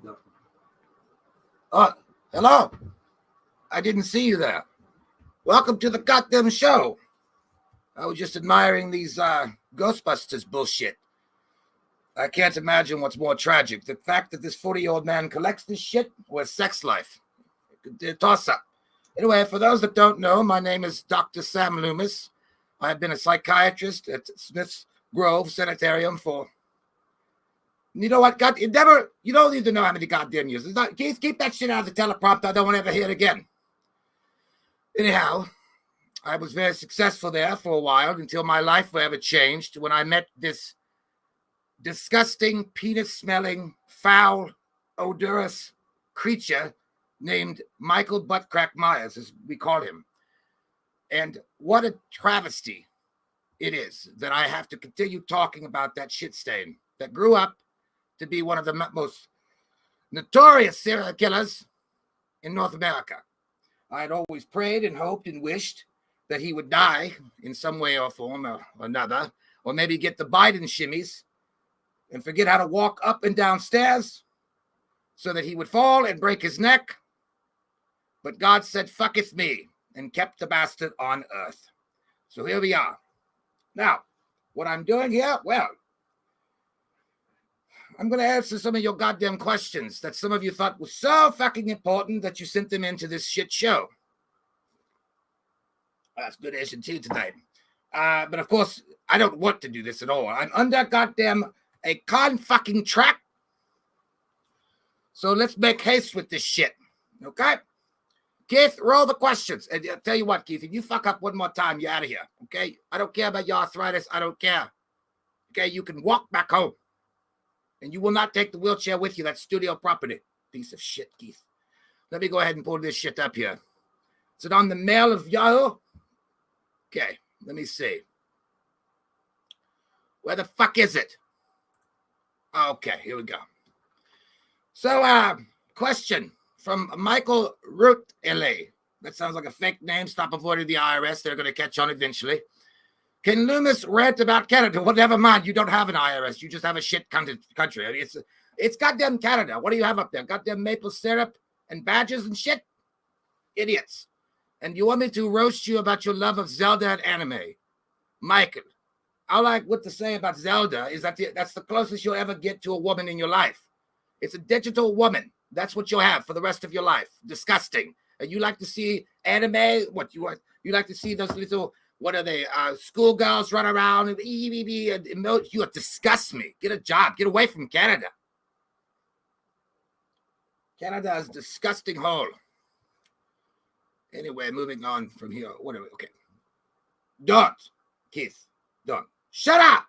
No. Oh, hello. I didn't see you there. Welcome to the goddamn show. I was just admiring these Ghostbusters bullshit. I can't imagine what's more tragic. The fact that this 40-year-old man collects this shit or his sex life. Toss up. Anyway, for those that don't know, my name is Dr. Sam Loomis. I've been a psychiatrist at Smith's Grove Sanitarium for... You know what? God, you don't need to know how many goddamn years. Keep that shit out of the teleprompter. I don't want to ever hear it again. Anyhow, I was very successful there for a while until my life forever changed when I met this disgusting, penis-smelling, foul, odorous creature named Michael Buttcrack Myers, as we call him. And what a travesty it is that I have to continue talking about that shit stain that grew up to be one of the most notorious serial killers in North America. I had always prayed and hoped and wished that he would die in some way or form or another, or maybe get the Biden shimmies and forget how to walk up and down stairs so that he would fall and break his neck. But God said, fucketh me, and kept the bastard on earth. So here we are. Now, what I'm doing here, well, I'm going to answer some of your goddamn questions that some of you thought was so fucking important that you sent them into this shit show. That's good Asian tea tonight. But of course, I don't want to do this at all. I'm under goddamn a fucking track. So let's make haste with this shit. Okay? Keith, roll the questions. And I'll tell you what, Keith, if you fuck up one more time, you're out of here. Okay? I don't care about your arthritis. I don't care. Okay? You can walk back home. And you will not take the wheelchair with you. That's studio property. Piece of shit, Keith. Let me go ahead and pull this shit up here. Is it on the mail of Yahoo? Okay, let me see. Where the fuck is it? Okay, here we go. So, question from Michael Root-LA. That sounds like a fake name. Stop avoiding the IRS. They're going to catch on eventually. Can Loomis rant about Canada? Well, never mind. You don't have an IRS. You just have a shit country. I mean, it's goddamn Canada. What do you have up there? Goddamn maple syrup and badges and shit? Idiots. And you want me to roast you about your love of Zelda and anime? Michael, all I want to say about Zelda is that that's the closest you'll ever get to a woman in your life. It's a digital woman. That's what you'll have for the rest of your life. Disgusting. And you like to see anime? What you want? You like to see those little... What are they? Schoolgirls run around and you disgust me. Get a job. Get away from Canada. Canada is a disgusting hole. Anyway, moving on from here. Whatever. Okay. Don't, Keith. Don't. Shut up.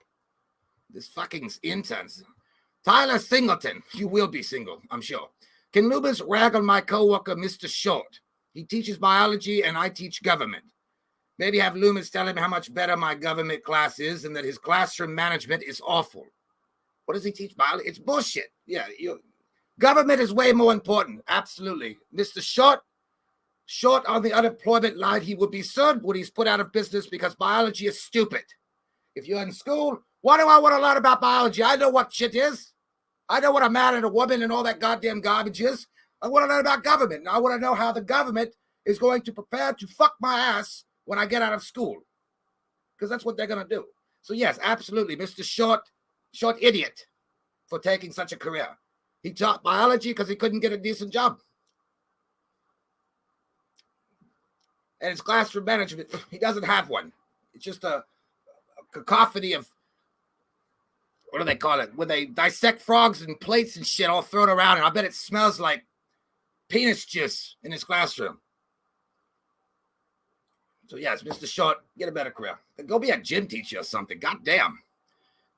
This fucking interns. Tyler Singleton. You will be single, I'm sure. Can Loomis rag on my coworker, Mr. Short? He teaches biology and I teach government. Maybe have Loomis tell him how much better my government class is and that his classroom management is awful. What does he teach? Biology? It's bullshit. Yeah, government is way more important. Absolutely. Mr. Short on the unemployment line, he would be soon when he's put out of business because biology is stupid. If you're in school, why do I want to learn about biology? I know what shit is. I know what a man and a woman and all that goddamn garbage is. I want to learn about government. And I want to know how the government is going to prepare to fuck my ass when I get out of school, because that's what they're going to do. So yes, absolutely, Mr. Short idiot for taking such a career. He taught biology because he couldn't get a decent job. And his classroom management, he doesn't have one. It's just a cacophony of, what do they call it? When they dissect frogs and plates and shit all thrown around, and I bet it smells like penis juice in his classroom. So, yes, Mr. Short, get a better career. Go be a gym teacher or something. God damn.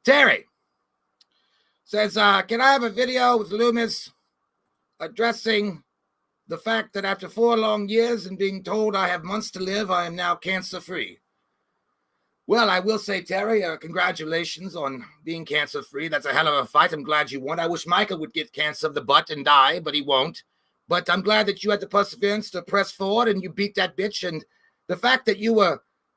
Terry says, can I have a video with Loomis addressing the fact that after 4 long years and being told I have months to live, I am now cancer-free? Well, I will say, Terry, congratulations on being cancer-free. That's a hell of a fight. I'm glad you won. I wish Michael would get cancer of the butt and die, but he won't. But I'm glad that you had the perseverance to press forward and you beat that bitch. And the fact that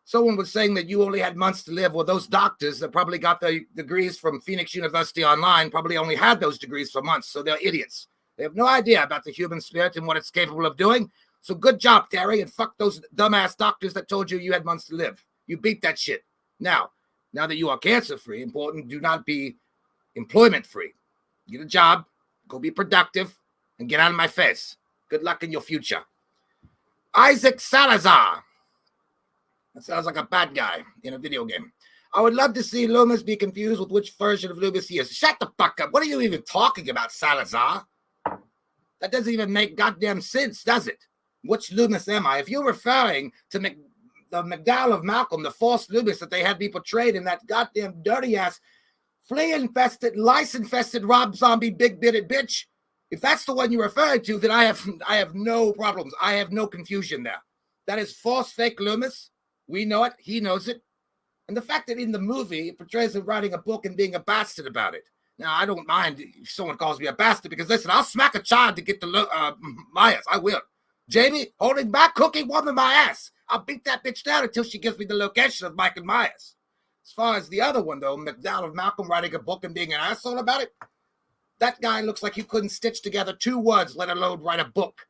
someone was saying that you only had months to live, well, those doctors that probably got their degrees from Phoenix University online probably only had those degrees for months, so they're idiots. They have no idea about the human spirit and what it's capable of doing. So good job, Terry, and fuck those dumbass doctors that told you you had months to live. You beat that shit. Now that you are cancer-free, important, do not be employment-free. Get a job, go be productive, and get out of my face. Good luck in your future. Isaac Salazar. That sounds like a bad guy in a video game. I would love to see Loomis be confused with which version of Loomis he is. Shut the fuck up. What are you even talking about, Salazar? That doesn't even make goddamn sense, does it? Which Loomis am I? If you're referring to the McDowell of Malcolm, the false Loomis that they had me portrayed in that goddamn dirty-ass, flea-infested, lice-infested, Rob Zombie, big-bitted bitch, if that's the one you're referring to, then I have no problems. I have no confusion there. That is false, fake Loomis. We know it. He knows it. And the fact that in the movie it portrays him writing a book and being a bastard about it. Now, I don't mind if someone calls me a bastard because, listen, I'll smack a child to get the Myers. I will. Jamie, holding back, cooking, warming my ass. I'll beat that bitch down until she gives me the location of Michael Myers. As far as the other one, though, McDowell of Malcolm writing a book and being an asshole about it, that guy looks like he couldn't stitch together 2 words, let alone write a book.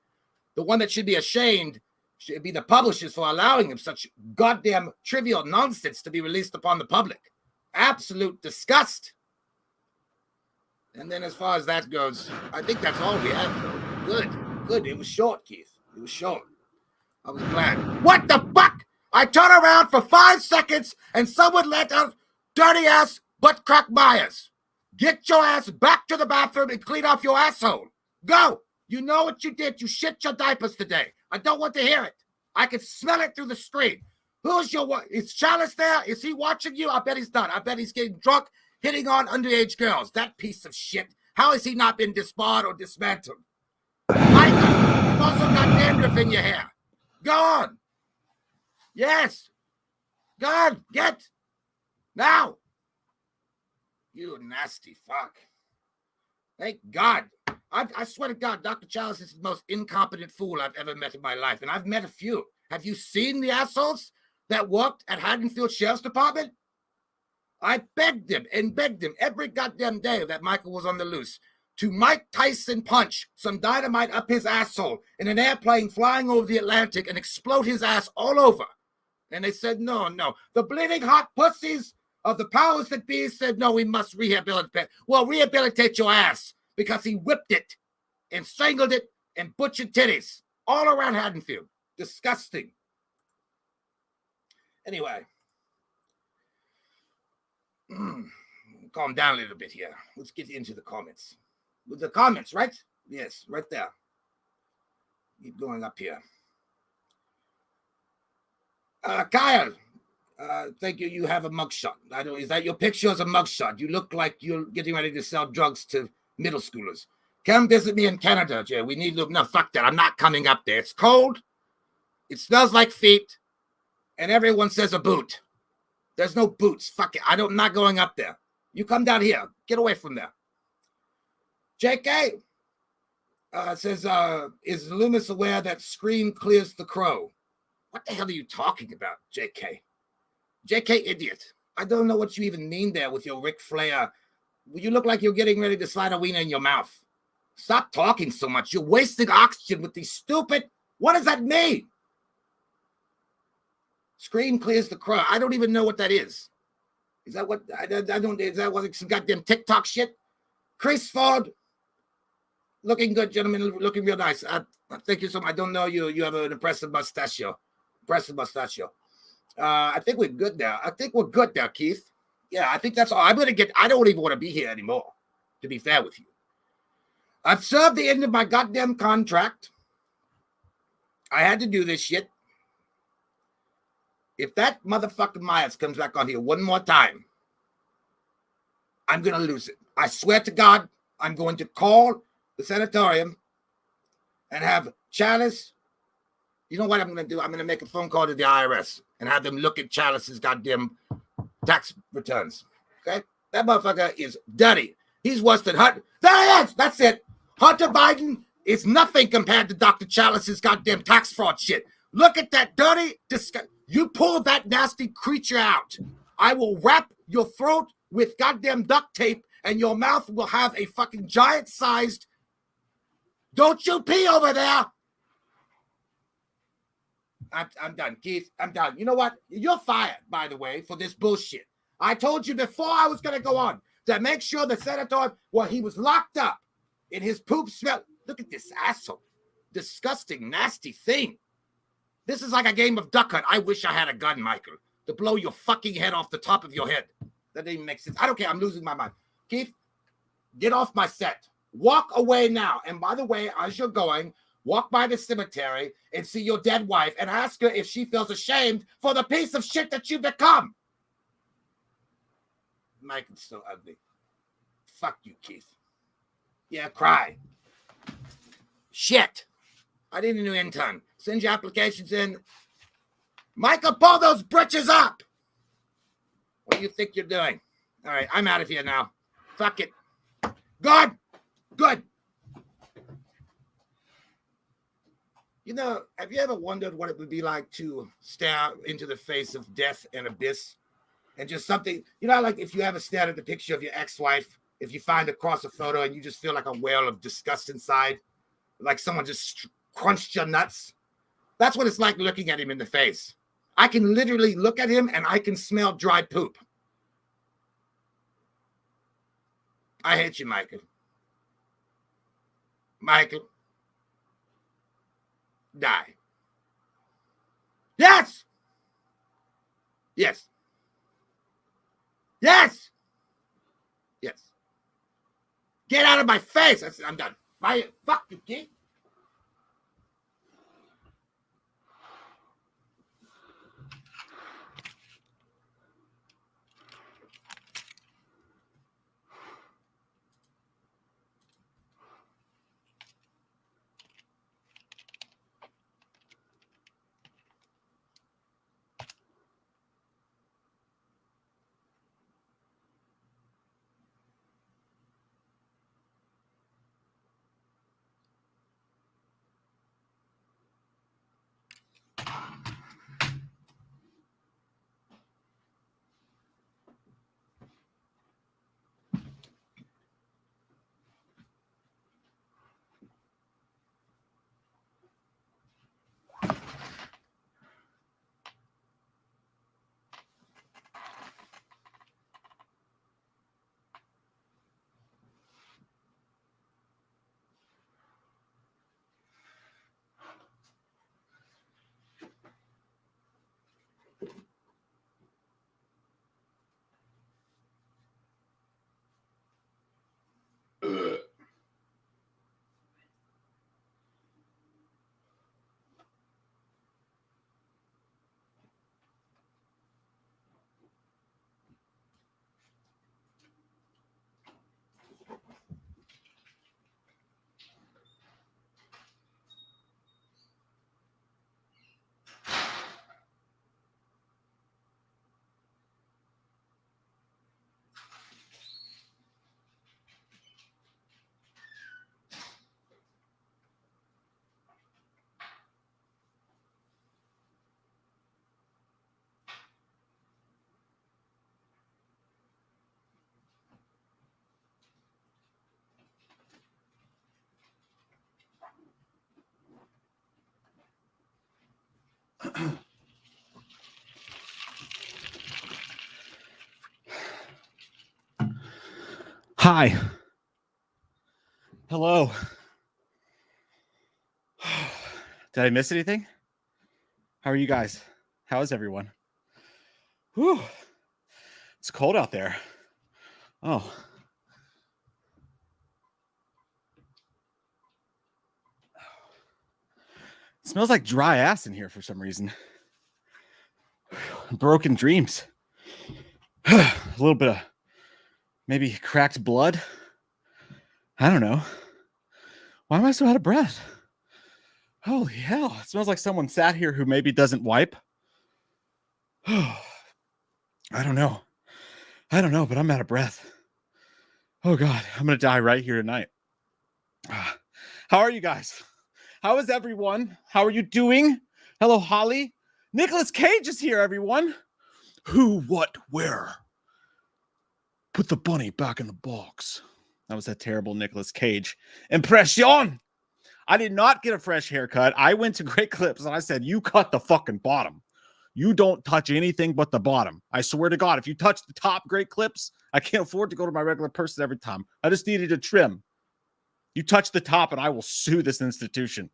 The one that should be ashamed should be the publishers for allowing him such goddamn trivial nonsense to be released upon the public. Absolute disgust. And then as far as that goes, I think that's all we have. Good. It was short, Keith. It was short. I was glad. What the fuck? I turn around for 5 seconds and someone let out dirty ass butt crack Myers. Get your ass back to the bathroom and clean off your asshole. Go. You know what you did. You shit your diapers today. I don't want to hear it. I can smell it through the screen. Is Chalice there? Is he watching you? I bet he's not. I bet he's getting drunk, hitting on underage girls. That piece of shit. How has he not been disbarred or dismantled? Michael, you've also got dandruff in your hair. Go on. Yes. Go on. Get. Now. You nasty fuck. Thank God. I swear to God, Dr. Chalice is the most incompetent fool I've ever met in my life. And I've met a few. Have you seen the assholes that worked at Haddonfield Sheriff's Department? I begged him every goddamn day that Michael was on the loose to Mike Tyson punch some dynamite up his asshole in an airplane flying over the Atlantic and explode his ass all over. And they said, no. The bleeding hot pussies of the powers that be said, no, we must rehabilitate. Well, rehabilitate your ass because he whipped it and strangled it and butchered titties all around Haddonfield. Disgusting. Anyway. Calm down a little bit here. Let's get into the comments. With the comments, right? Yes, right there. Keep going up here. Kyle, thank you. You have a mugshot. Is that your picture as a mugshot? You look like you're getting ready to sell drugs to middle schoolers. Come visit me in Canada, Jay. We need to. No, fuck that. I'm not coming up there. It's cold. It smells like feet. And everyone says a boot. There's no boots. Fuck it. I'm not going up there. You come down here. Get away from there. JK says, is Loomis aware that Scream clears the crow? What the hell are you talking about, JK? JK, idiot. I don't know what you even mean there with your Ric Flair. You look like you're getting ready to slide a wiener in your mouth. Stop talking so much. You're wasting oxygen with these stupid... What does that mean? Scream clears the crow. I don't even know what that is. Is that what... I don't... Is that what some goddamn TikTok shit? Chris Ford. Looking good, gentlemen. Looking real nice. Thank you so much. I don't know you. You have an impressive mustachio. I think we're good now. I think we're good now, Keith. Yeah, I think that's all. I don't even want to be here anymore, to be fair with you. I've served the end of my goddamn contract. I had to do this shit. If that motherfucking Myers comes back on here one more time, I'm going to lose it. I swear to God, I'm going to call the sanatorium and have Chalice. You know what I'm going to do? I'm going to make a phone call to the IRS and have them look at Chalice's goddamn tax returns. Okay? That motherfucker is dirty. He's worse than Hunter. There he is! That's it. Hunter Biden is nothing compared to Dr. Chalice's goddamn tax fraud shit. Look at that dirty, you pull that nasty creature out. I will wrap your throat with goddamn duct tape and your mouth will have a fucking giant-sized Don't you pee over there. I'm done, Keith. I'm done. You know what? You're fired, by the way, for this bullshit. I told you before I was going to go on to make sure the senator, well, he was locked up in his poop smell. Look at this asshole. Disgusting, nasty thing. This is like a game of duck hunt. I wish I had a gun, Michael, to blow your fucking head off the top of your head. That didn't even make sense. I don't care. I'm losing my mind. Keith, get off my set. Walk away now. And by the way, as you're going, walk by the cemetery and see your dead wife and ask her if she feels ashamed for the piece of shit that you become. Michael's so ugly. Fuck you, Keith. Yeah, cry. Shit. I need a new intern. Send your applications in. Michael, pull those britches up. What do you think you're doing? All right, I'm out of here now. Fuck it. Good. Good. You know, have you ever wondered what it would be like to stare into the face of death and abyss? And just something, you know, like if you ever stared at the picture of your ex-wife, if you find across a photo and you just feel like a whale of disgust inside, like someone just crunched your nuts. That's what it's like looking at him in the face. I can literally look at him and I can smell dry poop. I hate you, Michael. Michael. Die. Yes. Yes. Yes. Yes. Get out of my face. I'm done. Bye. Fuck you, kid. Hi. Hello. Did I miss anything? How are you guys? How is everyone? Whew. It's cold out there. Oh. It smells like dry ass in here for some reason. Broken dreams. A little bit of maybe cracked blood. I don't know. Why am I so out of breath? Holy hell. It smells like someone sat here who maybe doesn't wipe. I don't know. But I'm out of breath. Oh God, I'm going to die right here tonight. How are you guys? How is everyone? How are you doing? Hello, Holly. Nicolas Cage is here, everyone. Who, what, where? Put the bunny back in the box. That was that terrible Nicolas Cage impression. I did not get a fresh haircut. I went to Great Clips and I said, you cut the fucking bottom. You don't touch anything but the bottom. I swear to God, if you touch the top, Great Clips, I can't afford to go to my regular person every time. I just needed a trim. You touch the top and I will sue this institution.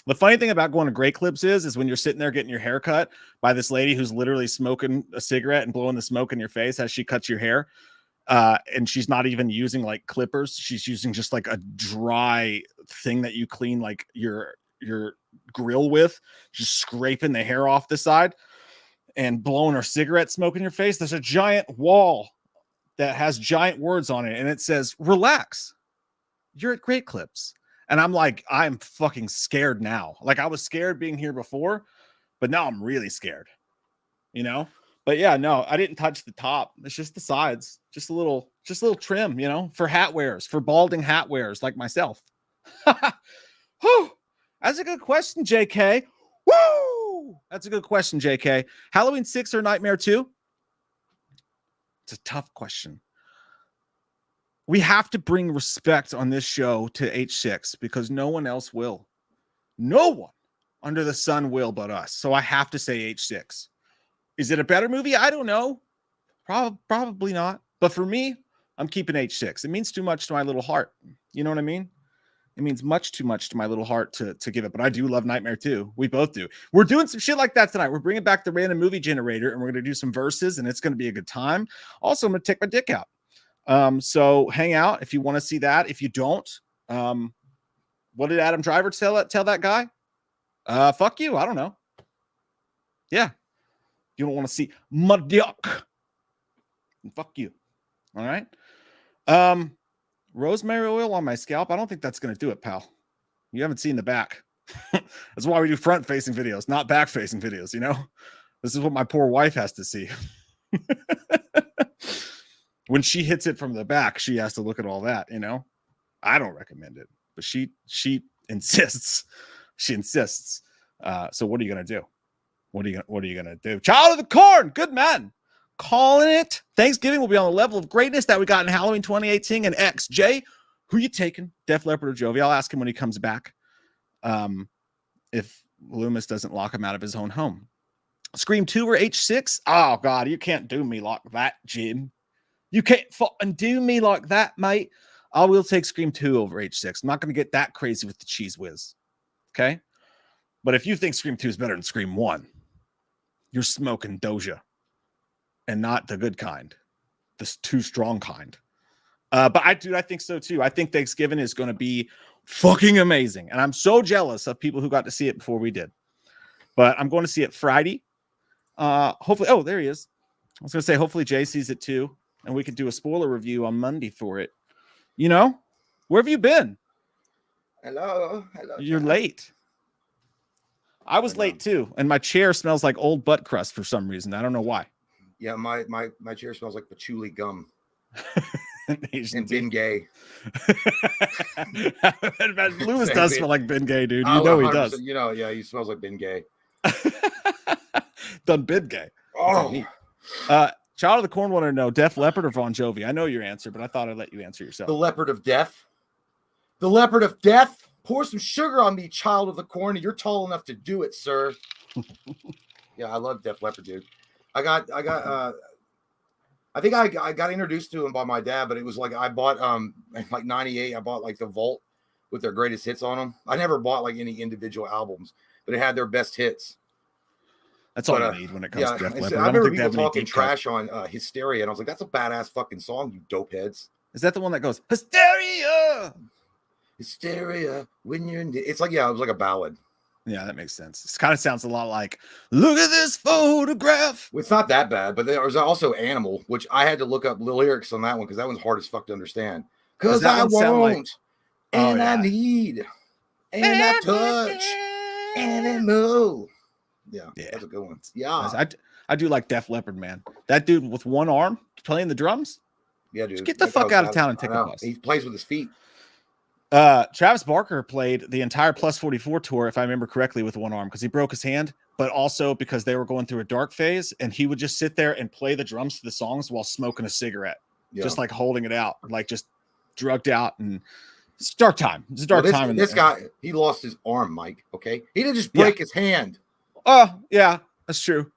The funny thing about going to Great Clips is when you're sitting there getting your hair cut by this lady who's literally smoking a cigarette and blowing the smoke in your face as she cuts your hair. And she's not even using like clippers. She's using just like a dry thing that you clean like your grill with, just scraping the hair off the side and blowing her cigarette smoke in your face. There's a giant wall that has giant words on it and it says, relax, you're at Great Clips. And I'm like, I'm fucking scared now. Like I was scared being here before, but now I'm really scared, you know? But yeah, no, I didn't touch the top. It's just the sides, just a little trim, you know, for hat wearers, for balding hat wearers like myself. Whew. That's a good question, JK. Woo! That's a good question, JK. Halloween 6 or Nightmare 2? It's a tough question. We have to bring respect on this show to H6 because no one else will. No one under the sun will but us. So I have to say H6. Is it a better movie? I don't know. Probably not. But for me, I'm keeping H6. It means too much to my little heart. You know what I mean? It means much too much to my little heart to give it. But I do love Nightmare 2. We both do. We're doing some shit like that tonight. We're bringing back the random movie generator and we're going to do some verses and it's going to be a good time. Also, I'm going to take my dick out. So hang out if you want to see that. If you don't, what did Adam Driver tell that guy? Fuck you. I don't know. Yeah. You don't want to see my dick. Fuck you. All right. Rosemary oil on my scalp. I don't think that's going to do it, pal. You haven't seen the back. That's why we do front facing videos, not back facing videos. You know, this is what my poor wife has to see. When she hits it from the back, she has to look at all that, you know. I don't recommend it, but she insists. She insists. So what are you gonna do? What are you gonna do? Child of the Corn, good man. Calling it. Thanksgiving will be on the level of greatness that we got in Halloween 2018 and XJ. Who you taking? Def Leppard or Jovi? I'll ask him when he comes back. If Loomis doesn't lock him out of his own home. Scream 2 or H6? Oh God, you can't do me like that, Jim. You can't fucking do me like that, mate. I will take Scream 2 over H6. I'm not going to get that crazy with the cheese whiz. Okay? But if you think Scream 2 is better than Scream 1, you're smoking Doja. And not the good kind. The too strong kind. But I think so too. I think Thanksgiving is going to be fucking amazing. And I'm so jealous of people who got to see it before we did. But I'm going to see it Friday. Hopefully, oh, there he is. I was going to say, hopefully Jay sees it too. And we could do a spoiler review on Monday for it. You know, where have you been? Hello. You're late. I was late too, and my chair smells like old butt crust for some reason. I don't know why. Yeah, my chair smells like patchouli gum. And Bengay. Lewis does smell like Bengay, dude. You know he does. You know, yeah, he smells like Bengay. Done Bengay. Oh. Child of the Corn wanted to know, Def Leppard or Bon Jovi? I know your answer, but I thought I'd let you answer yourself. The Leopard of Death. The Leopard of Death. Pour some sugar on me, Child of the Corn. You're tall enough to do it, sir. Yeah, I love Def Leppard, dude. I think I got introduced to him by my dad, but it was like I bought like 98. I bought like the Vault with their greatest hits on them. I never bought like any individual albums, but it had their best hits. That's all you need when it comes to Def Leppard. I remember people talking trash on Hysteria, and I was like, that's a badass fucking song, you dopeheads. Is that the one that goes, Hysteria? Hysteria, when you're in it's like, yeah, it was like a ballad. Yeah, that makes sense. It kind of sounds a lot like, look at this photograph. It's not that bad, but there was also Animal, which I had to look up the lyrics on that one because that one's hard as fuck to understand. Because I want, and I need, and I touch, and I move. Yeah, that's a good one. Yeah. I do like Def Leppard, man. That dude with one arm playing the drums. Yeah, dude. Just get the fuck out of town and take a bus. He plays with his feet. Travis Barker played the entire Plus 44 tour, if I remember correctly, with one arm because he broke his hand, but also because they were going through a dark phase, and he would just sit there and play the drums to the songs while smoking a cigarette, just like holding it out, like just drugged out and It's dark time. It's dark Well, time. This guy, he lost his arm, Mike. Okay, he didn't just break his hand. Oh yeah, that's true.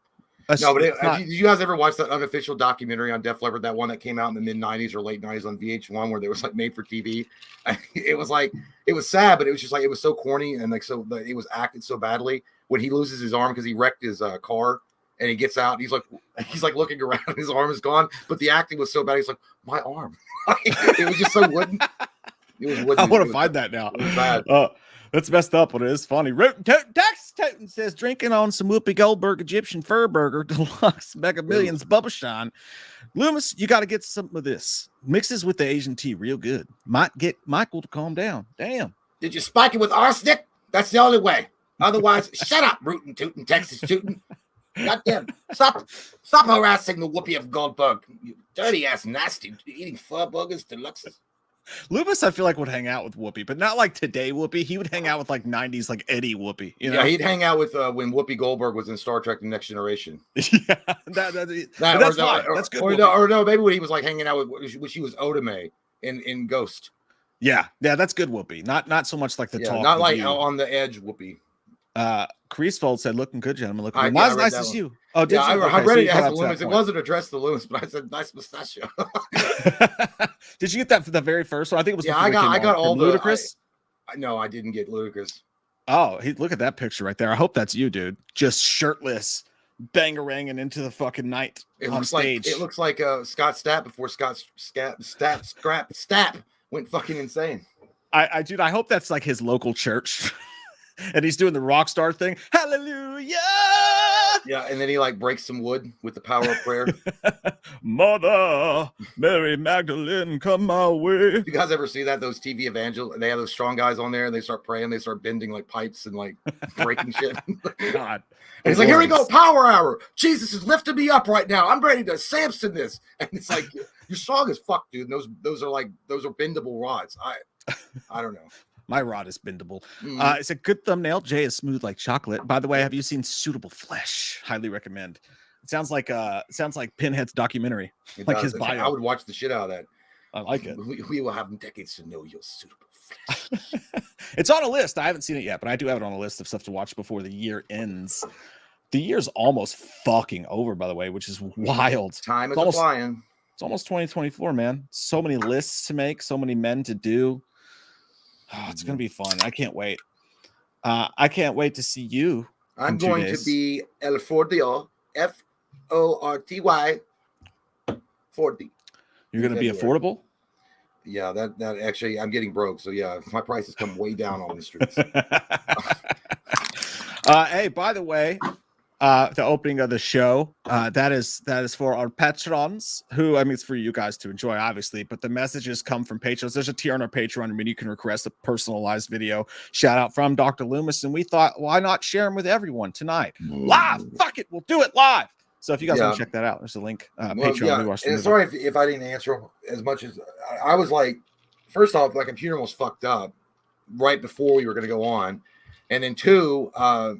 No, but did you guys ever watch that unofficial documentary on Def Leppard? That one that came out in the mid '90s or late '90s on VH1, where they was like made for TV. It was sad, but it was just like it was so corny and like so it was acted so badly. When he loses his arm because he wrecked his car, and he gets out, he's like looking around, his arm is gone, but the acting was so bad. He's like, my arm. It was just so wooden. It was wooden. I want to find that now. It was bad. That's messed up, but it is funny. Dax Toten says, drinking on some Whoopi Goldberg Egyptian Fur Burger Deluxe Mega Millions Bubba Shine. Loomis, you got to get some of this. Mixes with the Asian tea real good. Might get Michael to calm down. Damn. Did you spike it with arsenic? That's the only way. Otherwise, shut up, rootin' tootin' Texas tootin'. Goddamn. Stop harassing the Whoopi of Goldberg. You dirty ass nasty eating fur burgers deluxes. Loomis, I feel like, would hang out with Whoopi, but not like today Whoopi. He would hang out with like 90s, like Eddie Whoopi. You know? Yeah, he'd hang out with when Whoopi Goldberg was in Star Trek: The Next Generation. Yeah, that's fine. That's good. Or no, maybe when he was like hanging out with when she was Otome in Ghost. Yeah, that's good Whoopi. Not so much like the talk. Not like on the edge Whoopi. Creasefold said, "Looking good, gentlemen. Looking good. Not as nice as you." Oh, did you? I read it as Loomis. It wasn't addressed to Loomis, but I said nice mustachio. Did you get that for the very first one? I think it was. Yeah, I got all the Ludacris. No, I didn't get Ludacris. Oh, look at that picture right there. I hope that's you, dude. Just shirtless, bangaranging into the fucking night on stage. It looks like Scott Stapp before Scott Stapp went fucking insane. Dude, I hope that's like his local church. And he's doing the rock star thing. Hallelujah. Yeah, and then he like breaks some wood with the power of prayer. Mother Mary Magdalene, come my way. You guys ever see that? Those TV evangelists, they have those strong guys on there and they start praying, they start bending like pipes and like breaking shit. God. And he's like, here we go, power hour. Jesus is lifting me up right now. I'm ready to Samson this. And it's like, you're strong as fuck, dude. And those are bendable rods. I don't know. My rod is bendable. It's a good thumbnail. Jay is smooth like chocolate. By the way, have you seen Suitable Flesh? Highly recommend. It sounds like Pinhead's documentary. It like does. his bio. I would watch the shit out of that. I like it. We will have decades to know your suitable flesh. It's on a list. I haven't seen it yet, but I do have it on a list of stuff to watch before the year ends. The year's almost fucking over, by the way, which is wild. Time is flying. It's almost 2024, man. So many lists to make, so many men to do. Oh, it's going to be fun. I can't wait. I can't wait to see you. I'm going to be El Fordio, Forty 40. You're going to be affordable? Yeah, that actually, I'm getting broke. So yeah, my prices come way down on the streets. Hey, by the way, the opening of the show, that is for our patrons, who, I mean, it's for you guys to enjoy, obviously, but the messages come from patrons. There's a tier on our Patreon. I mean, you can request a personalized video shout out from Dr. Loomis, and we thought, why not share them with everyone tonight? Live! Fuck it, we'll do it live. So if you guys want to check that out, there's a link. Patreon. And sorry if I didn't answer as much as I was like, first off, my computer was fucked up right before we were going to go on. And then two, I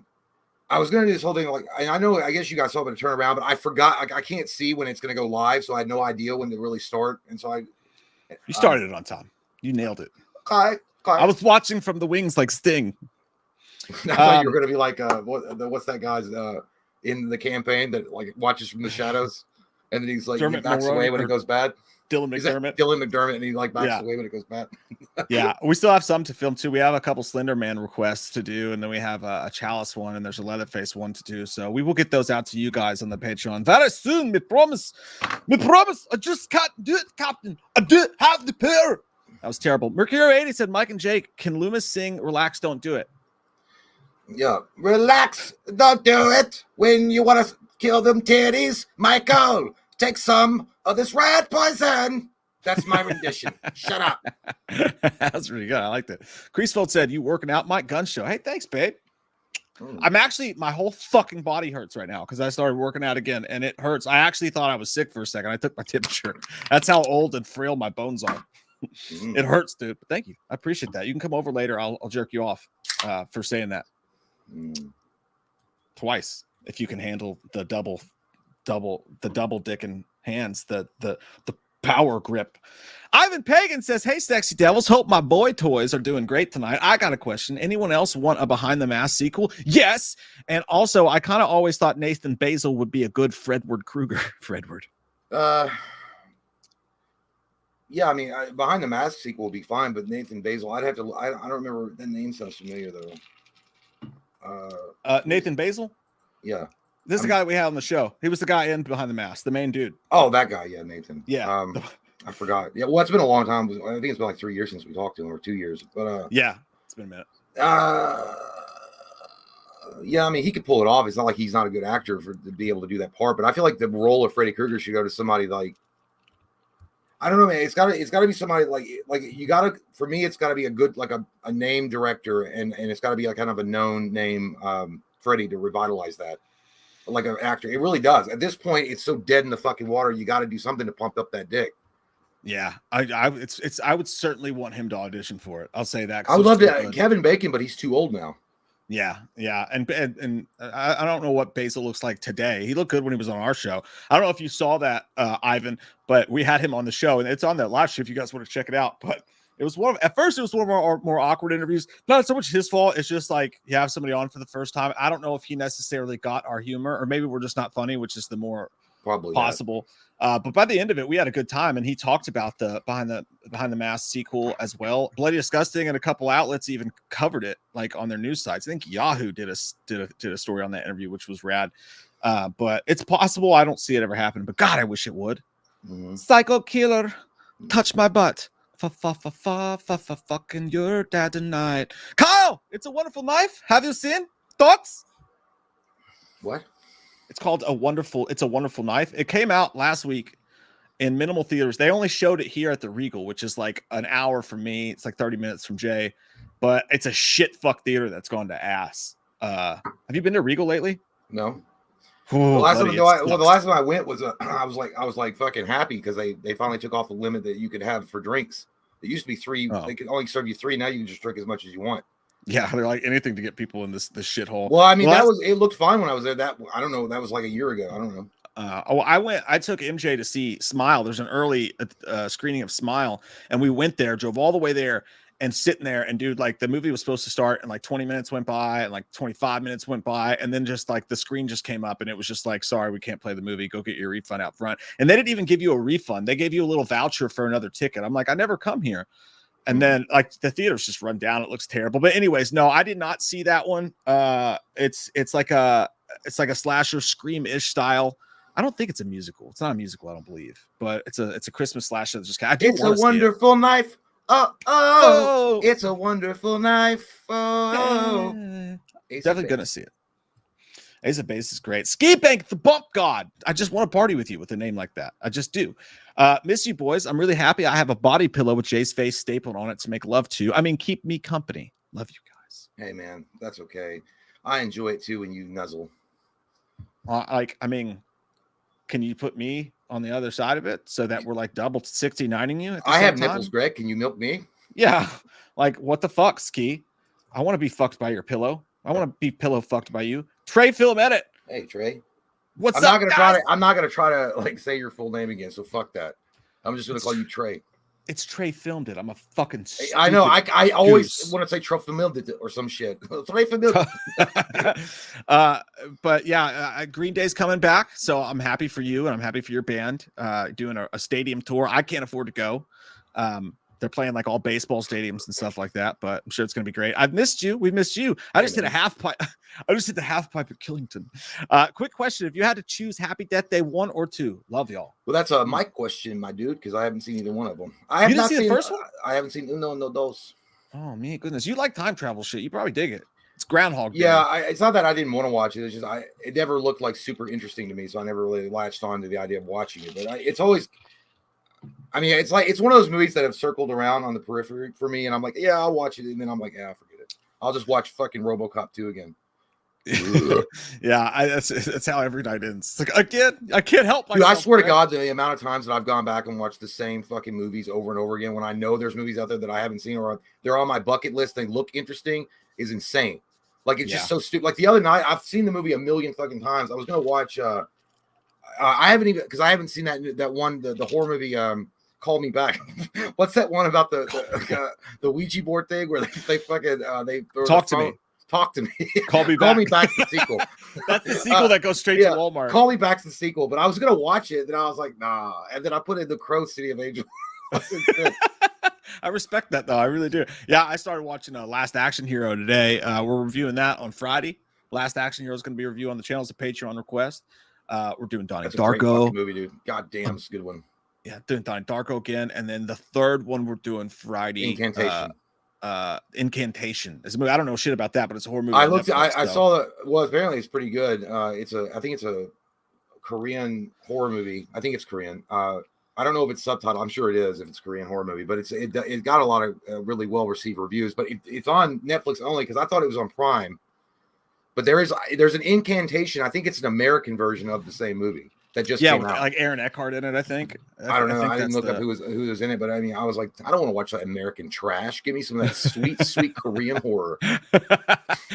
was going to do this whole thing. Like, I guess you guys saw it turn around, but I forgot. I can't see when it's going to go live. So I had no idea when to really start. And so you started it on time. You nailed it. Okay. I was watching from the wings like Sting. I thought you were going to be like, what's that guy's in the campaign that like watches from the shadows, and then he's like, he backs away when it goes bad. Dylan McDermott, and he like backs away when it goes bad. Yeah, we still have some to film too. We have a couple Slender Man requests to do, and then we have a Chalice one, and there's a Leatherface one to do. So we will get those out to you guys on the Patreon very soon. Me promise. I just can't do it, Captain. I do have the power. That was terrible. Mercury 80 said, Mike and Jake, can Loomis sing Relax, Don't Do It? Yeah, relax, don't do it. When you want to kill them titties, Michael, take some of this rat poison. That's my rendition. Shut up. That's really good. I liked it. Creasefeld said, you working out, Mike Gun Show. Hey, thanks, babe. I'm actually, my whole fucking body hurts right now because I started working out again, and it hurts. I actually thought I was sick for a second. I took my temperature. That's how old and frail my bones are. It hurts, dude. But thank you. I appreciate that. You can come over later. I'll jerk you off for saying that. Twice, if you can handle the double dicking hands, the Power grip. Ivan Pagan says, hey, sexy devils, hope my boy toys are doing great tonight. I got a question. Anyone else want a Behind the Mask sequel? Yes. And also, I kind of always thought Nathan Basil would be a good Fredward Krueger. Fredward. Yeah, I mean, Behind the Mask sequel would be fine, but Nathan Basil, I'd have to. I don't remember the name. Sounds familiar though. Nathan Basil. Yeah, this is the guy that we had on the show. He was the guy in Behind the Mask, the main dude. Oh, that guy. Yeah, Nathan. Yeah. I forgot. Yeah, well, it's been a long time. I think it's been like 3 years since we talked to him, or 2 years. But yeah, it's been a minute. Yeah, I mean, he could pull it off. It's not like he's not a good actor to be able to do that part. But I feel like the role of Freddy Krueger should go to somebody like, I don't know, man. It's gotta be somebody like you gotta. For me, it's gotta be a good like a name director, and it's gotta be a kind of a known name, Freddy, to revitalize that, like an actor. It really does. At this point, it's so dead in the fucking water. You got to do something to pump up that dick. Yeah, I would certainly want him to audition for it. I'll say that. I would love to Kevin Bacon, but he's too old now. Yeah, and I don't know what Basil looks like today. He looked good when he was on our show. I don't know if you saw that, Ivan, but we had him on the show, and it's on that live show if you guys want to check it out. But it was at first it was one of our more awkward interviews. Not so much his fault. It's just like you have somebody on for the first time. I don't know if he necessarily got our humor, or maybe we're just not funny, which is the more probably possible. But by the end of it, we had a good time, and he talked about the Behind the Mask sequel as well. Bloody Disgusting and a couple outlets even covered it, like on their news sites. I think Yahoo did a story on that interview, which was rad. But it's possible. I don't see it ever happen, but God, I wish it would. Mm-hmm. Psycho killer, touch my butt. Fucking your dad tonight. Kyle, It's a Wonderful Knife. Have you seen? Thoughts? What? It's called It's a Wonderful Knife. It came out last week in minimal theaters. They only showed it here at the Regal, which is like an hour from me. It's like 30 minutes from Jay, but it's a shit fuck theater that's gone to ass. Have you been to Regal lately? No. Ooh, the last time I went was I was like fucking happy because they finally took off the limit that you could have for drinks. It used to be 3. Oh. They could only serve you 3. Now you can just drink as much as you want. Yeah, they're like anything to get people in this shithole. Well, I mean, it looked fine when I was there. That I don't know. That was like a year ago. I don't know. I took MJ to see Smile. There's an early screening of Smile, and we went there, drove all the way there, and sitting there, and dude, like the movie was supposed to start, and like 20 minutes went by, and like 25 minutes went by, and then just like the screen just came up, and it was just like, sorry, we can't play the movie. Go get your refund out front. And they didn't even give you a refund. They gave you a little voucher for another ticket. I'm like, I never come here. And then like the theater's just run down. It looks terrible. But anyways, no, I did not see that one. It's like a slasher Scream-ish style. I don't think it's a musical. It's not a musical, I don't believe. But it's a Christmas slasher that's just It's a Wonderful Knife. Oh, it's a wonderful knife. Oh. Definitely gonna see it. Ace of Base is great. Ski Bank, the bump god. I just want to party with you with a name like that. I just do. Miss you, boys. I'm really happy I have a body pillow with Jay's face stapled on it to make love to. I mean, keep me company. Love you guys. Hey, man, that's okay. I enjoy it too when you nuzzle. Can you put me on the other side of it so that we're like double 69ing you? I have nipples, Greg. Can you milk me? Yeah. Like, what the fuck, Ski? I want to be fucked by your pillow. I want to be pillow fucked by you. Trey Film Edit. Hey, Trey. What's up? I'm not gonna try to like say your full name again. So fuck that. I'm just gonna call you Trey. It's Trey Filmed It. I'm a fucking. I know. I always want to say Trey Filmed It or some shit. Trey Filmed It. But yeah, Green Day's coming back, so I'm happy for you and I'm happy for your band. Doing a stadium tour. I can't afford to go. They're playing like all baseball stadiums and stuff like that, but I'm sure it's going to be great. I've missed you. We missed you. I just hit a half pipe. I just hit the half pipe at Killington. Quick question. If you had to choose Happy Death Day 1 or 2, love y'all. Well, that's a Mike question, my dude, because I haven't seen either one of them. You didn't see the first one? I haven't seen no those. Oh, man, goodness. You like time travel shit. You probably dig it. It's Groundhog Day. Yeah, it's not that I didn't want to watch it. It's just it never looked like super interesting to me, so I never really latched on to the idea of watching it. But it's always... I mean, it's one of those movies that have circled around on the periphery for me, and I'm like, yeah, I'll watch it, and then I'm like, yeah, forget it. I'll just watch fucking RoboCop 2 again. Yeah, that's how every night ends. It's like, again, I can't help myself. Dude, I swear to God, the amount of times that I've gone back and watched the same fucking movies over and over again when I know there's movies out there that I haven't seen or they're on my bucket list, they look interesting, is insane. Like, it's just so stupid. Like, the other night, I've seen the movie a million fucking times. I was going to watch I haven't even because I haven't seen that one the horror movie. Call Me Back. What's that one about the Ouija board thing where they fucking they Talk to me. Talk to me. Call me back. Call Me Back's the sequel. That's the sequel that goes straight to Walmart. Call Me Back's the sequel, but I was gonna watch it, then I was like, nah, and then I put in the Crow City of Angels. I respect that though. I really do. Yeah, I started watching Last Action Hero today. We're reviewing that on Friday. Last Action Hero is going to be reviewed on the channel as a Patreon request. We're doing Donnie Darko movie, dude. God damn, it's a good one. Yeah, doing Donnie Darko again, and then the third one we're doing Friday. Incantation. It's a movie. I don't know shit about that, but it's a horror movie. I saw that. Well, apparently it's pretty good. I think it's a Korean horror movie. I think it's Korean. I don't know if it's subtitled. I'm sure it is if it's a Korean horror movie, but it got a lot of really well received reviews. But it's on Netflix only because I thought it was on Prime. But there's an Incantation. I think it's an American version of the same movie that just came out. Like Aaron Eckhart in it. I think. I don't know. I didn't look up who was in it, but I mean, I was like, I don't want to watch that American trash. Give me some of that sweet Korean horror.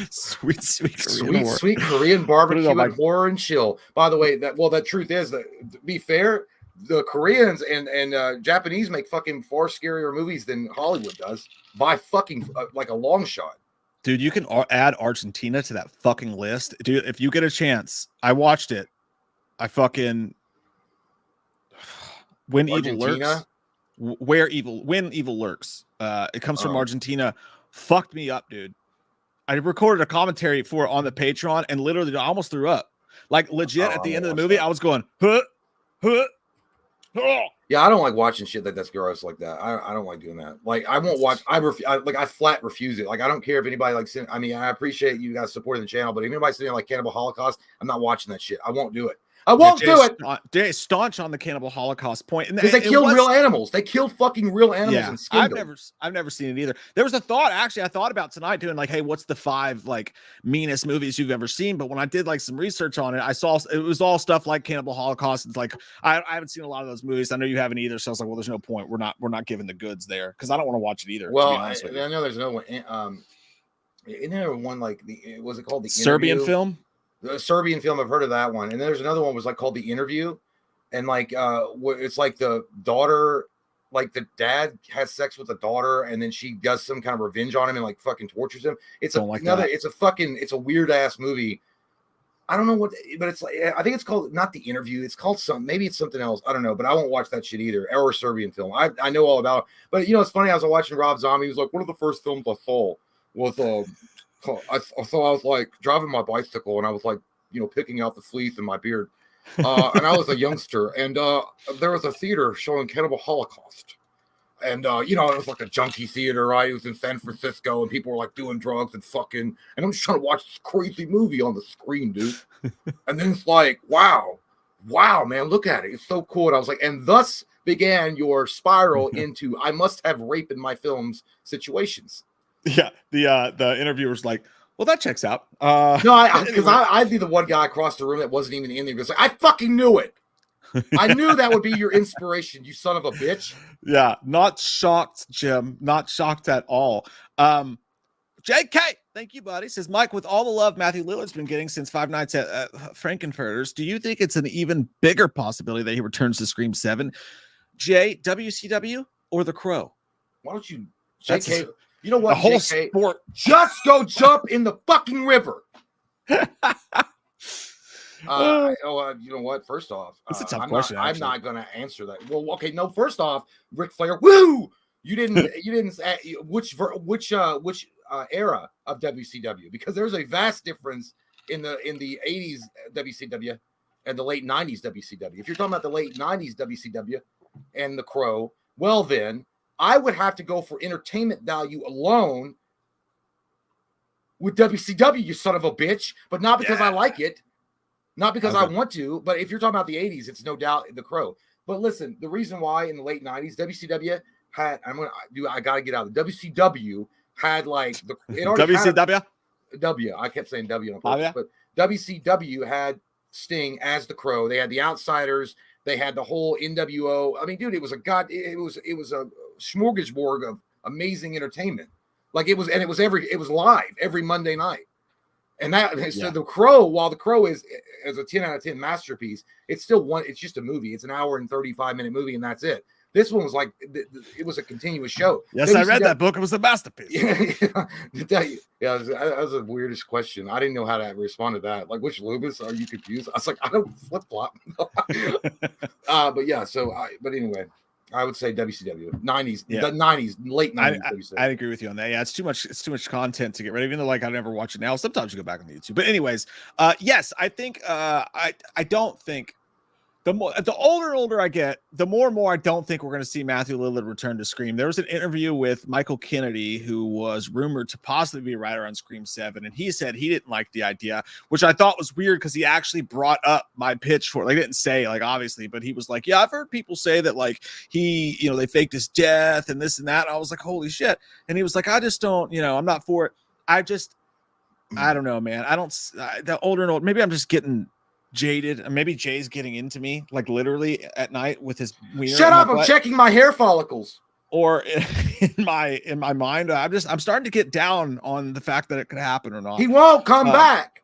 sweet Korean barbecue and horror and chill. By the way, the truth is that, to be fair, the Koreans and Japanese make fucking far scarier movies than Hollywood does by fucking like a long shot. Dude, you can add Argentina to that fucking list. Dude, if you get a chance, I watched it. I fucking When Argentina? When Evil Lurks. It comes from Argentina. Fucked me up, dude. I recorded a commentary for it on the Patreon and literally I almost threw up. Like legit at the end of the movie, I was going, huh. Yeah, I don't like watching shit that's gross like that. I don't like doing that. Like, I won't watch. I flat refuse it. Like, I don't care if anybody like. I mean, I appreciate you guys supporting the channel, but if anybody's sitting like Cannibal Holocaust, I'm not watching that shit. I won't do it. I won't do it. Jay's staunch on the Cannibal Holocaust point, because they kill real animals. They kill fucking real animals and skin them. I've never seen it either. There was a thought actually I thought about tonight doing like, hey, what's the 5 like meanest movies you've ever seen? But when I did like some research on it, I saw it was all stuff like Cannibal Holocaust. It's like I haven't seen a lot of those movies. I know you haven't either, so I was like, well, there's no point. We're not giving the goods there because I don't want to watch it either. Well, I know there's no one. Isn't there one like was it called the Serbian film? The Serbian film, I've heard of that one. And there's another one was like called The Interview. And like it's like the daughter, like the dad has sex with the daughter and then she does some kind of revenge on him and like fucking tortures him. It's a weird ass movie. I don't know what, but it's like, I think it's called not The Interview. It's called maybe it's something else. I don't know, but I won't watch that shit either. Or a Serbian film. I know all about it. But you know, it's funny. I was watching Rob Zombie. He was like, one of the first films I saw was I was like driving my bicycle and I was like, you know, picking out the fleece in my beard. And I was a youngster and there was a theater showing Cannibal Holocaust. And, you know, it was like a junkie theater, right? It was in San Francisco and people were like doing drugs and fucking. And I'm just trying to watch this crazy movie on the screen, dude. And then it's like, wow, man, look at it. It's so cool. And I was like, and thus began your spiral into I must have rape in my films situations. Yeah, the interviewer's like, well, that checks out. No, because I'd be the one guy across the room that wasn't even in there. Because like, I fucking knew it. I knew that would be your inspiration, you son of a bitch. Yeah, not shocked, Jim. Not shocked at all. JK, thank you, buddy. Says Mike, with all the love Matthew Lillard's been getting since Five Nights at Frankenfurters, do you think it's an even bigger possibility that he returns to Scream 7? Jay, WCW or The Crow? Why don't you, JK? You know what? The whole JK, sport. Just go jump in the fucking river. You know what? First off, it's a tough question. I'm not going to answer that. Well, okay, no. First off, Ric Flair. Woo! You didn't say which era of WCW, because there's a vast difference in the 80s WCW and the late 90s WCW. If you're talking about the late 90s WCW and The Crow, well then, I would have to go for entertainment value alone with WCW, you son of a bitch, but not because I like it, not because I want to, but if you're talking about the 80s, it's no doubt The Crow. But listen, the reason why in the late 90s, WCW had, I got to get out of the WCW had like the WCW. I kept saying W on purpose, but WCW had Sting as The Crow. They had the Outsiders. They had the whole NWO. I mean, dude, it was a smorgasbord of amazing entertainment. Like it was live every Monday night. And that so The Crow, while The Crow is a 10 out of 10 masterpiece, it's still one. It's just a movie. It's an hour and 35-minute movie, and that's it. This one was like it was a continuous show. Yes, I read that book. It was a masterpiece. That was the weirdest question. I didn't know how to respond to that. Like, which Lubus are you confused? I was like, I don't flip flop. But yeah. But anyway, I would say WCW 90s, the 90s, late 90s. I agree with you on that. Yeah, it's too much content to get rid of. Even though like I never watch it now. Sometimes you go back on the YouTube. But anyways, yes, I think I don't think. The older I get, the more and more I don't think we're going to see Matthew Lillard return to Scream. There was an interview with Michael Kennedy, who was rumored to possibly be a writer on Scream 7, and he said he didn't like the idea, which I thought was weird because he actually brought up my pitch for it. Like, he didn't say, like, obviously, but he was like, yeah, I've heard people say that, like, they faked his death and this and that. And I was like, holy shit. And he was like, I just don't, I'm not for it. I don't know, man. The older and older, maybe I'm just getting jaded, and maybe Jay's getting into me, like literally at night with his wiener. Shut up! I'm checking my hair follicles. Or in my mind, I'm starting to get down on the fact that it could happen or not. He won't come back.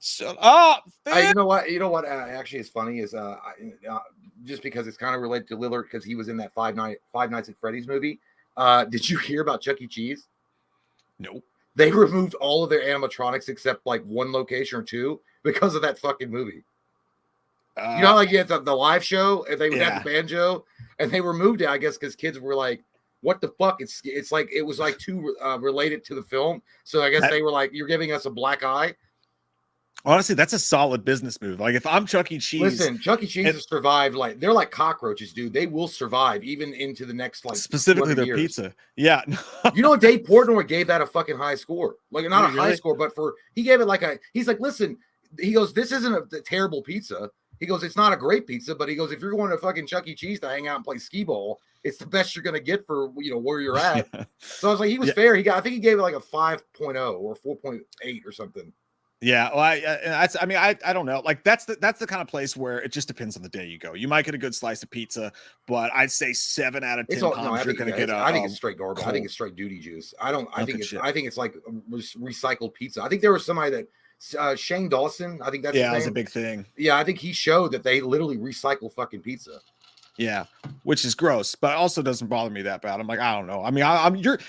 Shut up. You know what? Actually, is funny is just because it's kind of related to Lillard because he was in that Five Nights at Freddy's movie. Did you hear about Chuck E. Cheese? Nope. They removed all of their animatronics except like one location or two because of that fucking movie. You know, like you had the live show and they would have the banjo, and they removed it, I guess, because kids were like, "What the fuck?" It's like it was like too related to the film, so I guess they were like, "You're giving us a black eye." Honestly, that's a solid business move. Like, if I'm Chuck E. Cheese, listen, Chuck E. Cheese has survived. Like, they're like cockroaches, dude. They will survive even into the next like specifically their years. Pizza. Yeah, you know, Dave Portnoy gave that a fucking high score. Like, not a high score, but he gave it like he's like, listen, he goes, this isn't a terrible pizza. He goes, it's not a great pizza, but he goes, if you're going to fucking Chuck E. Cheese to hang out and play skee ball, it's the best you're going to get for, where you're at. So I was like, he was fair. I think he gave it like a 5.0 or 4.8 or something. Yeah. Well, I don't know. Like, that's the kind of place where it just depends on the day you go. You might get a good slice of pizza, but I'd say 7 out of 10 times you're going to get I think it's straight garbage. Cold. I think it's straight duty juice. I think it's like recycled pizza. I think there was somebody that, Shane Dawson, I think that's that was a big thing. Yeah, I think he showed that they literally recycle fucking pizza. Yeah, which is gross, but also doesn't bother me that bad. I'm like, I don't know. I mean, you're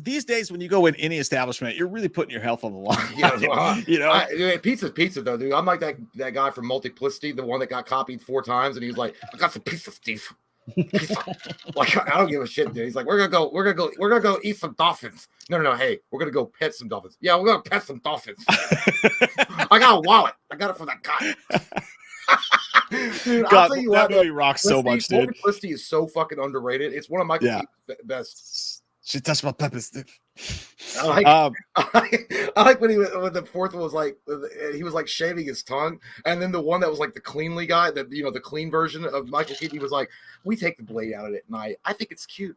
these days when you go in any establishment, you're really putting your health on the line. Yeah, pizza's pizza though, dude. I'm like that guy from Multiplicity, the one that got copied 4 times, and he's like, I got some pizza, Steve. Like, I don't give a shit, dude. He's like, we're gonna go eat some dolphins. No, hey, we're gonna go pet some dolphins. Yeah, we're gonna pet some dolphins. I got a wallet. I got it from that guy. Dude, God, that movie rocks so much, dude. Multiplicity is so fucking underrated. It's one of Michael Keaton's best. She touched my peppers, dude. I like when the fourth one was like, he was like shaving his tongue, and then the one that was like the cleanly guy, that the clean version of Michael Keaton, he was like, we take the blade out of it at night. I think it's cute.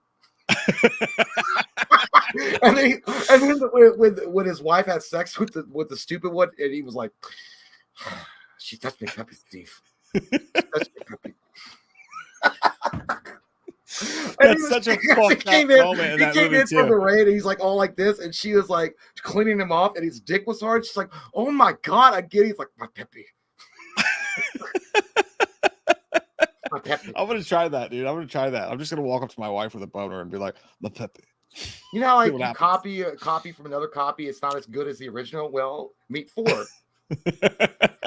and then when his wife had sex with the stupid one, and he was like, she touched me puppy, Steve. She touched me puppy. That's such a fucked up moment in that movie, too. He came in from the rain, and he's like all like this, and she was like cleaning him off, and his dick was hard. She's like, oh my God, I get it. He's like, my peppy. My peppy. I'm going to try that, dude. I'm just going to walk up to my wife with a boner and be like, my peppy. You know, like you copy a copy from another copy. It's not as good as the original. Well, meet 4.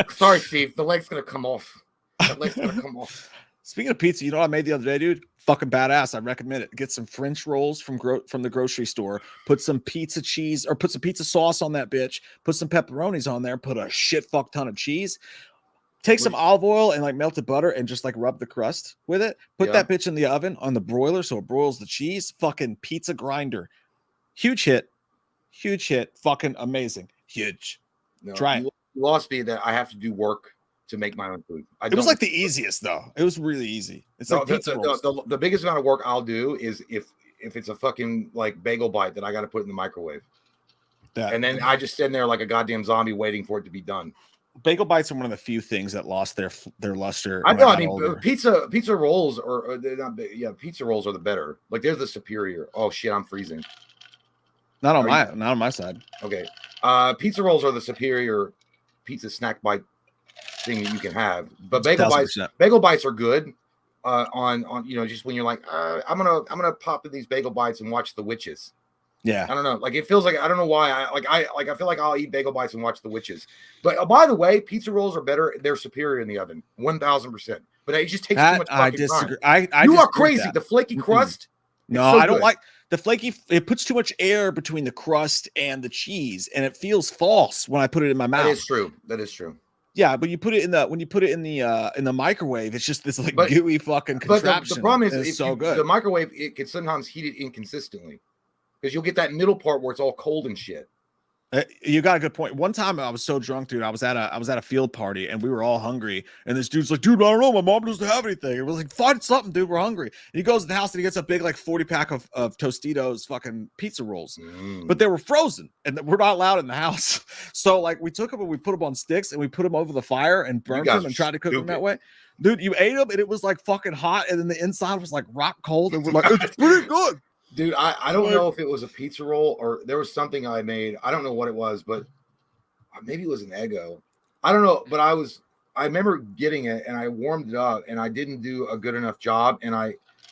Sorry, Steve. The leg's going to come off. That leg's going to come off. Speaking of pizza, you know what I made the other day, dude? Fucking badass. I recommend it. Get some French rolls from the grocery store. Put some pizza cheese or put some pizza sauce on that bitch. Put some pepperonis on there. Put a shit fuck ton of cheese. Take some olive oil and like melted butter and just like rub the crust with it. Put that bitch in the oven on the broiler so it broils the cheese. Fucking pizza grinder. Huge hit. Fucking amazing. Huge. No, try it. You lost me that I have to do work to make my own food. It was like the easiest though. It was really easy. It's like pizza rolls. The biggest amount of work I'll do is if it's a fucking like bagel bite that I got to put in the microwave. And then I just stand there like a goddamn zombie waiting for it to be done. Bagel bites are one of the few things that lost their luster. I know. I mean, pizza rolls pizza rolls are the better. Like, they're the superior. Oh shit, I'm freezing. Not on my side. Okay. Pizza rolls are the superior pizza snack bite thing that you can have, but bagel 1000%. bites are good. On just when you're like, I'm gonna pop in these bagel bites and watch The Witches. Yeah. I don't know. Like it feels like I don't know why. I feel like I'll eat bagel bites and watch The Witches. But by the way, pizza rolls are better. They're superior in the oven, 1000%. But it just takes too much fucking disagree. time. I You are disagree with crazy. that. The flaky crust. No, I don't like the flaky. It puts too much air between the crust and the cheese, and it feels false when I put it in my mouth. That is true. Yeah, but you put it in the microwave, it's just this like gooey fucking contraption. But the problem is, it's so good. The microwave, it can sometimes heat it inconsistently because you'll get that middle part where it's all cold and shit. You got a good point. One time I was so drunk, dude. I was at a field party and we were all hungry. And this dude's like, dude, I don't know. My mom doesn't have anything. And we're like, find something, dude. We're hungry. And he goes to the house and he gets a big like 40 pack of Tostitos fucking pizza rolls. But they were frozen and we're not allowed in the house. So like we took them and we put them on sticks and we put them over the fire and burnt them and tried to cook them that way. Dude, you ate them and it was like fucking hot. And then the inside was like rock cold. And we're like, it's pretty good. Dude, I don't know if it was a pizza roll or there was something I made. I don't know what it was, but maybe it was an Eggo. I don't know, but I remember getting it and I warmed it up and I didn't do a good enough job. And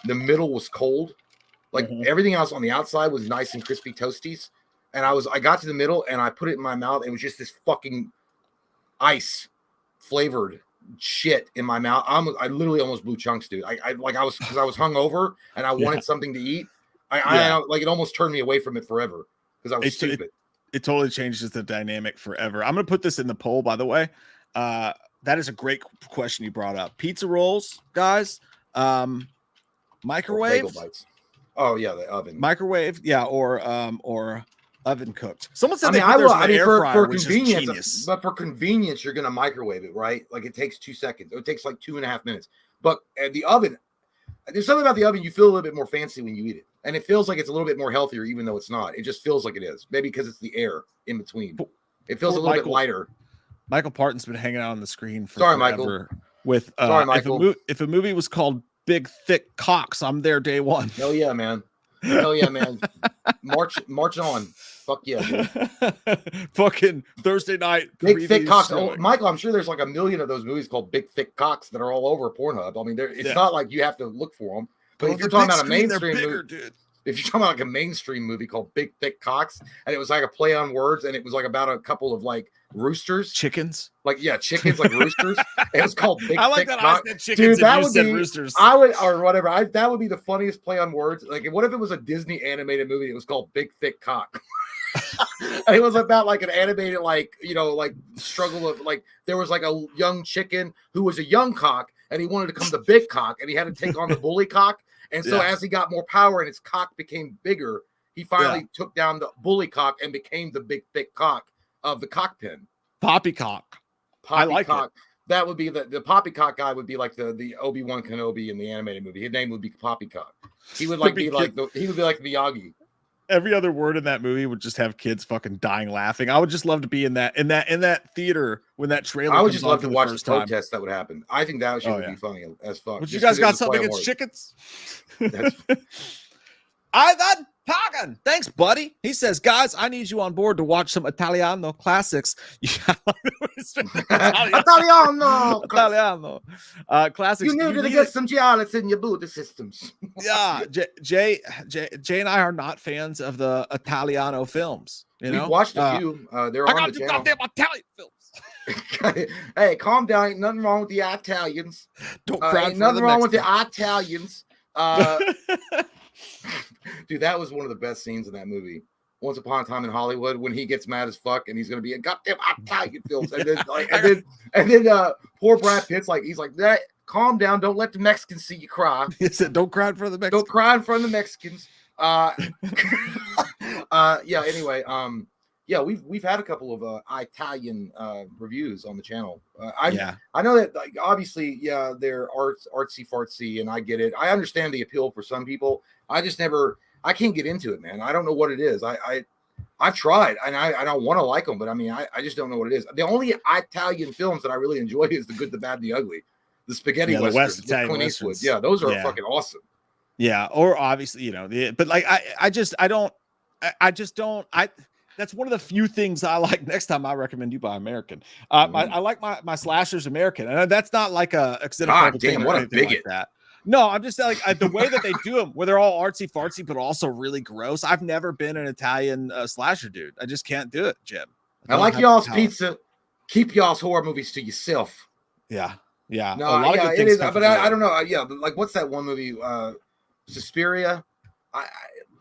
the middle was cold. Like everything else on the outside was nice and crispy toasties. And I got to the middle and I put it in my mouth. It was just this fucking ice flavored shit in my mouth. I literally almost blew chunks, dude. Because I was hungover and I wanted something to eat. I like it almost turned me away from it forever because I was stupid. It totally changes the dynamic forever. I'm gonna put this in the poll, by the way. That is a great question you brought up. Pizza rolls, guys. Microwave. Oh yeah, the oven. Microwave, yeah, or oven cooked. Someone said for convenience, but for convenience, you're gonna microwave it, right? Like it takes 2 seconds. It takes like 2.5 minutes. But the oven, there's something about the oven you feel a little bit more fancy when you eat it. And it feels like it's a little bit more healthier, even though it's not. It just feels like it is. Maybe because it's the air in between. It feels a little bit lighter. Michael Parton's been hanging out on the screen for forever. Michael. Michael. If a movie was called Big Thick Cocks, I'm there day one. Hell yeah, man. Hell yeah, man. March on. Fuck yeah, dude. Fucking Thursday night. Big Thick Cocks. Oh, Michael, I'm sure there's like a million of those movies called Big Thick Cocks that are all over Pornhub. I mean, it's not like you have to look for them. But if you're talking about a mainstream movie, if you're talking about like a mainstream movie called Big Thick Cocks, and it was like a play on words, and it was like about a couple of like chickens, like roosters. It was called Big Thick Cocks. Dude, that would be roosters. I would or whatever. That would be the funniest play on words. Like, what if it was a Disney animated movie? It was called Big Thick Cock. And it was about like an animated like struggle of like there was like a young chicken who was a young cock and he wanted to become the big cock and he had to take on the bully cock. And so as he got more power and his cock became bigger, he finally took down the bully cock and became the big thick cock of the cock pen. Poppycock. I like it. That would be the poppycock guy would be like the Obi-Wan Kenobi in the animated movie. His name would be Poppycock. He would like he would be like Miyagi. Every other word in that movie would just have kids fucking dying laughing. I would just love to be in that theater when that trailer. I would just love to watch the protest that would happen. I think that would be funny as fuck. But you guys got something against chickens? Ivan Pagan, thanks, buddy. He says, guys, I need you on board to watch some Italiano classics. Italiano. Classics. You needed to get some giallos in your Buddha systems. Yeah, Jay and I are not fans of the Italiano films. We've watched a few. They're on the channel. Goddamn Italian films. Hey, calm down. Ain't nothing wrong with the Italians. Don't cry. Ain't nothing wrong with the Italians. Dude, that was one of the best scenes in that movie. Once Upon a Time in Hollywood, when he gets mad as fuck and he's gonna be a goddamn Italian films, and then poor Brad Pitt's like, he's like, that calm down, don't let the Mexicans see you cry. He said, don't cry in front of the Mexicans. Don't cry in front of the Mexicans. Anyway, we've had a couple of Italian reviews on the channel. I know that like, obviously, they're artsy fartsy, and I get it. I understand the appeal for some people. I can't get into it, man. I don't know what it is. I've tried, and I don't want to like them, but I mean, I just don't know what it is. The only Italian films that I really enjoy is The Good, the Bad, and the Ugly, the spaghetti westerns with Clint Eastwood. Yeah, those are fucking awesome. Yeah, or obviously, but like I I just don't. That's one of the few things I like. Next time I recommend you buy American. I like my slashers American, and that's not like a xenophobic thing or what a anything like bigot. that. No, I'm just like the way that they do them, where they're all artsy fartsy, but also really gross. I've never been an Italian slasher dude. I just can't do it, Jim. I like y'all's pizza. Keep y'all's horror movies to yourself. Yeah. Yeah. No, yeah, it is. But I don't know. Yeah, but like, what's that one movie? Suspiria.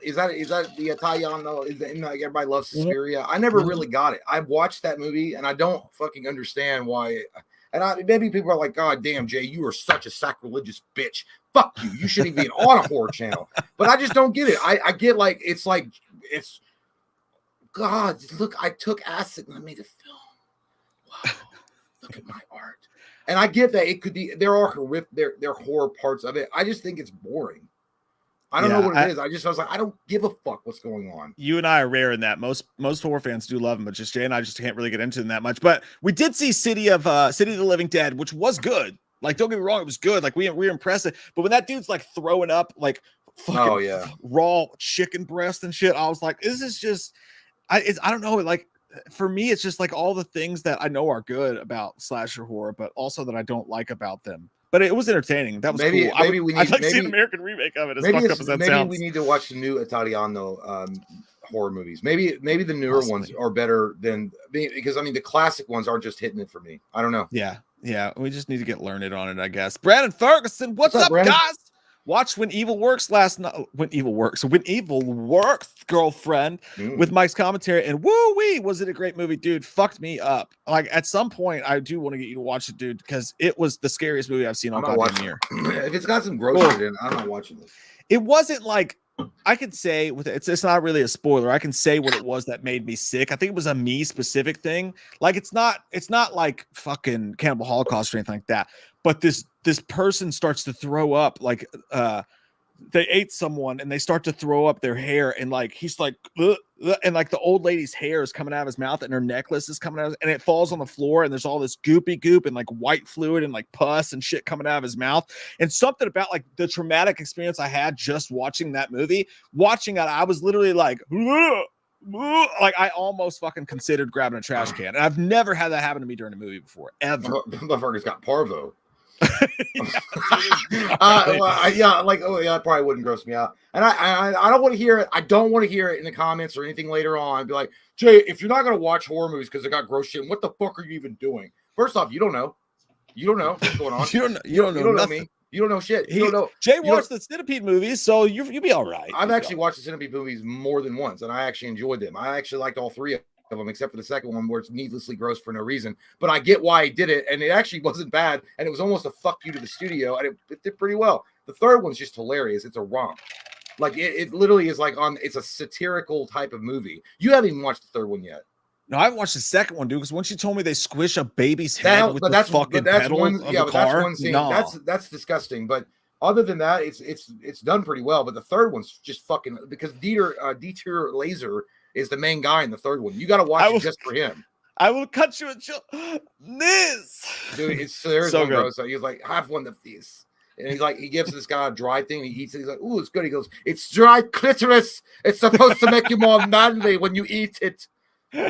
Is that the Italiano? Like everybody loves Suspiria. I never really got it. I watched that movie and I don't fucking understand why. And maybe people are like, God damn, Jay, you are such a sacrilegious bitch. Fuck you. You shouldn't be on a horror channel. But I just don't get it. I get it's God, look, I took acid and I made a film. Wow, look at my art. And I get that it could be, there are horrific, there are horror parts of it. I just think it's boring. I don't know what it is. I was like, I don't give a fuck what's going on. You and I are rare in that. Most horror fans do love them, but just Jay and I just can't really get into them that much. But we did see City of the Living Dead, which was good. Like, don't get me wrong, it was good. Like, we were impressed. But when that dude's like throwing up like fucking raw chicken breast and shit, I was like, this is just, I don't know. Like, for me, it's just like all the things that I know are good about slasher horror, but also that I don't like about them. But it was entertaining. That was cool. I'd like to see an American remake of it. As fucked up as that sounds. Maybe we need to watch the new Italiano horror movies. Maybe the newer ones are better than, because I mean the classic ones are just hitting it for me. I don't know. Yeah. We just need to get learned on it, I guess. Brandon Ferguson, what's up, guys? Watched When Evil Works last night. When Evil Works, girlfriend, with Mike's commentary, and woo-wee, was it a great movie, dude? Fucked me up. Like, at some point, I do want to get you to watch it, dude, because it was the scariest movie I've seen all goddamn year. If it's got some gross shit in, I'm not watching it. It wasn't like, I could say with it's not really a spoiler. I can say what it was that made me sick. I think it was a me specific thing. Like, it's not like fucking Cannibal Holocaust or anything like that. But this person starts to throw up, like they ate someone and they start to throw up their hair, and like he's like and like the old lady's hair is coming out of his mouth and her necklace is coming out and it falls on the floor, and there's all this goopy goop and like white fluid and like pus and shit coming out of his mouth. And something about like the traumatic experience I had just watching that movie, watching it, I was literally like I almost fucking considered grabbing a trash can. And I've never had that happen to me during a movie before, ever. Motherfucker's got parvo. That probably wouldn't gross me out. And I don't want to hear it. I don't want to hear it in the comments or anything later on. I'd be like, Jay, if you're not going to watch horror movies because they got gross shit, what the fuck are you even doing? First off, you don't know what's going on. you don't know me. You don't know shit. You don't know. Jay watched the Centipede movies, so you'll be all right. I've actually watched the Centipede movies more than once, and I actually enjoyed them. I actually liked all three of them, except for the second one where it's needlessly gross for no reason. But I get why he did it, and it actually wasn't bad, and it was almost a fuck you to the studio, and it did pretty well. The third one's just hilarious. It's a romp. Like, it literally is like it's a satirical type of movie. You haven't even watched the third one yet. No, I haven't watched the second one, dude, because once you told me they squish a baby's head with the fucking pedal of the car, that's one scene. No. That's disgusting. But other than that, it's done pretty well. But the third one's just fucking, because Dieter Laser is the main guy in the third one. You got to watch it just for him. I will cut you a this. Dude, it's so gross. So he's like, have one of these. And he's like, he gives this guy a dry thing. And he eats it. He's like, ooh, it's good. He goes, it's dry clitoris. It's supposed to make you more manly when you eat it.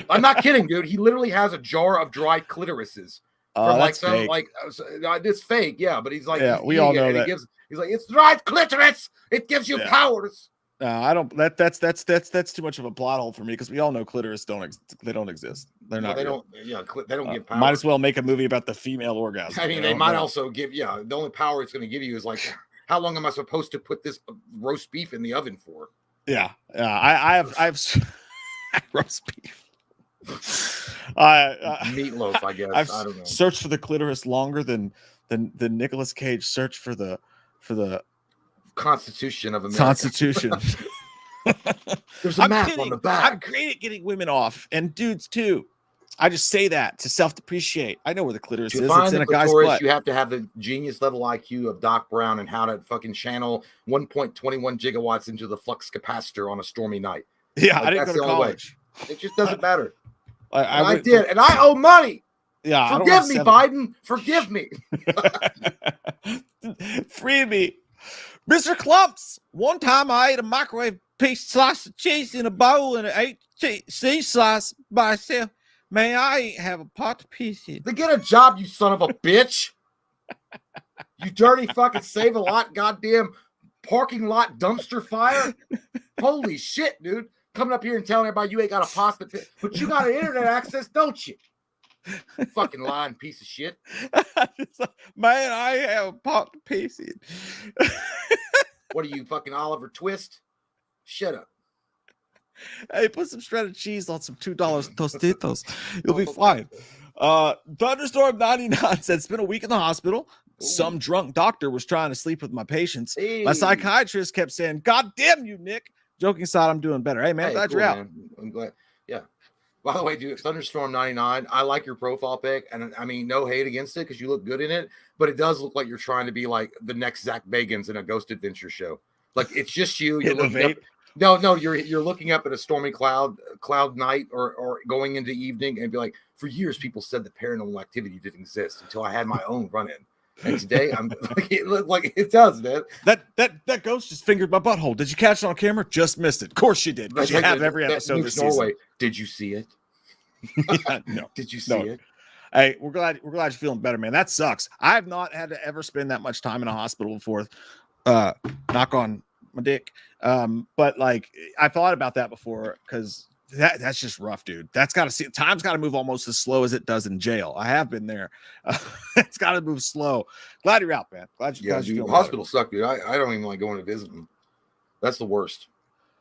I'm not kidding, dude. He literally has a jar of dry clitorises. From like some fake. It's fake, yeah. But he's like, we all know that. He's like, it's dry clitoris. It gives you powers. I don't. That's too much of a plot hole for me, because we all know clitoris don't exist. They're not. They don't. Yeah, they don't give power. Might as well make a movie about the female orgasm. I mean, they might also give. Yeah, the only power it's going to give you is like, how long am I supposed to put this roast beef in the oven for? Yeah. I have roast beef. Meatloaf, I guess. I don't know. Searched for the clitoris longer than Nicolas Cage searched for the Constitution of America. Constitution. There's a map on the back. I'm great at getting women off, and dudes too. I just say that to self-depreciate. I know where the clitoris is. It's in a guy's butt. You have to have the genius level IQ of Doc Brown and how to fucking channel 1.21 gigawatts into the flux capacitor on a stormy night. Yeah, I didn't go to college. It just doesn't matter. I did, and I owe money. Yeah, forgive me, Biden. Forgive me. Free me, Mr. Clumps. One time I ate a microwave piece slice of cheese in a bowl and ate cheese slice by myself. Man, I ain't have a pot to piece in. Then get a job, you son of a bitch. You dirty fucking Save-A-Lot goddamn parking lot dumpster fire. Holy shit, dude. Coming up here and telling everybody you ain't got a pasta pit, but you got an internet access, don't you? Fucking lying piece of shit. Man, I have a pot to piece in. What are you, fucking Oliver Twist? Shut up. Hey, put some shredded cheese on some $2 Tostitos. You'll be fine. Thunderstorm 99 said it's been a week in the hospital. Ooh. Some drunk doctor was trying to sleep with my patients. Hey. My psychiatrist kept saying, God damn you, Nick. Joking aside, I'm doing better. Hey, man, glad cool, you're out. man. I'm glad. Yeah. By the way, dude, Thunderstorm 99, I like your profile pic. And I mean, no hate against it because you look good in it. But it does look like you're trying to be like the next Zach Bagans in a Ghost Adventure show. Like, it's just you. You're looking up. No, you're looking up at a stormy cloud night or going into evening and be like, for years, people said that paranormal activity didn't exist until I had my own run-in. And today, I'm like, it looked like it does, man. That ghost just fingered my butthole. Did you catch it on camera? Just missed it. Of course you did. Because you have every episode this season. Did you see it? No. Did you see it? Hey, we're glad you're feeling better, man. That sucks. I have not had to ever spend that much time in a hospital before. Knock on my dick. But like I thought about that before because that's just rough, dude. Time's got to move almost as slow as it does in jail. I have been there. It's got to move slow. Glad you're out, man. Glad you're feeling hospitals suck, dude. I don't even like going to visit them. That's the worst.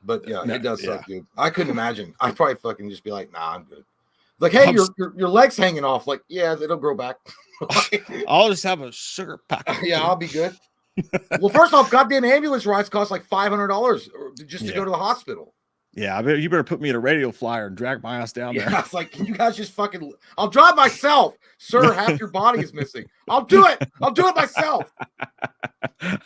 But yeah, it does suck, dude. I couldn't imagine. I'd probably fucking just be like, nah, I'm good. Like, hey, your leg's hanging off. Like, yeah, it'll grow back. I'll just have a sugar pack. Yeah, I'll be good. Well, first off, goddamn ambulance rides cost like $500 just to go to the hospital. Yeah, you better put me in a radio flyer and drag my ass down there. Yeah, it's like, can you guys just fucking? I'll drive myself, sir. Half your body is missing. I'll do it. I'll do it myself.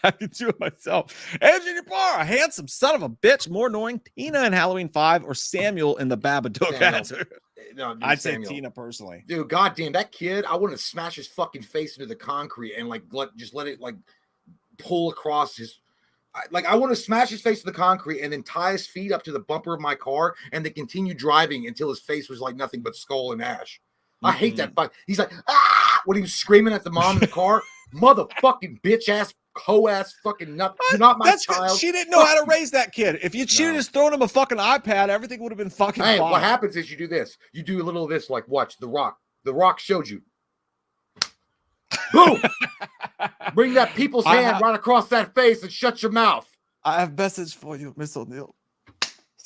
I can do it myself. Engineer Bar, a handsome son of a bitch, more annoying, Tina in Halloween 5 or Samuel in the Babadook answer. No, dude, I'd Samuel. say Tina personally. Dude, goddamn, that kid, I want to smash his fucking face into the concrete and like let it like pull across his. I want to smash his face to the concrete and then tie his feet up to the bumper of my car and then continue driving until his face was like nothing but skull and ash. I hate that fuck. He's like, ah, when he was screaming at the mom in the car, motherfucking bitch ass, hoe ass, fucking nut. You're not my child. Good. She didn't know how to raise that kid. If she'd just thrown him a fucking iPad, everything would have been fucking fine. What happens is you do this. You do a little of this, like watch The Rock. The Rock showed you. Boom! Bring that people's hand right across that face and shut your mouth. I have message for you, Miss O'Neill.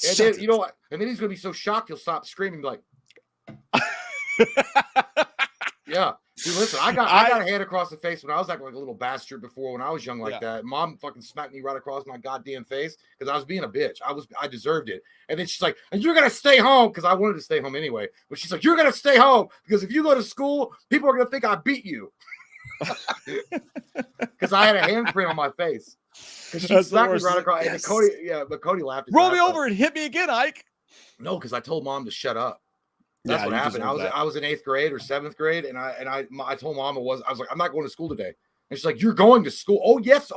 And then, you know what? And then he's gonna be so shocked he'll stop screaming like, yeah. Dude, listen, I got a hand across the face when I was acting like a little bastard before when I was young like that. Mom fucking smacked me right across my goddamn face because I was being a bitch. I deserved it. And then she's like, and you're gonna stay home because I wanted to stay home anyway. But she's like, you're gonna stay home because if you go to school, people are gonna think I beat you. Because I had a handprint on my face. Because she smacked me right across. Yes. And Cody laughed. Roll me over and hit me again, Ike. No, because I told Mom to shut up. That's what happened. I was in 8th grade or 7th grade, and I told Mom I was like, I'm not going to school today. And she's like, you're going to school? Oh yes,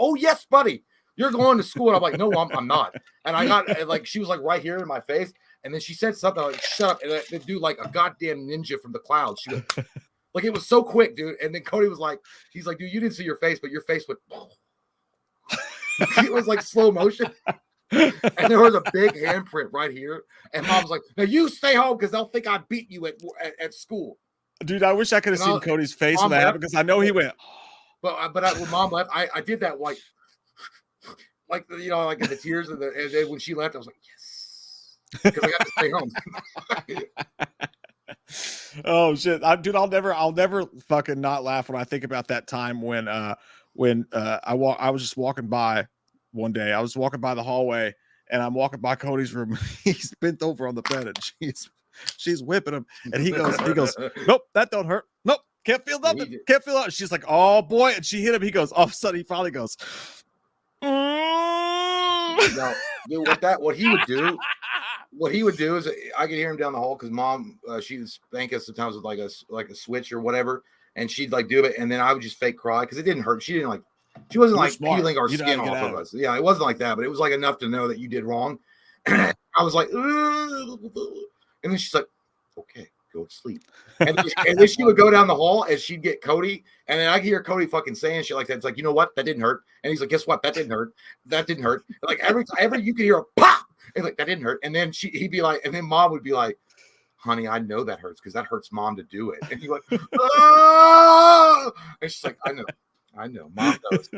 buddy, you're going to school. And I'm like, no, I'm not. And I got like she was like right here in my face, and then she said something like, shut up, and the dude like a goddamn ninja from the clouds. She goes, like it was so quick, dude. And then Cody was like, he's like, dude, you didn't see your face, but your face went. It was like slow motion. And there was a big handprint right here. And Mom was like, now you stay home because they'll think I beat you at school. Dude, I wish I could have seen Cody's face when that happened because I know he went. But when Mom left, I did that like you know, like in the tears and then when she left, I was like, yes. Because I got to stay home. Oh shit. I'll never fucking not laugh when I think about that time when I was just walking by one day. I was walking by the hallway and I'm walking by Cody's room. He's bent over on the bed and she's whipping him. And he goes, nope, that don't hurt. Nope, can't feel nothing. Can't feel it. She's like, oh boy. And she hit him. He goes, all of a sudden he finally goes, No, dude, what he would do is I could hear him down the hall because Mom, she'd spank us sometimes with like a switch or whatever. And she'd like do it. And then I would just fake cry because it didn't hurt. She wasn't like peeling our skin off of us. Yeah, it wasn't like that, but it was like enough to know that you did wrong. I was like, "Ugh." And then she's like, okay, go to sleep. And then she would go down the hall and she'd get Cody. And then I hear Cody fucking saying shit like that. It's like, you know what? That didn't hurt. And he's like, guess what? That didn't hurt. That didn't hurt. Like every you could hear a pop. And like, that didn't hurt. And then he'd be like, and then mom would be like, honey, I know that hurts because that hurts mom to do it. And he's like, oh! And she's like, I know, mom knows.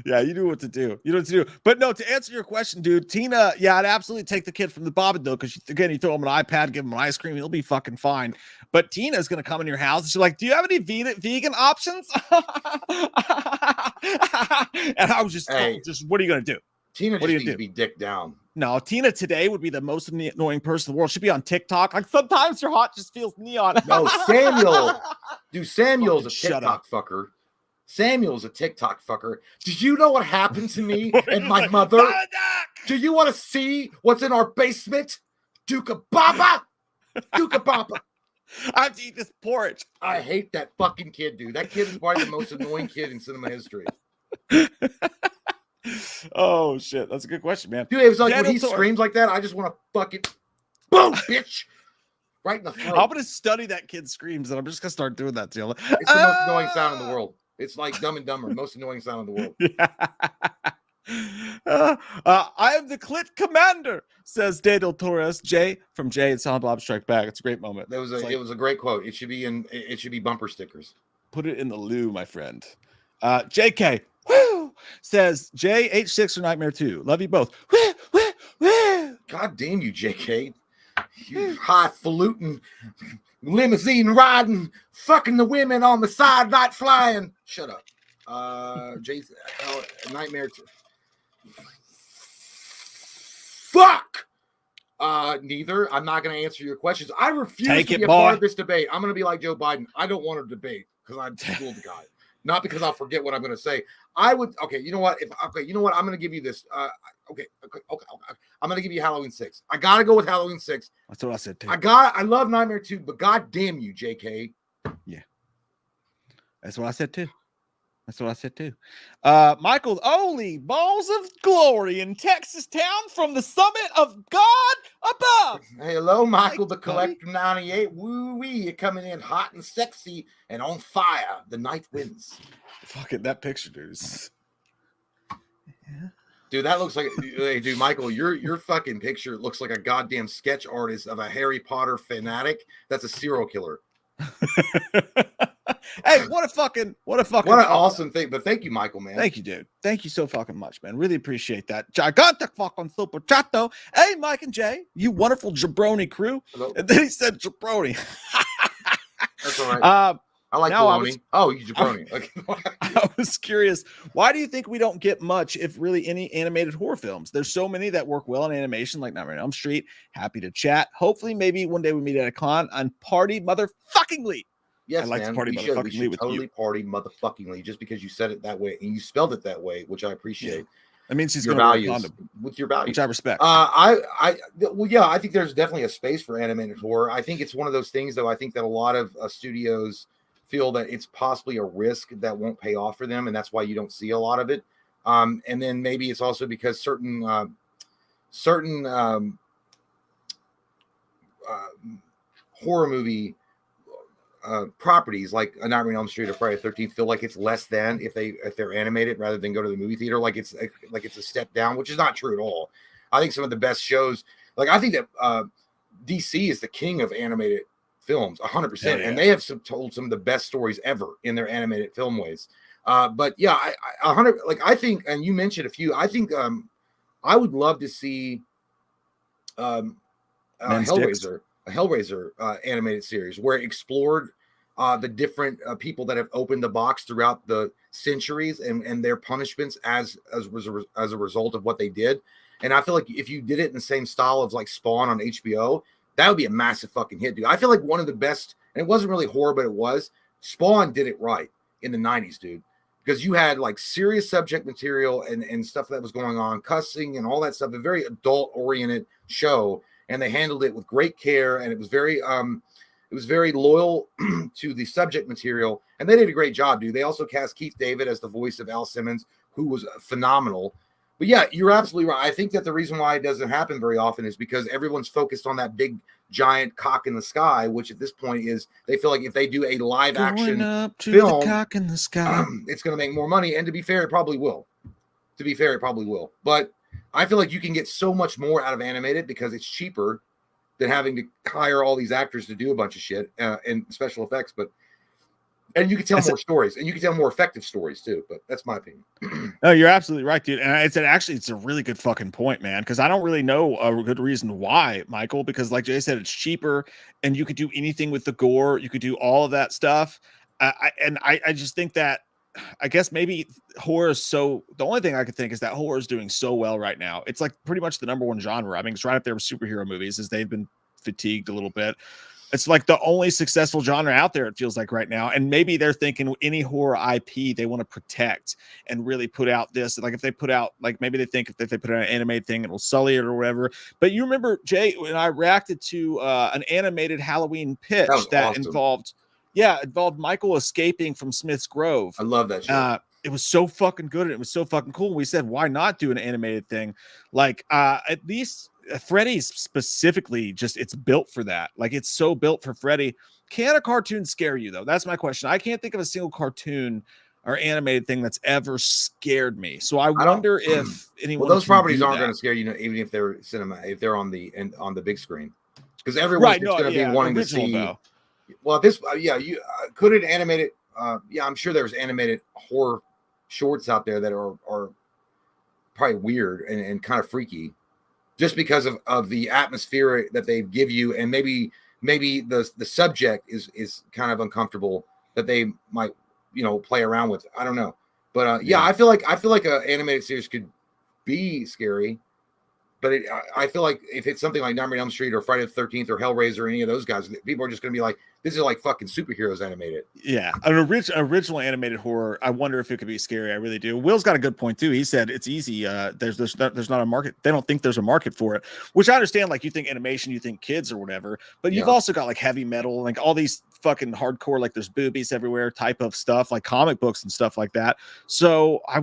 Yeah, you knew what to do. You know what to do. But no, to answer your question, dude, Tina, yeah, I'd absolutely take the kid from the Bobbin though, because again, you throw him an iPad, give him an ice cream, he'll be fucking fine. But Tina's gonna come in your house and she's like, do you have any vegan options? And I was just, what are you gonna do? Tina just needs to be dicked down. No, Tina today would be the most annoying person in the world. She'd be on TikTok. Like sometimes your heart just feels neon. No, Samuel. Dude, Samuel's a TikTok fucker. Samuel's a TikTok fucker. Did you know what happened to me and my mother? Do you want to see what's in our basement? Duka Baba. I have to eat this porridge. I hate that fucking kid, dude. That kid is probably the most annoying kid in cinema history. Oh shit, that's a good question, man. Dude, it was like when he screams like that, I just want to fucking boom, bitch, right in the throat. I'm gonna study that kid's screams, and I'm just gonna start doing that to you. It's the most annoying sound in the world. It's like Dumb and Dumber, most annoying sound in the world. Yeah. I am the Clit Commander, says Daniel Torres. Jay from Jay and Silent Bob Strike Back. It's a great moment. It was a great quote. It should be bumper stickers. Put it in the loo, my friend. JK. Woo! Says JH6 or Nightmare 2. Love you both. Woo, woo, woo. God damn you, JK. You highfalutin, limousine riding, fucking the women on the side, night flying. Shut up. Nightmare 2. Fuck! Neither. I'm not going to answer your questions. I refuse to be a part of this debate. I'm going to be like Joe Biden. I don't want to debate because I'm schooled the guy. Not because I'll forget what I'm going to say. Okay, you know what? You know what? I'm going to give you this. Okay. I'm going to give you Halloween 6. I got to go with Halloween 6. That's what I said too. I love Nightmare 2, but god damn you, JK. Yeah. That's what I said too. Michael, only balls of glory in Texas town from the summit of God above. Hey, hello, Michael, the Collector 98. Woo-wee, you're coming in hot and sexy and on fire. The night wins. Fucking that picture, dude. Yeah. Dude, that looks like hey, dude, Michael, your fucking picture looks like a goddamn sketch artist of a Harry Potter fanatic. That's a serial killer. Hey, what an awesome thing. But thank you, Michael, man. Thank you, dude. Thank you so fucking much, man. Really appreciate that. Gigantic fucking super chato. Hey, Mike and Jay, you wonderful jabroni crew. Hello. And then he said jabroni. That's all right. I like bologna. You jabroni. I was curious. Why do you think we don't get much, if really any, animated horror films? There's so many that work well in animation, like Nightmare on Elm Street. Happy to chat. Hopefully, maybe one day we meet at a con and party motherfuckingly. Yes, I'd like man. to party motherfuckingly with totally you. Party motherfuckingly, just because you said it that way and you spelled it that way, which I appreciate. Yeah. That means he's your going values to with your values, which I respect. I think there's definitely a space for animated horror. I think it's one of those things, though. I think that a lot of studios feel that it's possibly a risk that won't pay off for them, and that's why you don't see a lot of it. And then maybe it's also because certain horror movie properties like A Nightmare on Elm Street or Friday the 13th feel like it's less than if they're animated rather than go to the movie theater. Like it's a step down, which is not true at all. I think some of the best shows, like I think that DC is the king of animated films, 100%, and they have told some of the best stories ever in their animated film ways. But yeah, I 100 I think, and you mentioned a few. I think I would love to see Hellraiser animated series where it explored the different people that have opened the box throughout the centuries and their punishments as a result of what they did. And I feel like if you did it in the same style of like Spawn on HBO, that would be a massive fucking hit, dude. I feel like one of the best, and it wasn't really horror, but it was, Spawn did it right in the 90s, dude. Because you had like serious subject material and stuff that was going on, cussing and all that stuff, a very adult-oriented show. And they handled it with great care, and it was very loyal to the subject material, and they did a great job, dude. They also cast Keith David as the voice of Al Simmons, who was phenomenal. But yeah, you're absolutely right. I think that the reason why it doesn't happen very often is because everyone's focused on that big giant cock in the sky, which at this point is they feel like if they do a live action up to film, the cock in the sky. It's going to make more money. And to be fair, it probably will. But I feel like you can get so much more out of animated because it's cheaper than having to hire all these actors to do a bunch of shit and special effects. And you can tell more stories, and you can tell more effective stories too. But that's my opinion. No, you're absolutely right, dude. And it's a really good fucking point, man. Because I don't really know a good reason why, Michael. Because like Jay said, it's cheaper, and you could do anything with the gore. You could do all of that stuff. I just think that I guess maybe horror is so. The only thing I could think is that horror is doing so well right now. It's like pretty much the number one genre. I mean, it's right up there with superhero movies, as they've been fatigued a little bit. It's like the only successful genre out there, it feels like right now. And maybe they're thinking any horror IP they want to protect and really put out this. Like if they put out, like maybe they think if they put out an animated thing, it will sully it or whatever. But you remember, Jay, when I reacted to an animated Halloween pitch that awesome. involved Michael escaping from Smith's Grove. I love that shit. It was so fucking good. And it was so fucking cool. We said, why not do an animated thing? Like at least Freddy's specifically, just it's built for that. Like it's so built for Freddy. Can a cartoon scare you though? That's my question. I can't think of a single cartoon or animated thing that's ever scared me. So I wonder if anyone. Well, those properties aren't going to scare you, even if they're if they're on the big screen, because everyone's going to be wanting to see. Though. Well, this you could it animate it. I'm sure there's animated horror shorts out there that are probably weird and kind of freaky. Just because of the atmosphere that they give you, and maybe the subject is kind of uncomfortable that they might play around with. I don't know, but I feel like an animated series could be scary, but I feel like if it's something like Nightmare on Elm Street or Friday the 13th or Hellraiser or any of those guys, people are just going to be like, this is like fucking superheroes animated. Yeah, an original animated horror. I wonder if it could be scary. I really do. Will's got a good point too. He said it's easy. There's not a market. They don't think there's a market for it, which I understand. Like you think animation, you think kids or whatever, but you've also got like heavy metal, like all these fucking hardcore, like there's boobies everywhere type of stuff, like comic books and stuff like that. So I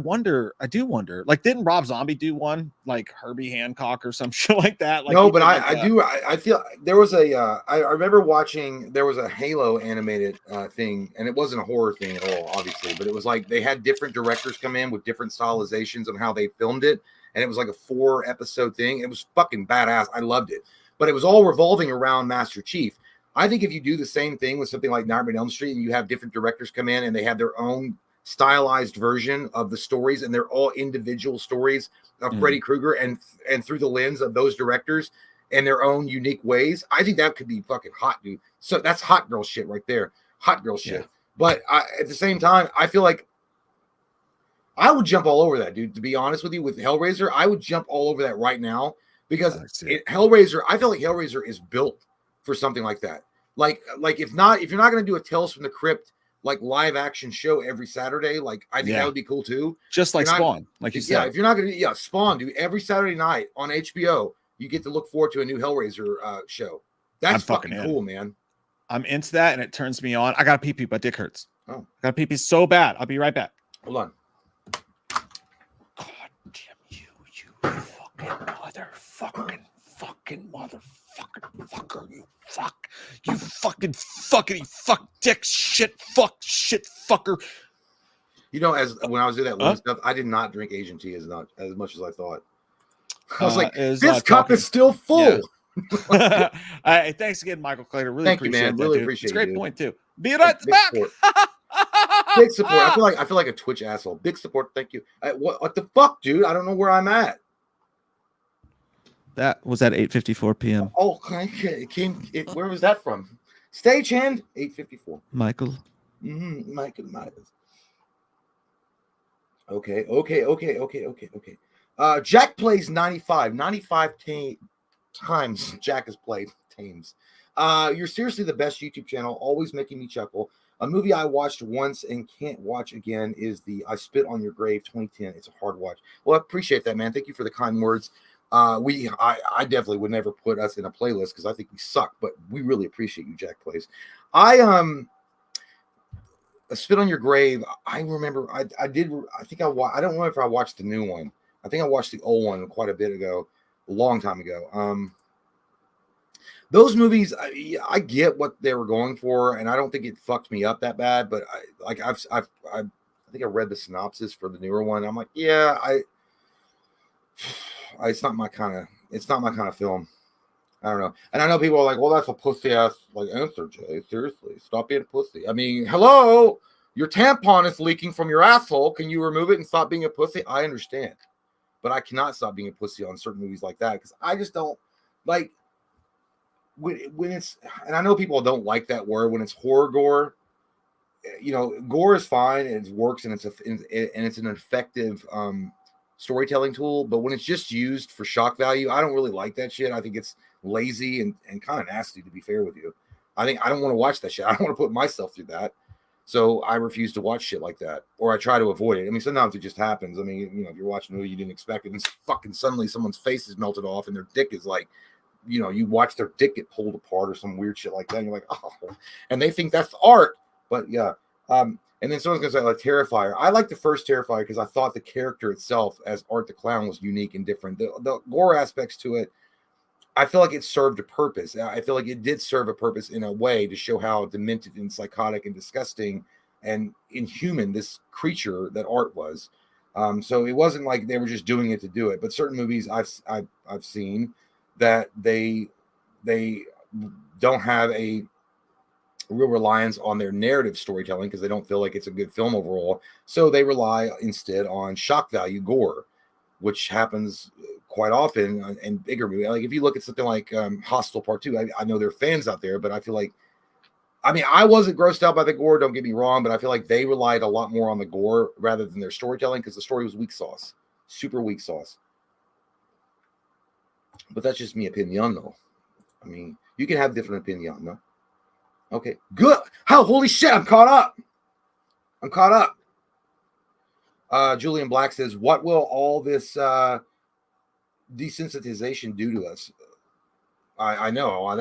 do wonder, like, didn't Rob Zombie do one like Herbie Hancock or some shit like that? Like, no, but I feel there was I remember watching, there was a Halo animated thing, and it wasn't a horror thing at all, obviously, but it was like they had different directors come in with different stylizations on how they filmed it, and it was like a 4-episode thing. It was fucking badass. I loved it, but it was all revolving around Master Chief. I think if you do the same thing with something like Nightmare on Elm Street, and you have different directors come in and they have their own stylized version of the stories, and they're all individual stories of Freddy Krueger and through the lens of those directors in their own unique ways, I think that could be fucking hot, dude. So that's hot girl shit right there. Hot girl shit. Yeah. But at the same time, I feel like I would jump all over that, dude. To be honest with you, with Hellraiser, I would jump all over that right now because Hellraiser, I feel like Hellraiser is built for something like that. Like if you're not going to do a Tales from the Crypt like live action show every Saturday, like I think that would be cool too. Just like Spawn, like you said. Yeah, if you're not going to, Spawn, dude, every Saturday night on HBO, you get to look forward to a new Hellraiser show. That's fucking cool, man. I'm into that, and it turns me on. I got to pee. My dick hurts. Oh, I got to pee so bad. I'll be right back. Hold on. God damn you fucking fucker, you fuck dick shit fucker. You know, as when I was doing that stuff, I did not drink Asian tea as much as I thought. I was like, this cup is still full. Yeah. Thanks again, Michael Clayton. Really Thank you, man. That, really dude. appreciate it's a great it. Point too. Be right back. Big support. I feel like a Twitch asshole. Big support. Thank you. What the fuck, dude? I don't know where I'm at. That was at 8:54 p.m. Oh, where was that from? Stagehand, 8:54. Michael. Michael. Okay. Jack plays 95 times Jack has played Tames. You're seriously the best YouTube channel, always making me chuckle. A movie I watched once and can't watch again is the I Spit on Your Grave 2010. It's a hard watch. Well, I appreciate that, man. Thank you for the kind words. I definitely would never put us in a playlist because I think we suck, but we really appreciate you, Jack Plays. A Spit on Your Grave. I remember I don't know if I watched the new one, I think I watched the old one quite a bit ago, a long time ago. Those movies, I get what they were going for, and I don't think it fucked me up that bad. But I think I read the synopsis for the newer one. I'm like, yeah, it's not my kind of film. I don't know. And I know people are like, well, that's a pussy ass like answer, Jay. Seriously, stop being a pussy. I mean, hello, your tampon is leaking from your asshole. Can you remove it and stop being a pussy? I understand, but I cannot stop being a pussy on certain movies like that because I just don't like when it's. And I know people don't like that word when it's horror gore. You know, gore is fine and it works and it's an effective storytelling tool. But when it's just used for shock value, I don't really like that shit. I think it's lazy and kind of nasty, to be fair with you. I think I don't want to watch that shit. I don't want to put myself through that. So I refuse to watch shit like that, or I try to avoid it. I mean, sometimes it just happens. I mean, you know, if you're watching a movie you didn't expect it, and fucking suddenly someone's face is melted off and their dick is like, you know, you watch their dick get pulled apart or some weird shit like that. And you're like, oh, and they think that's art. But yeah. And then someone's gonna say like Terrifier. I like the first Terrifier because I thought the character itself as Art the Clown was unique and different. The gore aspects to it, I feel like it served a purpose. I feel like it did serve a purpose in a way to show how demented and psychotic and disgusting and inhuman this creature that Art was. So it wasn't like they were just doing it to do it. But certain movies I've seen that they don't have a real reliance on their narrative storytelling because they don't feel like it's a good film overall. So they rely instead on shock value gore, which happens quite often in bigger movies. Like if you look at something like Hostel Part 2, I know there are fans out there, but I feel like, I mean, I wasn't grossed out by the gore, don't get me wrong, but I feel like they relied a lot more on the gore rather than their storytelling because the story was weak sauce, super weak sauce. But that's just me opinion, though. I mean, you can have different opinion, no? Okay, good. How? Holy shit, I'm caught up. Julian Black says, what will all this desensitization do to us? I know. I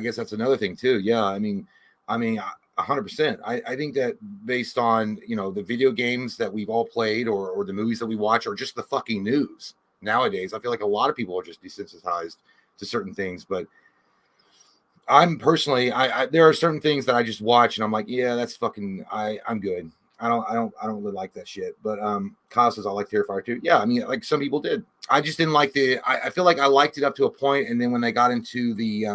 guess that's another thing too. Yeah, I mean, 100%. I think that based on, you know, the video games that we've all played or the movies that we watch or just the fucking news nowadays, I feel like a lot of people are just desensitized to certain things. But I'm personally, there are certain things that I just watch and I'm like, yeah, that's fucking, I'm good. I don't really like that shit. But Kyle says I like Terrifier too. Yeah, I mean, like some people did. I just didn't like I feel like I liked it up to a point, and then when they got into the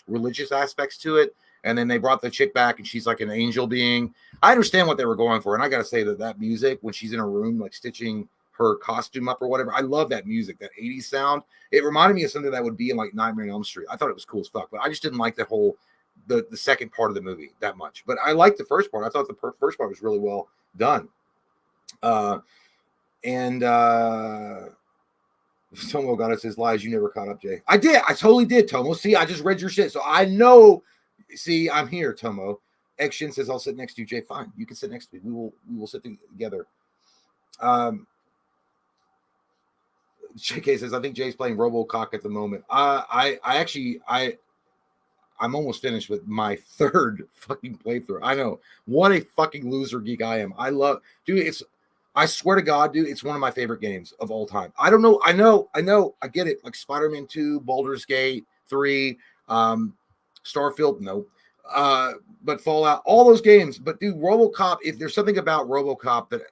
religious aspects to it, and then they brought the chick back and she's like an angel being. I understand what they were going for, and I gotta say that music when she's in her room like stitching her costume up or whatever, I love that music, that 80s sound. It reminded me of something that would be in like Nightmare on Elm Street. I thought it was cool as fuck, but I just didn't like that whole the second part of the movie that much. But I liked the first part. I thought the first part was really well done. And Tomo got us his lies. You never caught up, Jay. I did. I totally did, Tomo. See, I just read your shit, so I know. See, I'm here, Tomo. Action says I'll sit next to you, Jay. Fine, you can sit next to me. We will sit together. JK says I think Jay's playing RoboCop at the moment. I'm almost finished with my third fucking playthrough. I know what a fucking loser geek I am. I love, dude. I swear to God, dude, it's one of my favorite games of all time. I don't know. I know. I get it. Like Spider-Man 2, Baldur's Gate 3, Starfield, no. But Fallout, all those games. But dude, RoboCop, if there's something about RoboCop that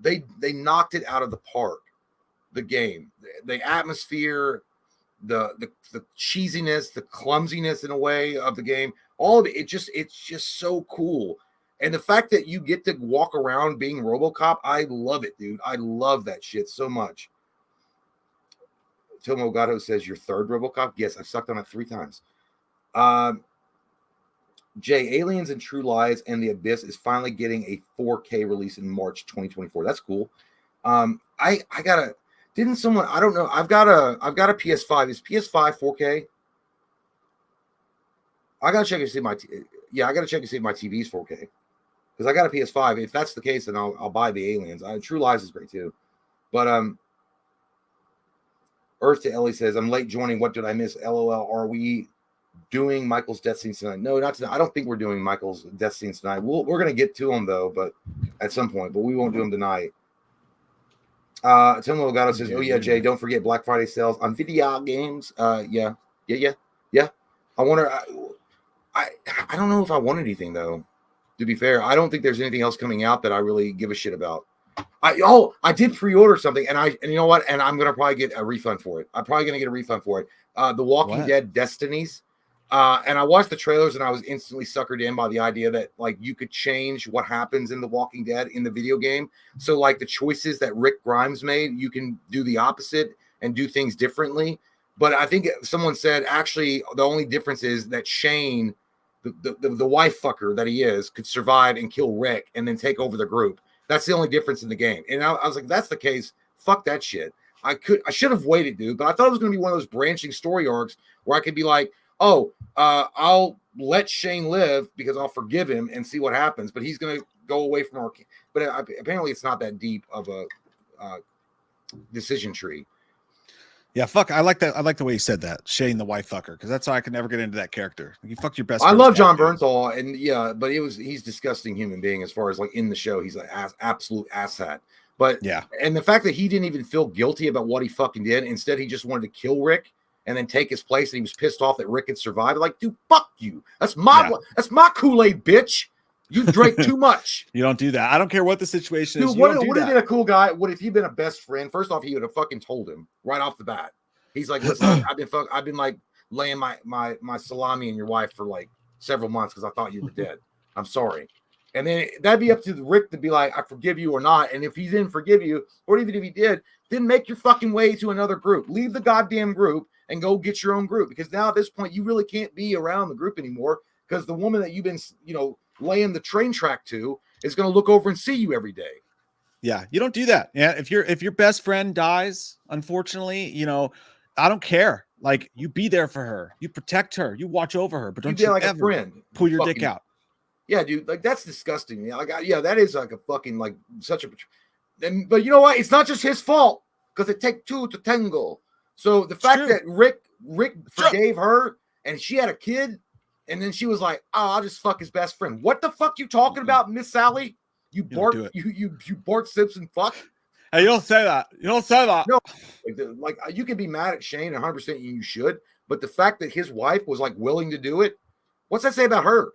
they knocked it out of the park. The game, the atmosphere, the cheesiness, the clumsiness in a way of the game, all of it, it's just so cool. And the fact that you get to walk around being RoboCop, I love it, dude. I love that shit so much. Tomo Gato says your third RoboCop. Yes, I've sucked on it 3 times. Jay, Aliens and True Lies and the Abyss is finally getting a 4K release in March 2024. That's cool. I gotta. Didn't someone? I don't know. I've got a PS5. Is PS5 4K? I gotta check and see my. I gotta check and see if my TV is 4K because I got a PS5. If that's the case, then I'll buy the Aliens. True Lies is great too, but Earth to Ellie says I'm late joining. What did I miss? LOL. Are we doing Michael's death scenes tonight? No, not tonight. I don't think we're doing Michael's death scenes tonight. We're gonna get to them though, but at some point. But we won't do them tonight. Tim Logano says, "Oh yeah, Jay, don't forget Black Friday sales on video games." Yeah. I wonder. I don't know if I want anything though. To be fair, I don't think there's anything else coming out that I really give a shit about. I did pre-order something, and you know what? And I'm gonna probably get a refund for it. I'm probably gonna get a refund for it. The Walking Dead Destinies. And I watched the trailers, and I was instantly suckered in by the idea that like you could change what happens in The Walking Dead in the video game. So like the choices that Rick Grimes made, you can do the opposite and do things differently. But I think someone said actually the only difference is that Shane, the wife fucker that he is, could survive and kill Rick and then take over the group. That's the only difference in the game. And I was like, that's the case. Fuck that shit. I should have waited, dude. But I thought it was going to be one of those branching story arcs where I could be like, oh, I'll let Shane live because I'll forgive him and see what happens. But he's going to go away from our. But apparently, it's not that deep of a decision tree. Yeah, fuck. I like that. I like the way you said that, Shane, the wife fucker, because that's how I could never get into that character. You fucked your best. I love John Bernthal, and yeah, but he's disgusting human being as far as like in the show. He's an absolute asshat. But yeah, and the fact that he didn't even feel guilty about what he fucking did, instead he just wanted to kill Rick and then take his place, and he was pissed off that Rick had survived. Like, dude, fuck you. That's my Kool-Aid, bitch. You drank too much. You don't do that. I don't care what the situation is. Dude, would have been a cool guy? What if you'd been a best friend? First off, he would have fucking told him right off the bat. He's like, listen, I've been like laying my salami in your wife for like several months because I thought you were dead. I'm sorry. And then that'd be up to Rick to be like, I forgive you or not. And if he didn't forgive you, or even if he did, then make your fucking way to another group. Leave the goddamn group and go get your own group. Because now at this point, you really can't be around the group anymore because the woman that you've been, laying the train track to is going to look over and see you every day. Yeah, you don't do that. Yeah, if your best friend dies, unfortunately, I don't care. Like, you be there for her, you protect her, you watch over her, but don't you like ever a friend. pull your dick out. Yeah, dude, like that's disgusting. Like, that is like a fucking like such a. But you know what? It's not just his fault because it takes two to tango. So the fact that Rick forgave her and she had a kid, and then she was like, "Oh, I'll just fuck his best friend." What the fuck you talking about, Miss Sally? You Bart Simpson fuck. Hey, you don't say that. You don't say that. No, like you can be mad at Shane 100%. You should, but the fact that his wife was like willing to do it, what's that say about her?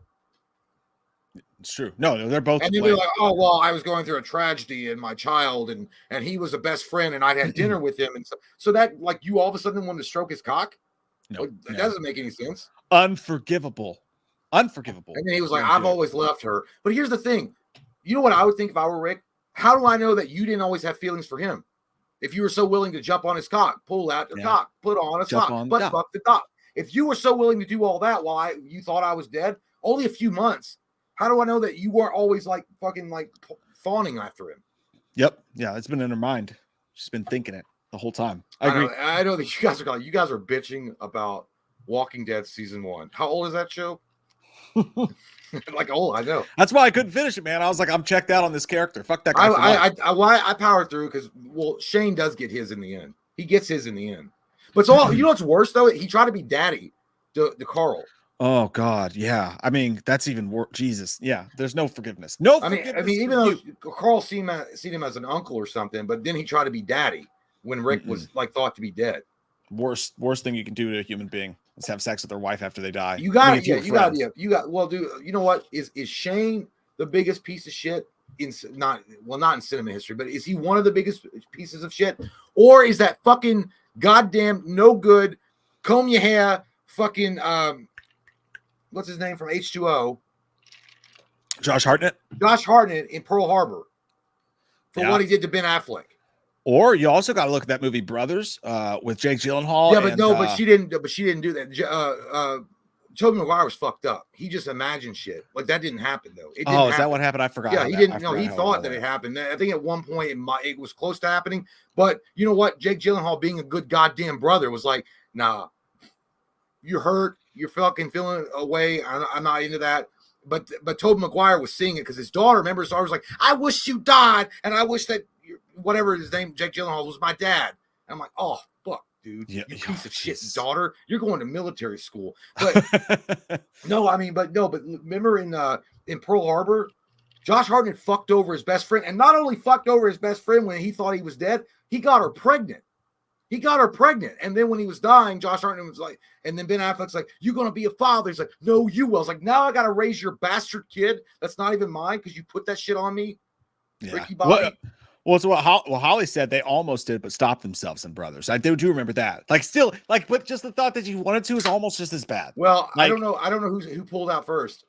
It's true. No, they're both. And then they're like, "Oh well, I was going through a tragedy in my child, and he was a best friend, and I'd had dinner with him, and so that like you all of a sudden wanted to stroke his cock." No, that doesn't make any sense. Unforgivable. And then he was like, "I've always loved her." But here's the thing. You know what I would think if I were Rick? How do I know that you didn't always have feelings for him? If you were so willing to jump on his cock, pull out your cock, put on a sock, but fuck the cock. If you were so willing to do all that while you thought I was dead, only a few months, how do I know that you weren't always like fucking like fawning after him? Yep. Yeah, it's been in her mind. She's been thinking it the whole time. I agree. I know that you guys are bitching about Walking Dead season 1. How old is that show? Like old, I know. That's why I couldn't finish it, man. I was like, I'm checked out on this character. Fuck that guy. I powered through because Shane does get his in the end. He gets his in the end. But it's all you know what's worse though? He tried to be daddy to Carl. Oh God, yeah. I mean, that's even worse. Jesus, yeah. There's no forgiveness. No forgiveness. I mean, even though Carl seen him as an uncle or something, but then he tried to be daddy when Rick was like thought to be dead. Worst thing you can do to a human being is have sex with their wife after they die. You got it. Well, dude, you know what? Is Shane the biggest piece of shit not in cinema history, but is he one of the biggest pieces of shit? Or is that fucking goddamn no good, comb your hair, fucking what's his name from H2O? Josh Hartnett in Pearl Harbor for what he did to Ben Affleck. Or you also got to look at that movie Brothers with Jake Gyllenhaal. Yeah, but she didn't do that. Tobey Maguire was fucked up. He just imagined shit. Like that didn't happen though. It didn't happen. Is that what happened? I forgot. Yeah, he didn't. No, he thought that it happened. I think at one point it was close to happening. But you know what? Jake Gyllenhaal, being a good goddamn brother, was like, "Nah, you're hurt. You're fucking feeling away. I'm not into that." But Tobey Maguire was seeing it because his daughter, remember, his daughter was like, "I wish you died, and I wish that." Whatever his name, Jake Gyllenhaal, was my dad. And I'm like, oh, fuck, dude. You piece of shit, daughter. You're going to military school. But but remember in Pearl Harbor, Josh Hartnett fucked over his best friend. And not only fucked over his best friend when he thought he was dead, He got her pregnant. And then when he was dying, Josh Hartnett was like, and then Ben Affleck's like, "You're going to be a father." He's like, "No, you will." I was like, "Now I got to raise your bastard kid that's not even mine because you put that shit on me." Yeah. Ricky Bobby. Well, so Holly said they almost did, but stopped themselves in Brothers. I do remember that. Like, still, like, but just the thought that you wanted to is almost just as bad. Well, like, I don't know who pulled out first.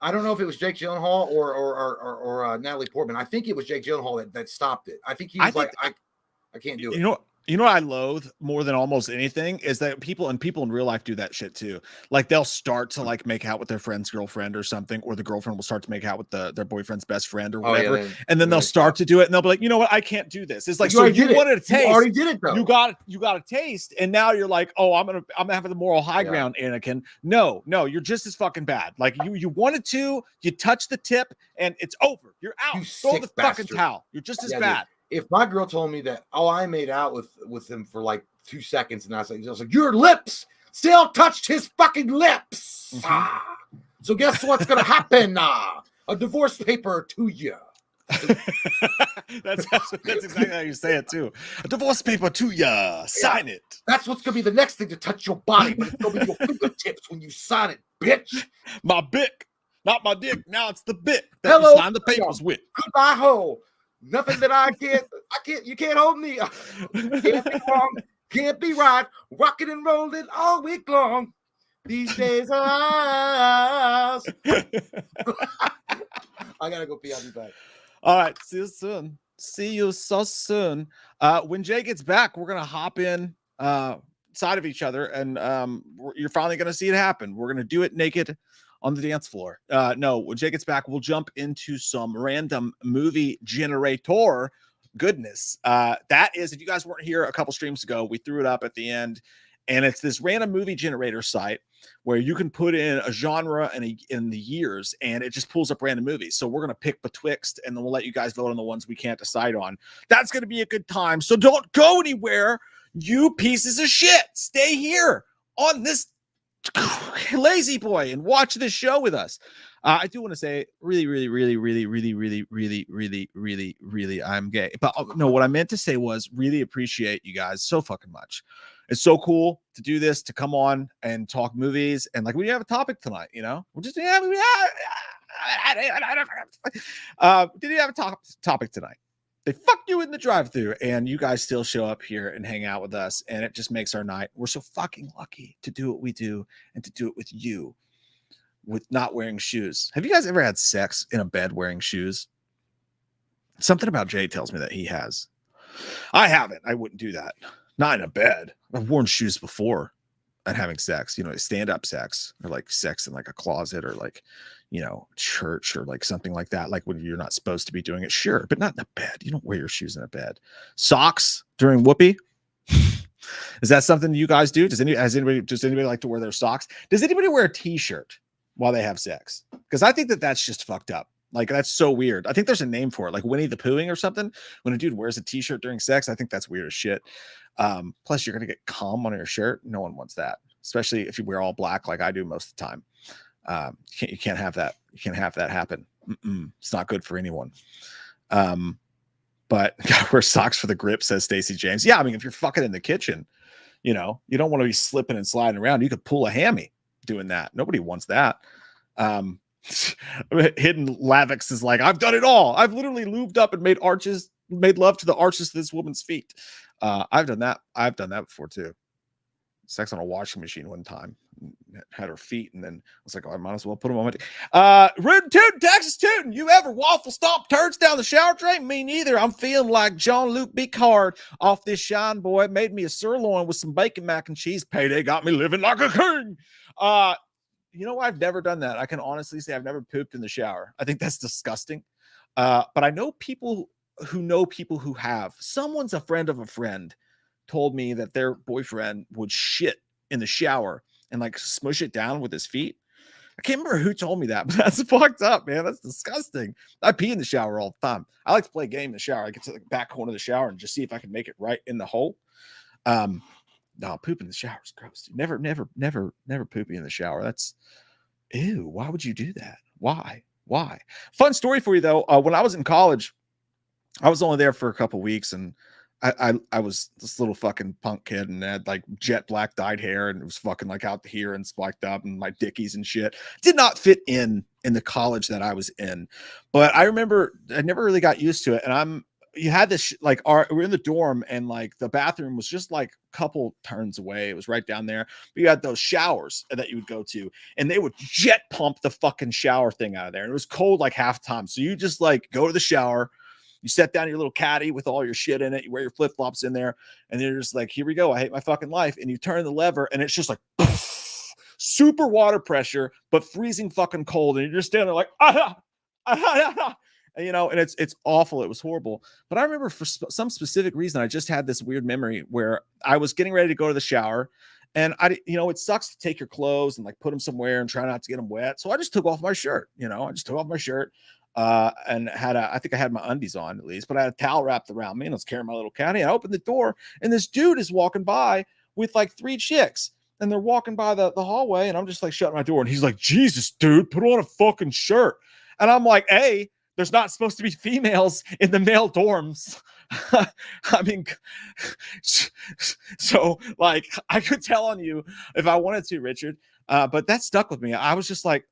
I don't know if it was Jake Gyllenhaal or Natalie Portman. I think it was Jake Gyllenhaal that stopped it. I think he was I can't do it. You know what I loathe more than almost anything is that people in real life do that shit too. Like they'll start to like make out with their friend's girlfriend or something, or the girlfriend will start to make out with their boyfriend's best friend or whatever. And then they'll start to do it and they'll be like, you know what? I can't do this. It's like, so you wanted a taste. You already did it though. You got a taste. And now you're like, oh, I'm gonna have the moral high ground, Anakin. No, you're just as fucking bad. Like you wanted to, you touch the tip and it's over. You're out. Throw the fucking towel. You're just as bad. Dude. If my girl told me that, I made out with him for like 2 seconds, and I was like, your lips still touched his fucking lips. Mm-hmm. So guess what's gonna happen? A divorce paper to you. That's exactly how you say it too. A divorce paper to you. Sign it. That's what's gonna be the next thing to touch your body, but it's gonna be your fingertips when you sign it, bitch. My bick, not my dick. Now it's the bit that Hello, you sign the papers with. Goodbye, ho. Nothing that I can't, you can't hold me. Can't be wrong, can't be right. Rocking and rolling all week long. These days are ours. I gotta go pee. I'll be back. All right, see you soon. See you so soon. When Jay gets back, we're gonna hop in side of each other, and you're finally gonna see it happen. We're gonna do it naked on the dance floor. No, when Jay gets back, we'll jump into some random movie generator goodness. That is, if you guys weren't here a couple streams ago, we threw it up at the end, and it's this random movie generator site where you can put in a genre and in the years, and it just pulls up random movies. So we're going to pick betwixt, and then we'll let you guys vote on the ones we can't decide on. That's going to be a good time. So don't go anywhere, you pieces of shit. Stay here on this lazy boy and watch this show with us. I do want to say really I'm gay, but no, what I meant to say was really appreciate you guys so fucking much. It's so cool to do this, to come on and talk movies, and like we have a topic tonight, we'll just didn't have a topic tonight. They fuck you in the drive-thru, and you guys still show up here and hang out with us, and it just makes our night. We're so fucking lucky to do what we do and to do it with you, with not wearing shoes. Have you guys ever had sex in a bed wearing shoes? Something about Jay tells me that he has. I haven't. I wouldn't do that. Not in a bed. I've worn shoes before and having sex, stand-up sex, or like sex in like a closet, or like, church, or like something like that. Like when you're not supposed to be doing it, sure, but not in a bed. You don't wear your shoes in a bed. Socks during whoopee. Is that something you guys do? Does anybody like to wear their socks? Does anybody wear a t-shirt while they have sex? Because I think that's just fucked up. Like, that's so weird. I think there's a name for it, like Winnie the Poohing or something. When a dude wears a t-shirt during sex, I think that's weird as shit. Plus, you're gonna get cum on your shirt. No one wants that, especially if you wear all black like I do most of the time. You can't have that. You can't have that happen. It's not good for anyone. But gotta wear socks for the grip, says Stacey James. Yeah, I mean, if you're fucking in the kitchen, you don't want to be slipping and sliding around. You could pull a hammy doing that. Nobody wants that. Hidden Lavix is like, I've done it all. I've literally lubed up and made love to the arches of this woman's feet. I've done that. I've done that before too. Sex on a washing machine one time. Had her feet, and then I was like, oh, I might as well put them on my dick. Rootin' tootin', Texas tootin'. You ever waffle stomp turds down the shower drain? Me neither. I'm feeling like Jean-Luc Picard off this Shine Boy. It made me a sirloin with some bacon, mac and cheese. Payday got me living like a king. I've never done that. I can honestly say I've never pooped in the shower. I think that's disgusting. But I know people who have. Someone's a friend of a friend told me that their boyfriend would shit in the shower and like smush it down with his feet. I can't remember who told me that, but that's fucked up, man. That's disgusting. I pee in the shower all the time. I like to play a game in the shower. I get to the back corner of the shower and just see if I can make it right in the hole. No, poop in the shower is gross. Never pooping in the shower. That's ew. Why would you do that? Why? Fun story for you though. When I was in college, I was only there for a couple weeks, and I was this little fucking punk kid and had like jet black dyed hair and it was fucking like out here and spiked up and my dickies and shit. Did not fit in the college that I was in. But I remember I never really got used to it. And you had this like we're in the dorm and like the bathroom was just like a couple turns away. It was right down there. But you had those showers that you would go to and they would jet pump the fucking shower thing out of there. And it was cold like half the time. So you just like go to the shower. You set down your little caddy with all your shit in it. You wear your flip-flops in there. And then you're just like, here we go. I hate my fucking life. And you turn the lever and it's just like super water pressure, but freezing fucking cold. And you're just standing there like, and, you know, and it's awful. It was horrible. But I remember for some specific reason, I just had this weird memory where I was getting ready to go to the shower. And it sucks to take your clothes and like put them somewhere and try not to get them wet. So I just took off my shirt, and I think I had my undies on at least, but I had a towel wrapped around me and I was carrying my little caddy. I opened the door and this dude is walking by with like 3 chicks and they're walking by the hallway and I'm just like shutting my door and he's like, Jesus, dude, put on a fucking shirt. And I'm like, hey, there's not supposed to be females in the male dorms. I mean, so like I could tell on you if I wanted to, Richard. But that stuck with me. I was just like,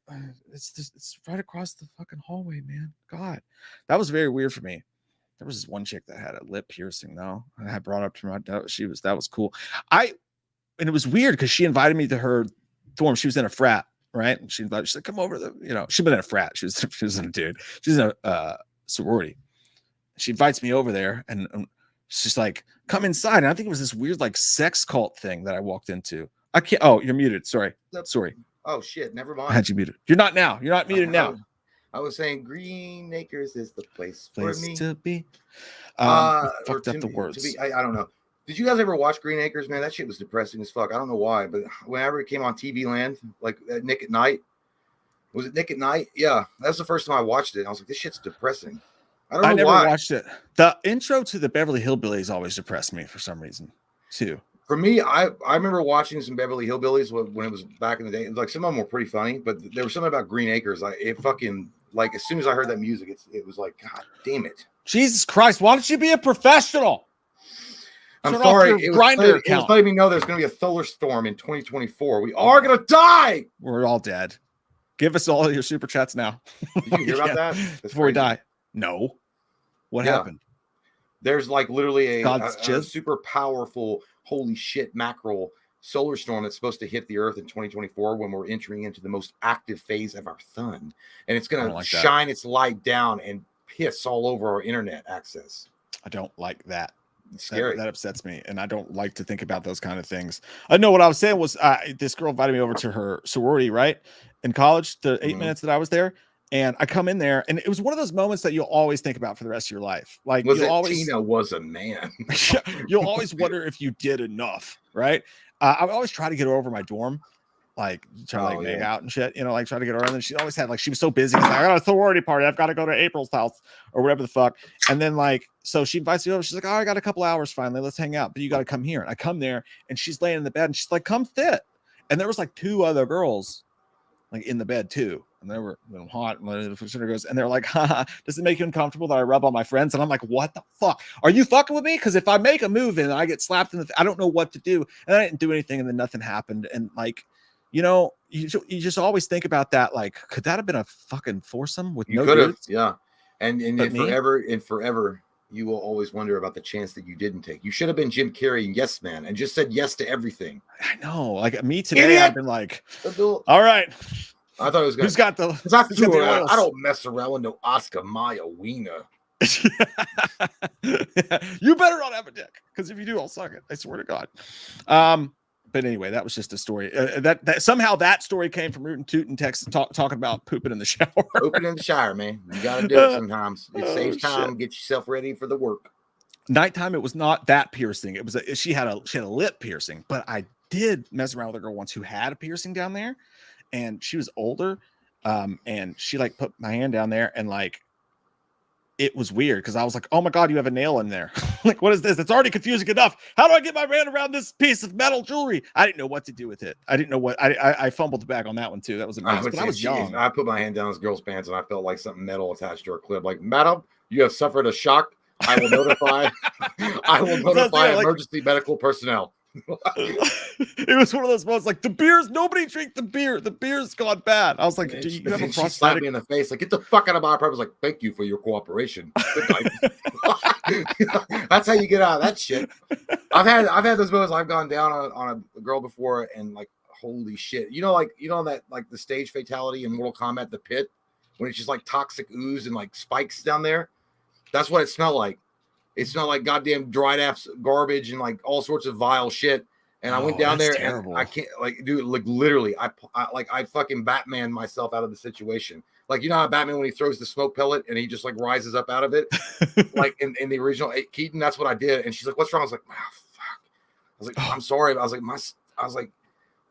it's right across the fucking hallway, man. God, that was very weird for me. There was this one chick that had a lip piercing though. I had brought up to my, that was cool. And it was weird because she invited me to her dorm. She was in a frat, right? And she said, come over she'd been in a frat. She was in a dude. She's in a sorority. She invites me over there and she's like, come inside. And I think it was this weird like sex cult thing that I walked into. I can't. Oh, you're muted. Sorry. Oh shit. Never mind. I had you muted. You're not now. You're not muted now. I was saying Green Acres is the place for me to be. Fucked up the words. I don't know. Did you guys ever watch Green Acres, man? That shit was depressing as fuck. I don't know why, but whenever it came on TV Land, like Nick at Night, was it Nick at Night? Yeah, that was the first time I watched it. I was like, this shit's depressing. I never watched it. The intro to the Beverly Hillbillies always depressed me for some reason, too. For me, I remember watching some Beverly Hillbillies when it was back in the day. Like some of them were pretty funny, but there was something about Green Acres. It fucking like as soon as I heard that music, it was like, God damn it, Jesus Christ! Why don't you be a professional? I'm sorry. It was letting me know there's going to be a solar storm in 2024. We are going to die. We're all dead. Give us all your super chats now. Did you hear about that? Before we die. No. What happened? There's like literally a super powerful, holy shit, mackerel solar storm that's supposed to hit the Earth in 2024 when we're entering into the most active phase of our sun. And it's going to shine its light down and piss all over our internet access. I don't like that. It's scary. That upsets me. And I don't like to think about those kind of things. I know what I was saying was this girl invited me over to her sorority, right? In college, the 8 minutes that I was there. And I come in there, and it was one of those moments that you'll always think about for the rest of your life. Like Tina was a man. You'll always wonder if you did enough, right? I would always try to get her over my dorm, like try to make out and shit, like try to get her. And then she always had she was so busy. Like, I got a sorority party. I've got to go to April's house or whatever the fuck. And then so she invites me over. She's like, oh, I got a couple hours finally. Let's hang out. But you got to come here. And I come there, and she's laying in the bed, and she's like, come sit. And there was 2 other girls in the bed too. And they were hot. And they're like, haha, does it make you uncomfortable that I rub on my friends? And I'm like, what the fuck? Are you fucking with me? Because if I make a move and I get slapped I don't know what to do. And I didn't do anything. And then nothing happened. And you just always think about that. Could that have been a fucking foursome with no dudes? Yeah. And forever, you will always wonder about the chance that you didn't take. You should have been Jim Carrey and Yes Man and just said yes to everything. I know. Me today, Idiot! I've been like, all right. I thought it was good. Who's got the? I don't mess around with no Oscar Mayer wiener. You better not have a dick, because if you do, I'll suck it. I swear to God. But anyway, that was just a story. That somehow that story came from Rootin' Tootin' Texas, talking about pooping in the shower. Pooping in the shower, man. You got to do it sometimes. It saves time. Shit. Get yourself ready for the work. Nighttime, it was not that piercing. It was she had a lip piercing, but I did mess around with a girl once who had a piercing down there. And she was older, and she put my hand down there, and it was weird because I was like, "Oh my God, you have a nail in there! What is this? It's already confusing enough. How do I get my hand around this piece of metal jewelry?" I didn't know what to do with it. I didn't know what I fumbled the bag on that one too. That was a mess. But I was young. I put my hand down this girl's pants, and I felt like something metal attached to her clip. Like, madam, you have suffered a shock I will notify. I will notify emergency medical personnel. It was one of those moments like the beers. Nobody drink the beer. The beer's gone bad. I was like, "Do you have a She slapped prosthetic?" me in the face, like, get the fuck out of my apartment. I was like, thank you for your cooperation. Good night. That's how you get out of that shit. I've had those moments. I've gone down on a girl before, and like, holy shit. You know that like the stage fatality in Mortal Kombat, the pit, when it's just like toxic ooze and like spikes down there. That's what it smelled like. It smelled like goddamn dried ass garbage and like all sorts of vile shit. And I went down there and I can't, like, dude, like literally, I fucking Batman myself out of the situation. Like, you know how Batman, when he throws the smoke pellet and he just like rises up out of it, like in the original Keaton, that's what I did. And she's like, "What's wrong?" I was like, "Oh, fuck." I was like, "I'm sorry." I was like,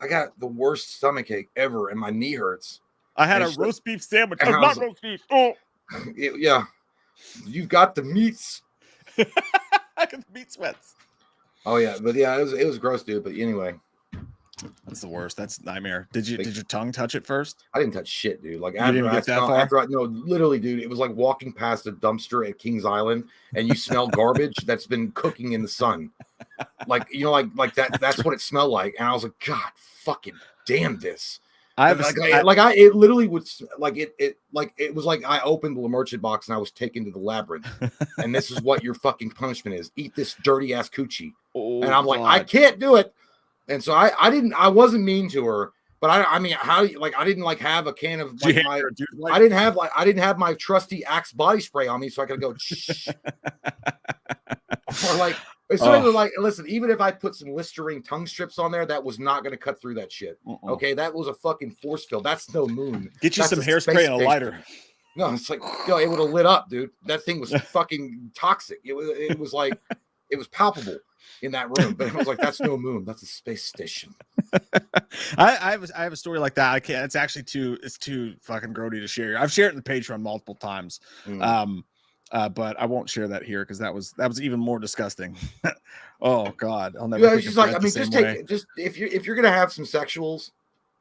I got the worst stomach ache ever, and my knee hurts. I had a roast beef sandwich. Oh, not roast beef. Oh, yeah, you've got the meats. I got the meat sweats. Oh yeah, but yeah, it was gross, dude. But anyway, that's the worst. That's nightmare. Did your tongue touch it first? I didn't touch shit, dude. Like, you didn't get that far? No, literally, dude. It was like walking past a dumpster at Kings Island, and you smell garbage that's been cooking in the sun. Like, you know, like that. That's what it smelled like. And I was like, God, fucking damn this. It literally would like it was like I opened the merchant box and I was taken to the labyrinth, and this is what your fucking punishment is: eat this dirty ass coochie. And I'm like, I can't do it. And so I wasn't mean to her, but I mean, how, like, I didn't like have a can of like I didn't have my trusty Axe body spray on me, so I could go shh. Or like, like, listen, even if I put some Listerine tongue strips on there, that was not going to cut through that shit. Okay, that was a fucking force field. That's no moon. Get you some hairspray and a lighter. No, it's like, yo, it would have lit up, dude. That thing was fucking toxic. It was like, it was palpable in that room, but it was like, that's no moon. That's a space station. I have a story like that. I can't. It's actually too fucking grody to share. I've shared it in the Patreon multiple times. But I won't share that here because that was even more disgusting. Oh God, I'll never. Yeah, it's just like, I mean, just if you're gonna have some sexuals,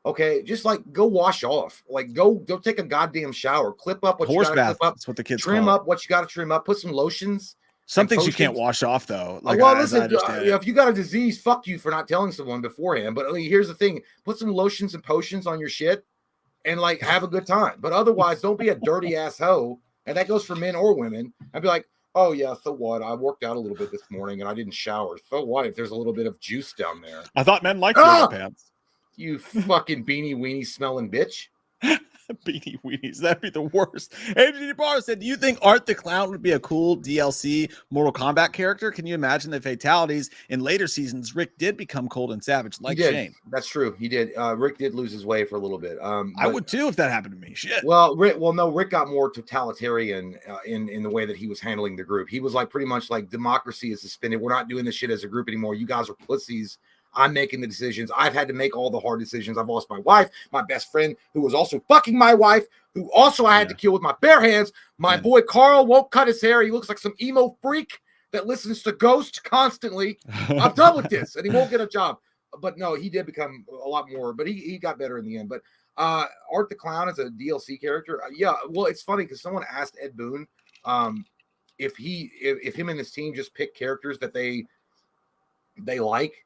okay, just like go wash off, like go take a goddamn shower, clip up what you gotta clip up. That's what the kids trim up what you gotta trim up, put some lotions. Some things you can't wash off though. Like, well, listen, if you got a disease, fuck you for not telling someone beforehand. But here's the thing: put some lotions and potions on your shit, and like have a good time. But otherwise, don't be a dirty ass hoe. And that goes for men or women. I'd be like, oh yeah, so what? I worked out a little bit this morning and I didn't shower. So what if there's a little bit of juice down there? I thought men liked yoga pants. You fucking beanie weenie smelling bitch. Beanie weenies, that'd be the worst. Adrian Barr said, do you think Art the Clown would be a cool DLC Mortal Kombat character? Can you imagine the fatalities in later seasons? Rick did become cold and savage like Shane. That's true. He did. Rick did lose his way for a little bit. I would too if that happened to me. Shit. Well, Rick got more totalitarian in the way that he was handling the group. He was like pretty much like, democracy is suspended. We're not doing this shit as a group anymore. You guys are pussies. I'm making the decisions. I've had to make all the hard decisions. I've lost my wife, my best friend, who was also fucking my wife, who also I had to kill with my bare hands. My boy Carl won't cut his hair. He looks like some emo freak that listens to Ghost constantly. I'm done with this, and he won't get a job. But no, he did become a lot more, but he got better in the end. But Art the Clown is a DLC character. Yeah, well, it's funny because someone asked Ed Boon if him and his team just pick characters that they like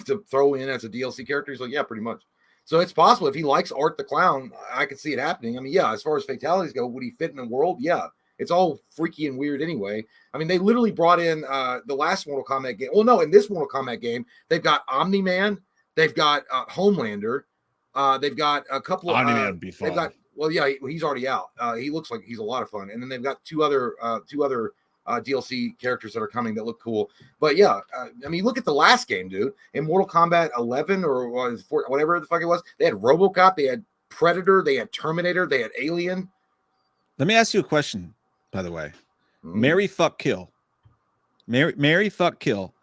to throw in as a DLC character. He's like, yeah, pretty much. So it's possible if he likes Art the Clown, I could see it happening. I mean, yeah, as far as fatalities go, would he fit in the world? Yeah, it's all freaky and weird anyway. I mean, they literally brought in the last Mortal Kombat game. Well, no, in this Mortal Kombat game, they've got Omni-Man, they've got Homelander, they've got a couple of Omni-Man would be fun. They've got, well, yeah, he's already out. He looks like he's a lot of fun, and then they've got two other DLC characters that are coming that look cool. But yeah, I mean, look at the last game, dude. In Mortal Kombat 11 or whatever the fuck it was, they had RoboCop, they had Predator, they had Terminator, they had Alien. Let me ask you a question, by the way. Marry, fuck, kill. Marry, fuck, kill.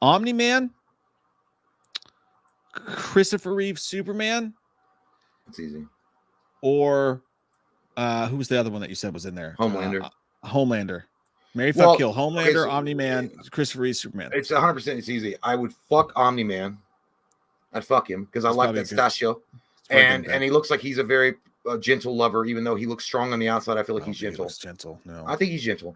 Omni-Man, Christopher Reeve, Superman. It's easy. Or who was the other one that you said was in there? Homelander. Homelander. Marry, fuck, kill. Homelander, Omni-Man, Christopher Reeve, Superman. It's 100%. It's easy. I would fuck Omni-Man. I'd fuck him because I like that Stasio. And he looks like he's a very gentle lover, even though he looks strong on the outside. I feel like he's gentle. Gentle. No. I think he's gentle.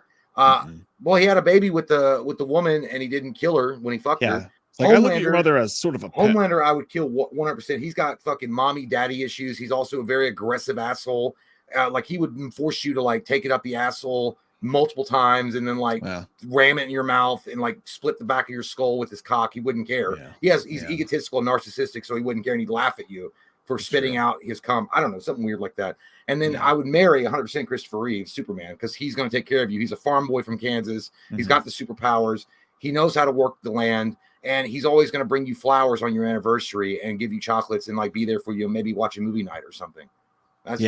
Well, he had a baby with the woman, and he didn't kill her when he fucked her. It's like I look at your mother as sort of a pet. Homelander, I would kill 100%. He's got fucking mommy daddy issues. He's also a very aggressive asshole. Like he would force you to like take it up the asshole multiple times and then like ram it in your mouth and like split the back of your skull with his cock. He wouldn't care. He's egotistical and narcissistic, so he wouldn't care, and he'd laugh at you for spitting out his cum. I don't know, something weird like that. And then I would marry 100% Christopher Reeve, Superman, because he's going to take care of you. He's a farm boy from Kansas. He's got the superpowers. He knows how to work the land, and he's always going to bring you flowers on your anniversary and give you chocolates and like be there for you and maybe watch a movie night or something. That's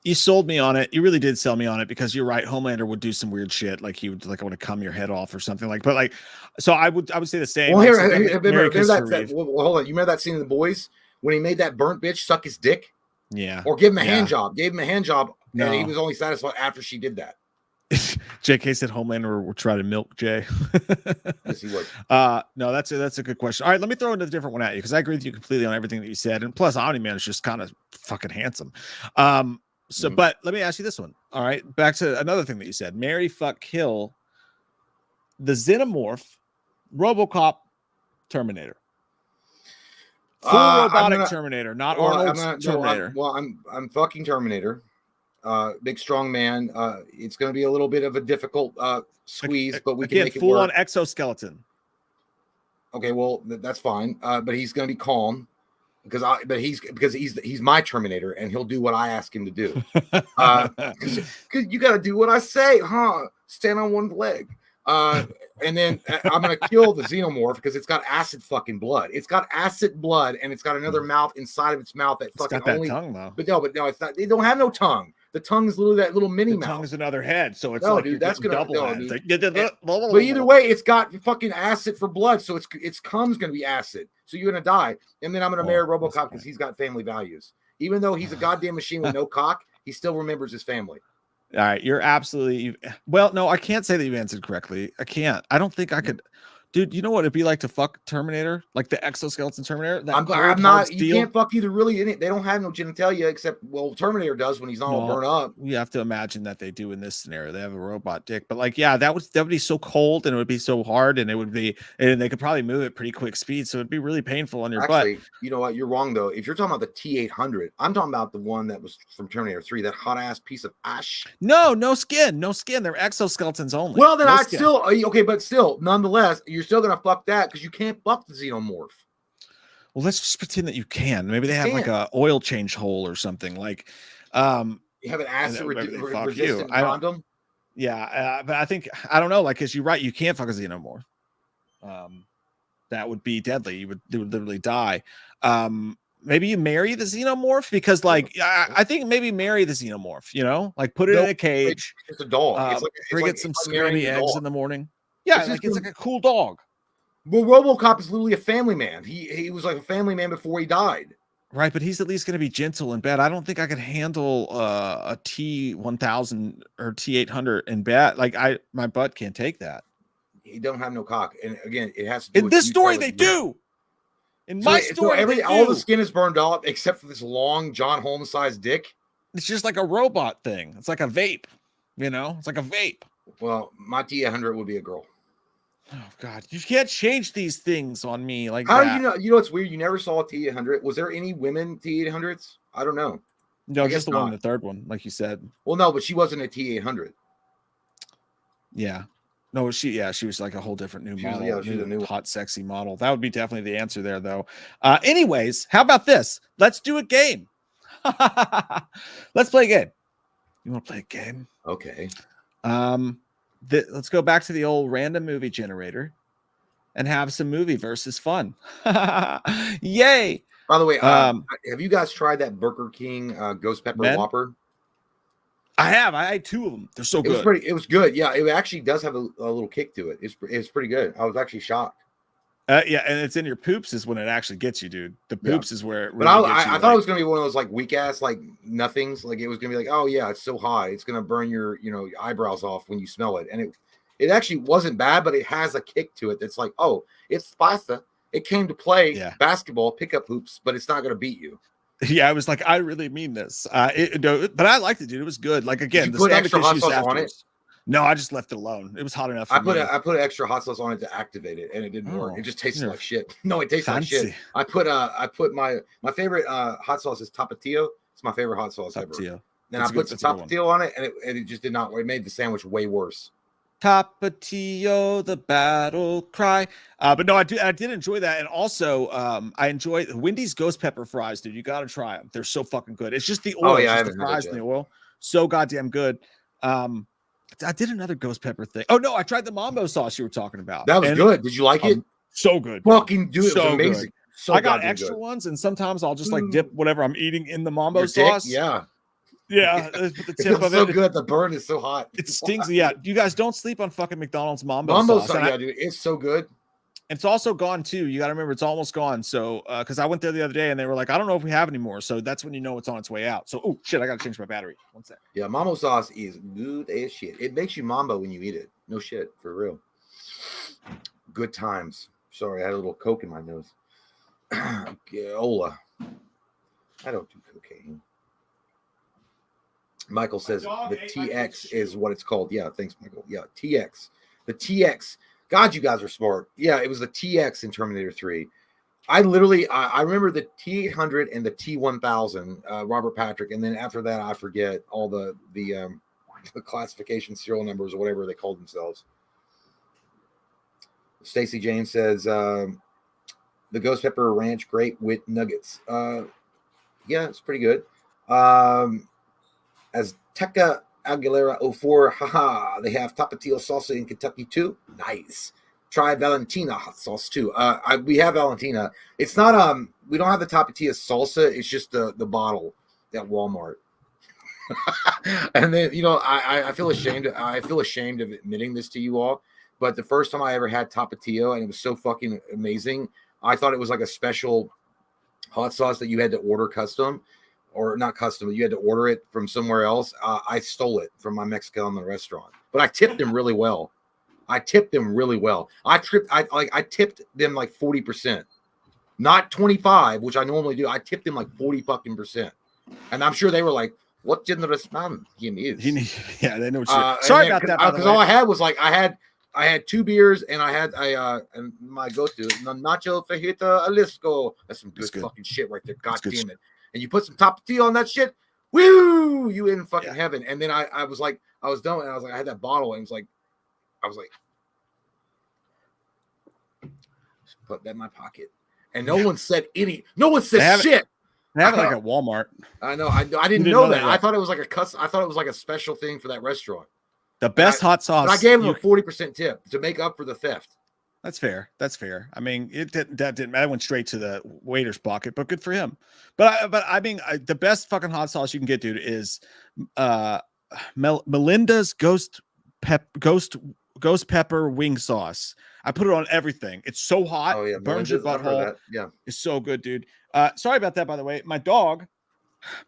you sold me on it. You really did sell me on it, because you're right. Homelander would do some weird shit, like he would like I want to cum your head off or something. Like, but like, so I would say the same. Well, remember that, hold on. You remember that scene in The Boys when he made that burnt bitch suck his dick? Yeah. Or give him a hand job. Gave him a hand job, and he was only satisfied after she did that. JK said Homelander will try to milk Jay. Yes, he would. No, that's a good question. All right, let me throw in a different one at you, because I agree with you completely on everything that you said. And plus, Omni-Man is just kind of fucking handsome. But let me ask you this one. All right, back to another thing that you said: marry, fuck, kill the Xenomorph, RoboCop, Terminator. Full robotic Terminator, not Arnold's Terminator. I'm fucking Terminator. Big strong man. It's going to be a little bit of a difficult squeeze, but we can make it full work. On exoskeleton. Okay, well that's fine. But he's going to be calm because he's my Terminator, and he'll do what I ask him to do. Because you got to do what I say, huh? Stand on one leg. And then I'm gonna kill the Xenomorph because it's got acid fucking blood. It's got acid blood, and it's got another mouth inside of its mouth that fucking got that tongue though. But no, it's not. They don't have no tongue. The tongue is literally that little mini mouth. The tongue is another head, so it's no, like dude, that's gonna double. But either way, it's got fucking acid for blood, so its cum's gonna be acid. So you're gonna die, and then I'm gonna marry RoboCop because he's got family values. Even though he's a goddamn machine with no cock, he still remembers his family. All right, you're absolutely well. No, I can't say that you've answered correctly. I can't. I don't think I could, dude. You know what it'd be like to fuck Terminator, like the exoskeleton Terminator. I'm not. You can't fuck either. Really, in it, they don't have no genitalia except Terminator does when he's not all burnt up. We have to imagine that they do in this scenario. They have a robot dick, but like, yeah, that would be so cold, and it would be so hard, and they could probably move at pretty quick speed, so it'd be really painful on your butt. You know what? You're wrong though. If you're talking about the T-800, I'm talking about the one that was from Terminator 3, that hot ass piece of ash. No skin. They're exoskeletons only. Well, then but still, nonetheless, you're still gonna fuck that because you can't fuck the Xenomorph. Well, let's just pretend that you can. Maybe they have like a oil change hole or something. Like, you have an acid resistant condom. Yeah, but I think I don't know. Like, because you're right, you can't fuck a Xenomorph. That would be deadly. They would literally die. Maybe you marry the Xenomorph because, like, I think maybe marry the Xenomorph. You know, like put it in a cage. It's a dog. Bring it some scrammy eggs in the morning. Yeah, it's like a cool dog. Well, RoboCop is literally a family man. He was like a family man before he died. Right, but he's at least going to be gentle in bed. I don't think I could handle a T-1000 or T-800 in bed. Like my butt can't take that. He don't have no cock, and again, it has to do in this story they do. In my story, all the skin is burned off except for this long John Holmes sized dick. It's just like a robot thing. It's like a vape. You know, it's like a vape. Well, my T-800 would be a girl. Oh God, you can't change these things on me like how that. Do you know? You know, it's weird. You never saw a T-800. Was there any women T-800s? I don't know. No, just the one in the third one, like you said. Well, no, but she wasn't a T-800. Yeah. No, she was like a whole different new model. She's a new hot, sexy model. That would be definitely the answer there, though. Anyways, how about this? Let's do a game. Let's play a game. You want to play a game? Okay. Let's go back to the old random movie generator and have some movie versus fun. Yay! By the way, have you guys tried that Burger King Ghost Pepper Whopper? I have. I had 2 of them. They're so good. It was good. Yeah, it actually does have a little kick to it. It's pretty good. I was actually shocked. Yeah, and it's in your poops is when it actually gets you, dude. The poops is where it really gets you. I thought it was gonna be one of those like weak ass like nothings. Like it was gonna be like, oh yeah, it's so high, it's gonna burn your your eyebrows off when you smell it. And it actually wasn't bad, but it has a kick to it that's like, oh, it's spicy. It came to play basketball pickup hoops, but it's not gonna beat you. Yeah, I was like, I really mean this. But I liked it, dude. It was good. Like again, the put extra hot sauce on it. No, I just left it alone. It was hot enough for I put me. I put extra hot sauce on it to activate it, and it didn't work. It just tasted like shit. No, it tastes like shit. I put my favorite hot sauce is Tapatio. It's my favorite hot sauce ever. And I put some Tapatio on it, and it just did not. It made the sandwich way worse. Tapatio, the battle cry. But no, I did enjoy that, and also I enjoy Wendy's ghost pepper fries, dude. You got to try them. They're so fucking good. It's just the oil, just the fries and the oil. So goddamn good. I did another ghost pepper thing. Oh no, I tried the mambo sauce you were talking about. That was good. Did you like it? So good. Fucking do it. So it was amazing. So I got extra ones, and sometimes I'll just like dip whatever I'm eating in the mambo sauce. Yeah. Yeah, the tip of so good. The burn is so hot. It stings. Yeah, you guys don't sleep on fucking McDonald's mambo sauce. Yeah, dude, it's so good. It's also gone too. You got to remember, it's almost gone. So, because I went there the other day and they were like, I don't know if we have any more. So that's when you know it's on its way out. So, oh shit, I got to change my battery. One sec. Yeah, mambo sauce is good as shit. It makes you mambo when you eat it. No shit, for real. Good times. Sorry, I had a little coke in my nose. Ola. I don't do cocaine. Michael says the TX is what it's called. Yeah, thanks, Michael. Yeah, TX. The TX. God, you guys are smart. Yeah, it was the TX in Terminator 3. I remember the T800 and the T1000, Robert Patrick, and then after that, I forget all the classification serial numbers or whatever they called themselves. Stacy James says the Ghost Pepper Ranch great with nuggets. Yeah, it's pretty good. As Tekka Aguilera 04, haha, they have Tapatio salsa in Kentucky too. Nice. Try Valentina hot sauce too. We have Valentina. It's not we don't have the Tapatio salsa. It's just the bottle at Walmart. And then I feel ashamed. I feel ashamed of admitting this to you all. But the first time I ever had Tapatio, and it was so fucking amazing. I thought it was like a special hot sauce that you had to order custom. Or not custom, you had to order it from somewhere else. I stole it from my Mexican restaurant, but I tipped them really well. I tipped them like 40%, not 25, which I normally do. I tipped them like 40%, and I'm sure they were like, "What generous man he is." Yeah, they know what you're. Sorry about that. Because all I had was like I had 2 beers and I had and my go-to nacho fajita Jalisco. That's some good fucking shit right there. God damn it. And you put some Tapatio on that shit, woo! You in fucking heaven. And then I was like, I was done, and I was like, I had that bottle, and I was like, just put that in my pocket. And no one said shit. They have it like at Walmart. I know. I didn't know that. I thought it was like I thought it was like a special thing for that restaurant. The best hot sauce. But I gave him a 40% tip to make up for the theft. That's fair. I mean, that didn't matter. Went straight to the waiter's pocket, but good for him. But I mean, the best fucking hot sauce you can get, dude, is Melinda's ghost pepper wing sauce. I put it on everything. It's so hot, burns your butthole. Yeah, it's so good, dude. Sorry about that, by the way. My dog,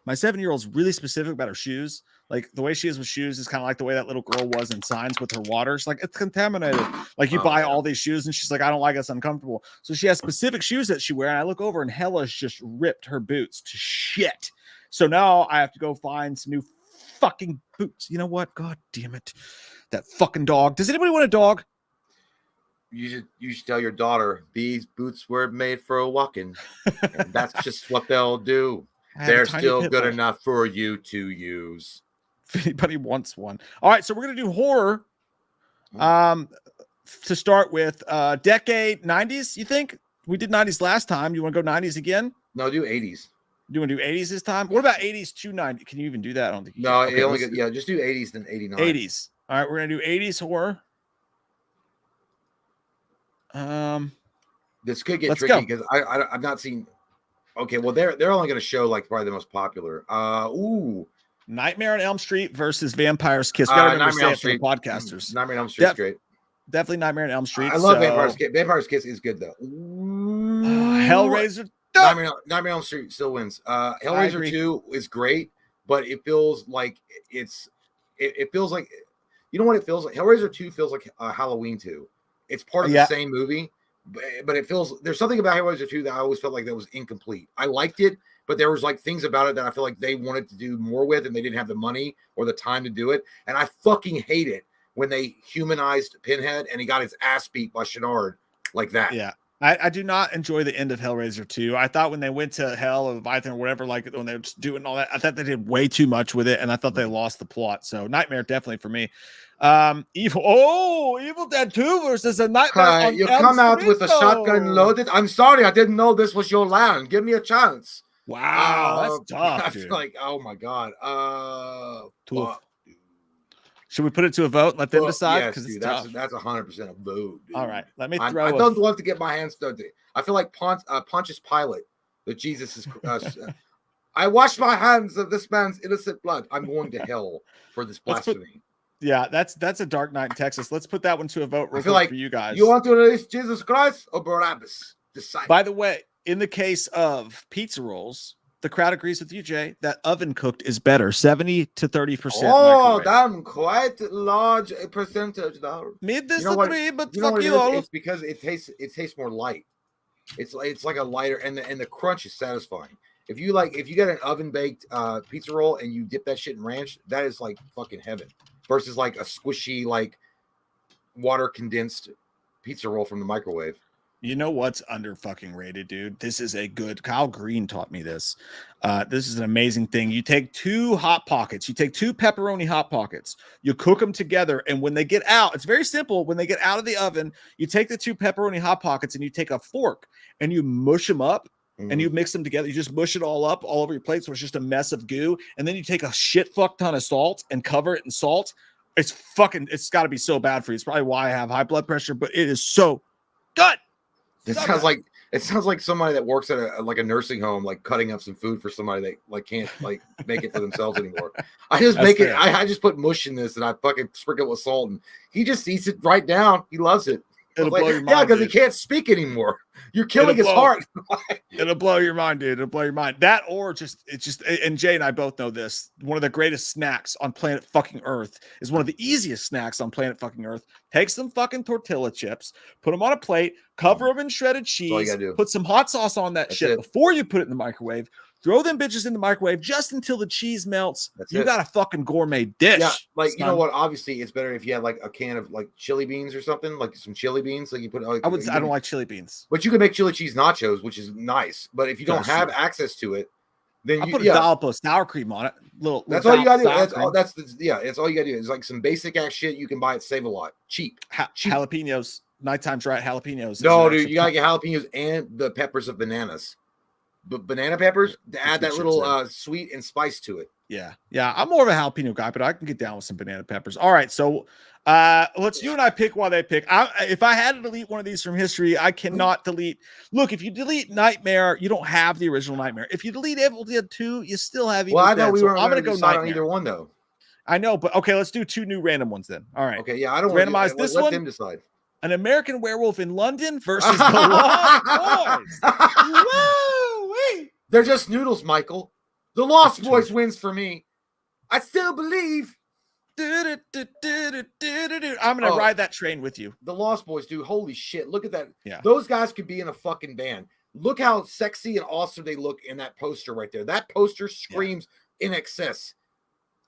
my 7-year-old's really specific about her shoes. Like the way she is with shoes is kind of like the way that little girl was in Signs with her water. She's like, it's contaminated. Like you buy all these shoes and she's like, I don't like it. It's uncomfortable. So she has specific shoes that she wears. And I look over and Hella's just ripped her boots to shit. So now I have to go find some new fucking boots. You know what? God damn it. That fucking dog. Does anybody want a dog? You should tell your daughter these boots were made for a walking. And that's just what they'll do. They're still good enough for you to use. If anybody wants one. All right, so we're gonna do horror. To start with, decade 90s. You think we did 90s last time? You want to go 90s again? No, do 80s. You want to do 80s this time? What about 80s to 90s? Can you even do that? I don't think. No, okay, just do 80s then 89. 80s. All right, we're gonna do 80s horror. This could get tricky because I've not seen. Okay, well they're only going to show like probably the most popular. Nightmare on Elm Street versus Vampire's Kiss. Gotta remember to say it for the podcasters. Nightmare on Elm Street is great. Definitely Nightmare on Elm Street. I love Vampire's Kiss. Vampire's Kiss is good though. Hellraiser. Nightmare on Elm Street still wins. Hellraiser 2 is great, but it feels like it feels like, you know what it feels like? Hellraiser 2 feels like Halloween 2. It's part of the same movie, but it feels, there's something about Hellraiser 2 that I always felt like that was incomplete. I liked it, but there was like things about it that I feel like they wanted to do more with, and they didn't have the money or the time to do it. And I fucking hate it when they humanized Pinhead and he got his ass beat by Shenard like that. Yeah. I do not enjoy the end of Hellraiser 2. I thought when they went to hell or Leviathan or whatever, like when they were doing all that, I thought they did way too much with it, and I thought they lost the plot. So Nightmare definitely for me. Evil Dead 2 versus a Nightmare on You Elm come out Street. with a shotgun loaded. I'm sorry, I didn't know this was your land. Give me a chance. Wow, that's tough, I dude. feel like, oh my god. Should we put it to a vote? Let them decide? Yes, Because dude, it's tough. that's 100% a vote. Dude. All right, let me I throw. don't want to get my hands dirty. I feel like Pontius Pilate, that Jesus is. I wash my hands of this man's innocent blood. I'm going to hell for this blasphemy. That's a Dark Knight in Texas. Let's put that one to a vote real I feel quick like for you guys. You want to release Jesus Christ or Barabbas? Decide. By the way, in the case of pizza rolls, the crowd agrees with you, Jay, that oven cooked is better, 70 to 30%. Oh, damn, quite large a percentage. Me disagree, you know what, but you know fuck what you it is? all. It's because it tastes more light. It's like a lighter, and the crunch is satisfying. If you get an oven baked pizza roll and you dip that shit in ranch, that is like fucking heaven. Versus like a squishy, like water condensed pizza roll from the microwave. You know what's under fucking rated, dude? This is a good. Kyle Green taught me this. This is an amazing thing. You take 2 Hot Pockets. You take 2 pepperoni Hot Pockets. You cook them together, and when they get out, it's very simple. When they get out of the oven, you take the 2 pepperoni Hot Pockets and you take a fork and you mush them up. And you mix them together. You just mush it all up all over your plate, so it's just a mess of goo. And then you take a shit fuck ton of salt and cover it in salt. It's got to be so bad for you. It's probably why I have high blood pressure, but it is so good. It sounds like somebody that works at a nursing home, like cutting up some food for somebody that like can't like make it for themselves anymore. I just make it. I just put mush in this and I fucking sprinkle it with salt, and he just eats it right down. He loves it. It'll blow your mind. Yeah, because he can't speak anymore. You're killing his heart. It'll blow your mind, dude. It'll blow your mind. That or and Jay and I both know this. One of the greatest snacks on planet fucking Earth is one of the easiest snacks on planet fucking Earth. Take some fucking tortilla chips, put them on a plate, cover them in shredded cheese, put some hot sauce on that shit before you put it in the microwave. Throw them bitches in the microwave just until the cheese melts. You got a fucking gourmet dish. Yeah, like son. You know what? Obviously, it's better if you had like a can of like chili beans or something, like some chili beans. Like you put. Like, I don't like chili beans, but you can make chili cheese nachos, which is nice. But if you don't have access to it, then you put a dollop of sour cream on it. That's all you gotta do. That's all you gotta do. It's like some basic ass shit you can buy at Save a Lot, cheap. Jalapenos, nighttime's right. Jalapenos. No, dude, you gotta get jalapenos and the peppers of bananas. But banana peppers to add that little sweet and spice to it. Yeah. I'm more of a jalapeno guy, but I can get down with some banana peppers. All right, so let's you and I pick while they pick. If I had to delete one of these from history, I cannot delete. Look, if you delete Nightmare, you don't have the original Nightmare. If you delete Evil Dead 2, you still have Evil Dead. I know we were. I'm gonna go Nightmare on either one though. I know, but okay, let's do 2 new random ones then. All right. Okay, yeah, I don't randomize this one. Let them decide. An American Werewolf in London versus the Lost Boys. Woo-wee. They're just noodles, Michael. The Lost Boys wins for me. I still believe. I'm gonna ride that train with you. The Lost Boys, dude. Holy shit! Look at that. Yeah. Those guys could be in a fucking band. Look how sexy and awesome they look in that poster right there. That poster screams in excess.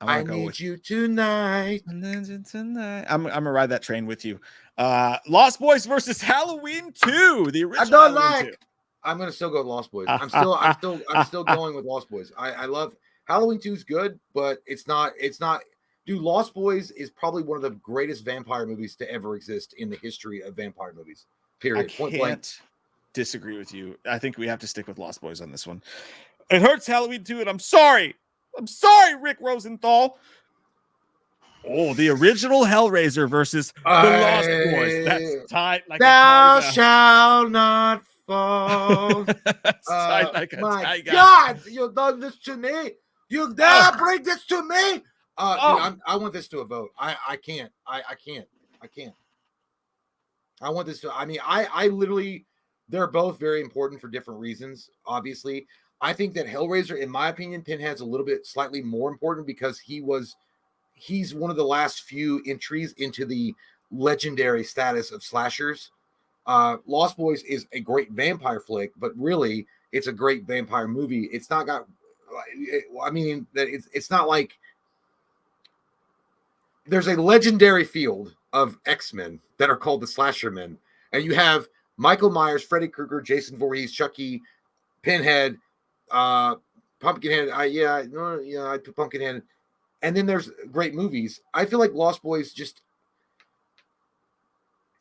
I need you tonight. I'm gonna ride that train with you. Lost Boys versus Halloween 2. The original. I don't like. I'm gonna still go with Lost Boys. I'm still going with Lost Boys. I love Halloween 2 is good, but it's not. Dude, Lost Boys is probably one of the greatest vampire movies to ever exist in the history of vampire movies. Period. I can't disagree with you. I think we have to stick with Lost Boys on this one. It hurts Halloween 2, and I'm sorry, Rick Rosenthal. Oh, the original Hellraiser versus the Lost Boys. That's tight like thou shalt not fall. My God, you've done this to me. You dare bring this to me? Dude, I want this to a vote. I can't. I can't. I want this to. I mean, I literally. They're both very important for different reasons. Obviously, I think that Hellraiser, in my opinion, Pinhead's a little bit slightly more important because he's one of the last few entries into the legendary status of slashers. Lost Boys is a great vampire flick, but really it's a great vampire movie. It's not got, I mean, that it's not like there's a legendary field of X-Men that are called the Slasher Men, and you have Michael Myers, Freddy Krueger, Jason Voorhees, Chucky, Pinhead, Pumpkinhead. I put Pumpkinhead, and then there's great movies. I feel like Lost Boys just.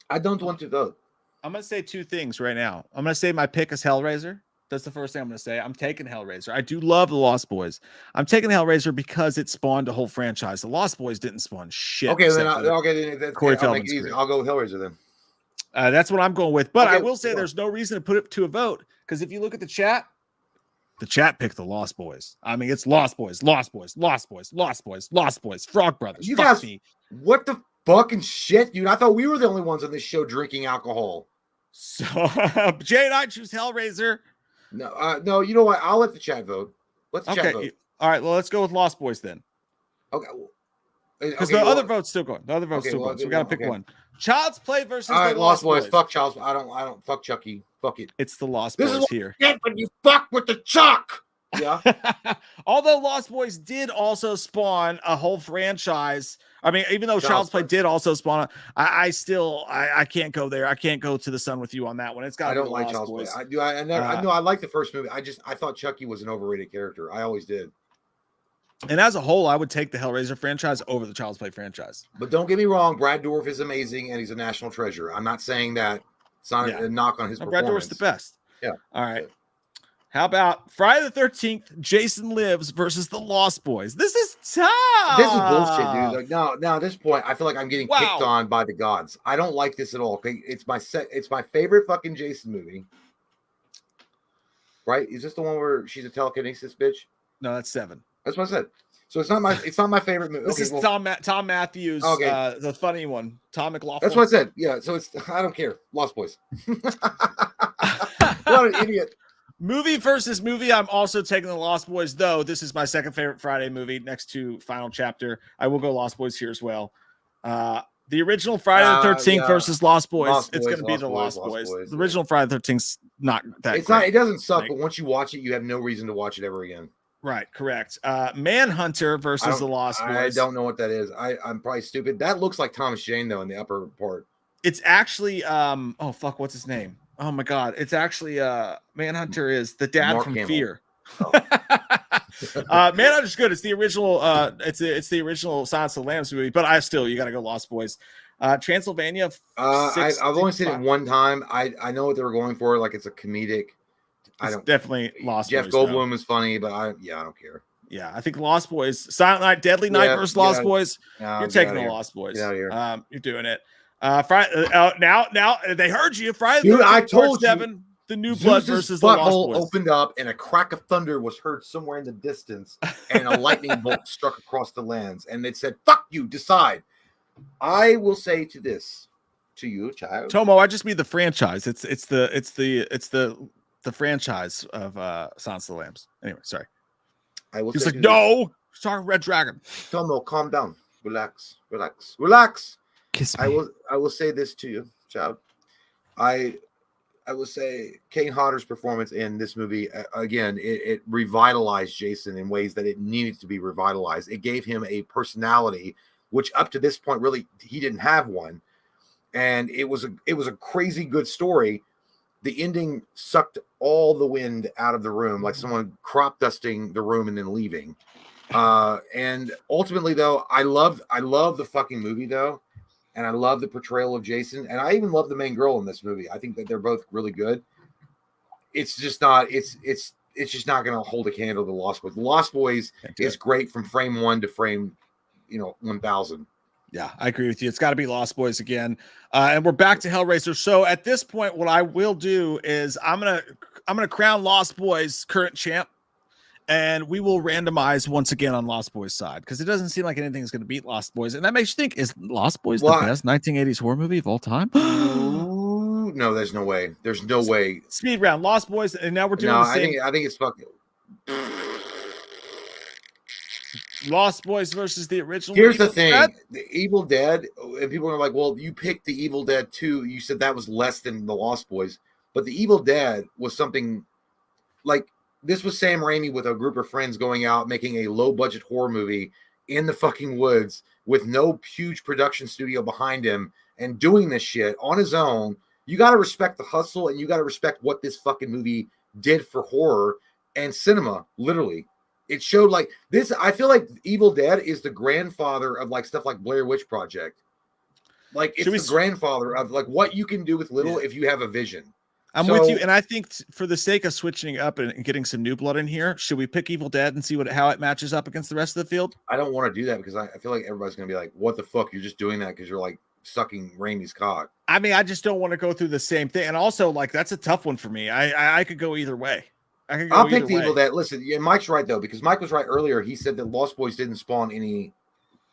I don't want to vote. I'm gonna say two things right now. I'm gonna say my pick is Hellraiser. That's the first thing I'm going to say. I'm taking Hellraiser. I do love The Lost Boys. I'm taking Hellraiser because it spawned a whole franchise. The Lost Boys didn't spawn shit. Okay, then I'll make it easy. I'll go with Hellraiser then. That's what I'm going with. But I will say there's no reason to put it to a vote because if you look at the chat picked The Lost Boys. I mean, it's Lost Boys, Lost Boys, Lost Boys, Lost Boys, Lost Boys, Frog Brothers. You guys, what the fucking shit, dude? I thought we were the only ones on this show drinking alcohol. So, Jay and I choose Hellraiser. No, you know what? I'll let the chat vote. Let the chat vote. All right, well, let's go with Lost Boys then. Okay. Because the other vote's still going. The other vote's still going. So we got to pick one. Child's Play versus the Lost Boys. Fuck Child's Play. I don't fuck Chucky. Fuck it. It's the Lost Boys here. This is when you fuck with the Chuck. Yeah. Although Lost Boys did also spawn a whole franchise. I mean, even though Child's Play did also spawn, I can't go there. I can't go to the sun with you on that one. It's got. I don't like Child's Play. I do. I know. I like the first movie. I thought Chucky was an overrated character. I always did. And as a whole, I would take the Hellraiser franchise over the Child's Play franchise. But don't get me wrong, Brad Dourif is amazing and he's a national treasure. I'm not saying that. It's not a knock on his performance. Brad Dourif's the best. Yeah. All right. How about Friday the 13th, Jason Lives versus the Lost Boys? This is tough. This is bullshit, dude. Like, now at this point, I feel like I'm getting picked on by the gods. I don't like this at all. Okay, it's my favorite fucking Jason movie. Right? Is this the one where she's a telekinesis bitch? No, that's 7. That's what I said. So it's not my favorite movie. This is Tom Matthews, the funny one. Tom McLaughlin. That's what I said. Yeah. So I don't care. Lost Boys. What an idiot. Movie versus movie. I'm also taking the Lost Boys, though. This is my second favorite Friday movie next to Final Chapter. I will go Lost Boys here as well. The original Friday the 13th versus Lost Boys. It's going to be the Lost Boys. The original Friday the 13th not that. It's great. Not. It doesn't suck, but once you watch it, you have no reason to watch it ever again. Right. Correct. Manhunter versus the Lost Boys. I don't know what that is. I'm probably stupid. That looks like Thomas Jane though in the upper part. It's actually oh fuck, what's his name? Oh my god, it's actually Manhunter is the dad Mark from Hamill. Fear. Oh. Manhunter's good. It's the original it's the original Silence of the Lambs movie, but you got to go Lost Boys. Transylvania. I've only seen it one time. I know what they were going for, like it's a comedic. Definitely Lost Jeff Boys. Jeff Goldblum is funny, but I don't care. Yeah, I think Lost Boys, Silent Night, Deadly Night versus Lost Boys. You're taking the Lost Boys. Get out of here. You're doing it. Friday, now they heard you. Friday, dude, I told 7, you. The New Blood versus the Lost Boys. Opened up and a crack of thunder was heard somewhere in the distance, and a lightning bolt struck across the lands. And it said, "Fuck you, decide." I will say to you, child. Tomo, I just mean the franchise. It's the franchise of Silence of the Lambs. Anyway, sorry. I will. He's like, no, sorry, Red Dragon. Tomo, calm down, relax. Kiss me. I will say this to you, child. I will say Kane Hodder's performance in this movie again. It revitalized Jason in ways that it needed to be revitalized. It gave him a personality, which up to this point really he didn't have one, and it was a crazy good story. The ending sucked all the wind out of the room, like someone crop dusting the room and then leaving. And ultimately, though, I love the fucking movie, though, and I love the portrayal of Jason, and I even love the main girl in this movie. I think that they're both really good. It's just not. It's just not going to hold a candle to Lost Boys. Lost Boys is great from frame 1 to frame, 1000. Yeah, I agree with you. It's got to be Lost Boys again. And we're back to Hellraiser. So at this point, what I will do is I'm gonna crown Lost Boys current champ, and we will randomize once again on Lost Boys side because it doesn't seem like anything is going to beat Lost Boys, and that makes you think: is Lost Boys the best 1980s horror movie of all time? No, there's no way. There's no way. Speed round, Lost Boys, and now we're doing. No, I think it's fucking. Lost Boys versus the original. Here's the thing: The Evil Dead, and people are like, "Well, you picked the Evil Dead 2. You said that was less than the Lost Boys, but the Evil Dead was something like this was Sam Raimi with a group of friends going out making a low budget horror movie in the fucking woods with no huge production studio behind him and doing this shit on his own. You got to respect the hustle, and you got to respect what this fucking movie did for horror and cinema. Literally, it showed like this. I feel like Evil Dead is the grandfather of like stuff like Blair Witch Project. Like it's the grandfather of like what you can do with little if you have a vision. I'm with you, and I think for the sake of switching up and getting some new blood in here, should we pick Evil Dead and see how it matches up against the rest of the field? I don't want to do that because I feel like everybody's gonna be like, "What the fuck? You're just doing that because you're like sucking Raimi's cock." I mean, I just don't want to go through the same thing, and also like that's a tough one for me. I could go either way. I'll pick the Evil Dead. Listen, yeah, Mike's right though, because Mike was right earlier. He said that Lost Boys didn't spawn any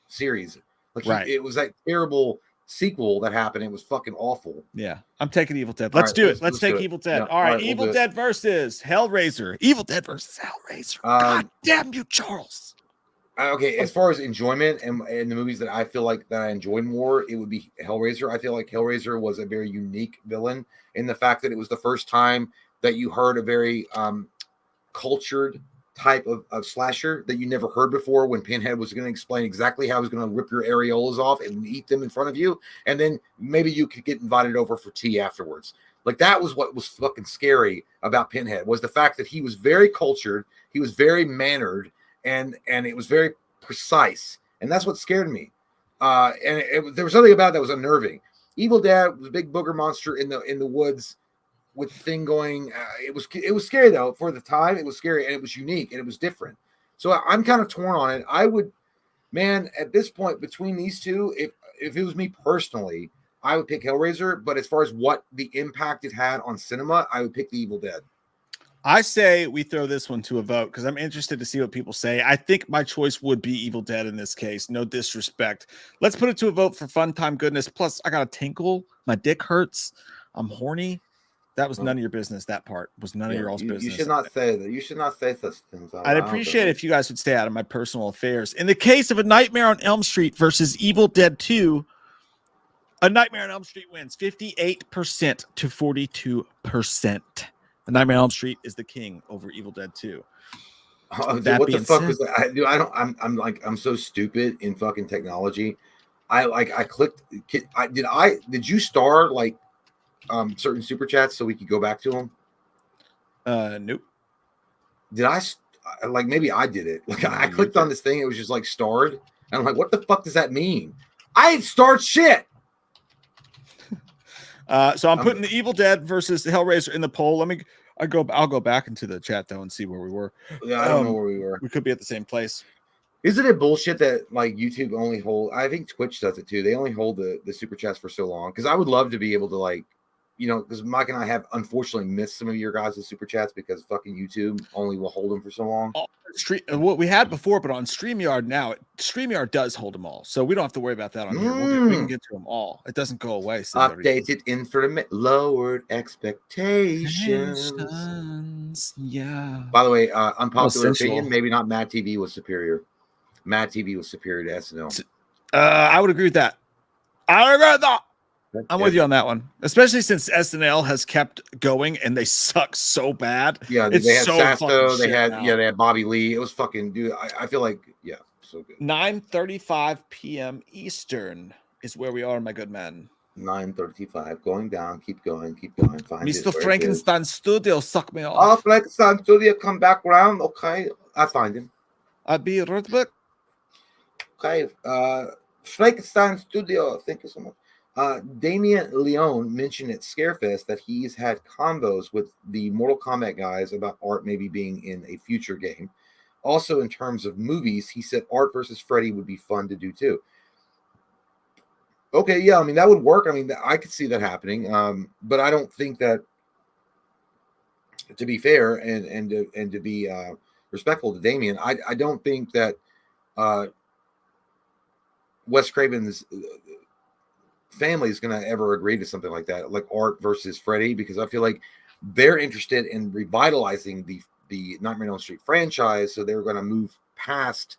series. Like it was that terrible sequel that happened. It was fucking awful. Yeah, I'm taking Evil Dead. Let's do it. Let's take Evil Dead. Yeah. All right, Evil Dead versus Hellraiser. Evil Dead versus Hellraiser. God damn you, Charles. Okay, as far as enjoyment and the movies that I feel like that I enjoyed more, it would be Hellraiser. I feel like Hellraiser was a very unique villain in the fact that it was the first time that you heard a very cultured type of slasher that you never heard before, when Pinhead was going to explain exactly how he was going to rip your areolas off and eat them in front of you, and then maybe you could get invited over for tea afterwards. Like that was what was fucking scary about Pinhead, was the fact that he was very cultured, he was very mannered, and it was very precise, and that's what scared me. There was something about that was unnerving. Evil Dead was a big booger monster in the woods with the thing going. It was scary though. For the time, it was scary, and it was unique, and it was different. So I'm kind of torn on it. I would, man, at this point between these two, if it was me personally, I would pick Hellraiser. But as far as what the impact it had on cinema, I would pick the Evil Dead. I say we throw this one to a vote because I'm interested to see what people say. I think my choice would be Evil Dead in this case. No disrespect. Let's put it to a vote for fun time goodness. Plus, I got a tinkle. My dick hurts. I'm horny. That was none of your business. That part was none of your all's business. You should not say that. You should not say such things. I'd appreciate it if you guys would stay out of my personal affairs. In the case of A Nightmare on Elm Street versus Evil Dead 2, A Nightmare on Elm Street wins 58% to 42%. A Nightmare on Elm Street is the king over Evil Dead 2. Dude, what the fuck was that? I'm so stupid in fucking technology. I clicked. Did you star like certain super chats so we could go back to them? Nope. Did I like maybe I did it? Like I clicked on this thing, it was just like starred, and I'm like, what the fuck does that mean? I ain't starred shit. So I'm putting the Evil Dead versus Hellraiser in the poll. I'll go back into the chat though and see where we were. Yeah, I don't know where we were. We could be at the same place. Isn't it bullshit that like YouTube only hold? I think Twitch does it too. They only hold the super chats for so long. Because I would love to be able to like, you know, because Mike and I have unfortunately missed some of your guys' super chats because fucking YouTube only will hold them for so long. What we had before, but on StreamYard now, StreamYard does hold them all, so we don't have to worry about that on here. We can get to them all. It doesn't go away. Updated information, lowered expectations. Yeah. By the way, unpopular opinion, maybe not Mad TV was superior. Mad TV was superior to SNL. I would agree with that. I'm with you on that one, especially since SNL has kept going and they suck so bad. Yeah, they had Sasto, they had Bobby Lee. It was fucking dude. I feel like so good. 9:35 p.m. Eastern is where we are, my good man. 9:35, going down. Keep going. Find Mr. Frankenstein Studio, suck me off. Oh, Frankenstein Studio, come back around. Okay, I find him. I'll be right back. Okay, Frankenstein Studio. Thank you so much. Damien Leone mentioned at Scarefest that he's had combos with the Mortal Kombat guys about Art maybe being in a future game. Also, in terms of movies, he said Art versus Freddy would be fun to do too. Okay, yeah, I mean that would work. I mean, I could see that happening. But I don't think that, to be fair and to be respectful to Damien, I don't think that Wes Craven's family is going to ever agree to something like that, like Art versus Freddy, because I feel like they're interested in revitalizing the Nightmare on Elm Street franchise, so they're going to move past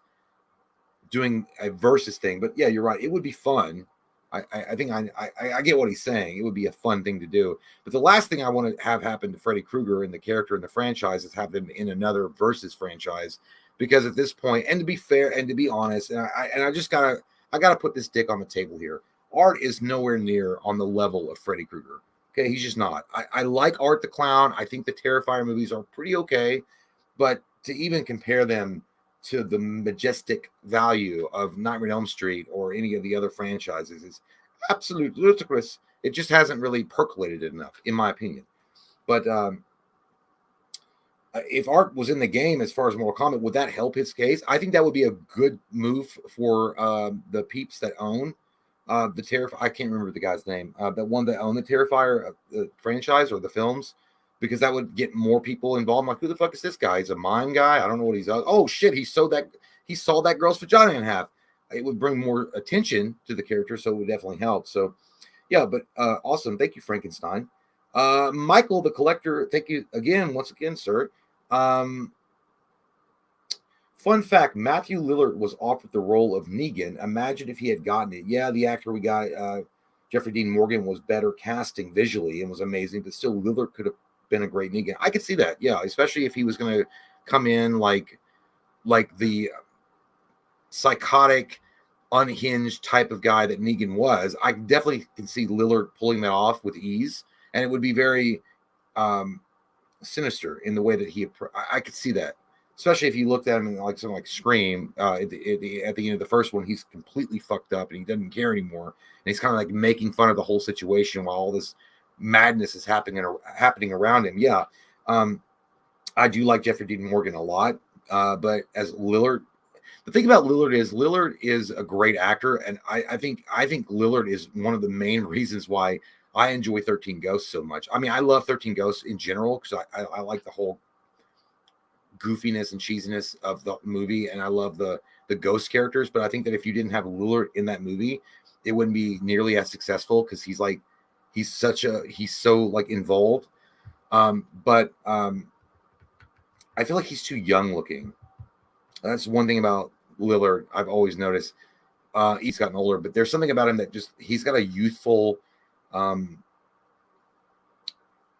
doing a versus thing. But yeah, you're right, it would be fun. I think I get what he's saying. It would be a fun thing to do. But the last thing I want to have happen to Freddy Krueger and the character in the franchise is have them in another versus franchise because at this point, and to be fair and to be honest, and I gotta put this dick on the table here. Art is nowhere near on the level of Freddy Krueger. Okay, he's just not. I like Art the Clown. I think the Terrifier movies are pretty okay, but to even compare them to the majestic value of Nightmare on Elm Street or any of the other franchises is absolutely ludicrous. It just hasn't really percolated enough, in my opinion. But if Art was in the game as far as Mortal Kombat, would that help his case? I think that would be a good move for the peeps that own the Terrifier. I can't remember the guy's name. The one that owned the Terrifier the franchise or the films, because that would get more people involved. I'm like, who the fuck is this guy? He's a mime guy. I don't know what he's. Oh shit! He saw that girl's vagina in half. It would bring more attention to the character, so it would definitely help. So, yeah, but awesome. Thank you, Frankenstein. Michael the Collector, thank you again, once again, sir. Fun fact, Matthew Lillard was offered the role of Negan. Imagine if he had gotten it. Yeah, the actor we got, Jeffrey Dean Morgan, was better casting visually and was amazing, but still Lillard could have been a great Negan. I could see that, yeah, especially if he was going to come in like the psychotic, unhinged type of guy that Negan was. I definitely can see Lillard pulling that off with ease, and it would be very sinister in the way that I could see that, especially if you looked at him in like something like Scream. At the end of the first one, he's completely fucked up and he doesn't care anymore, and he's kind of like making fun of the whole situation while all this madness is happening around him. Yeah, I do like Jeffrey Dean Morgan a lot, but as Lillard, the thing about Lillard is a great actor, and I think Lillard is one of the main reasons why I enjoy 13 Ghosts so much. I mean, I love 13 Ghosts in general because I like the whole goofiness and cheesiness of the movie, and I love the ghost characters. But I think that if you didn't have Lillard in that movie, it wouldn't be nearly as successful because he's so like involved. But I feel like he's too young looking. That's one thing about Lillard I've always noticed. He's gotten older, but there's something about him that he's got a youthful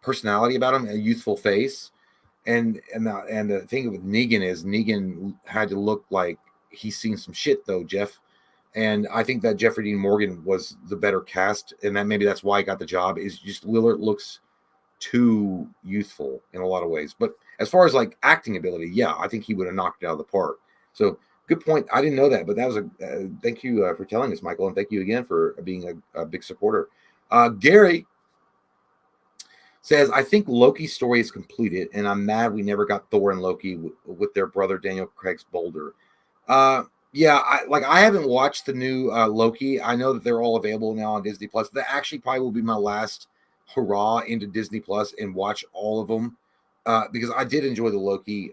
personality about him, a youthful face, and the thing with Negan is Negan had to look like he's seen some shit though, Jeff, and I think that Jeffrey Dean Morgan was the better cast, and that maybe that's why I got the job. Is just Lillard looks too youthful in a lot of ways, but as far as like acting ability, yeah, I think he would have knocked it out of the park. So good point. I didn't know that, but that was thank you for telling us, Michael, and thank you again for being a big supporter. Gary says, I think Loki's story is completed, and I'm mad we never got Thor and Loki with their brother Daniel Craig's Boulder. Yeah, I haven't watched the new Loki. I know that they're all available now on Disney Plus. That actually probably will be my last hurrah into Disney Plus and watch all of them because I did enjoy the Loki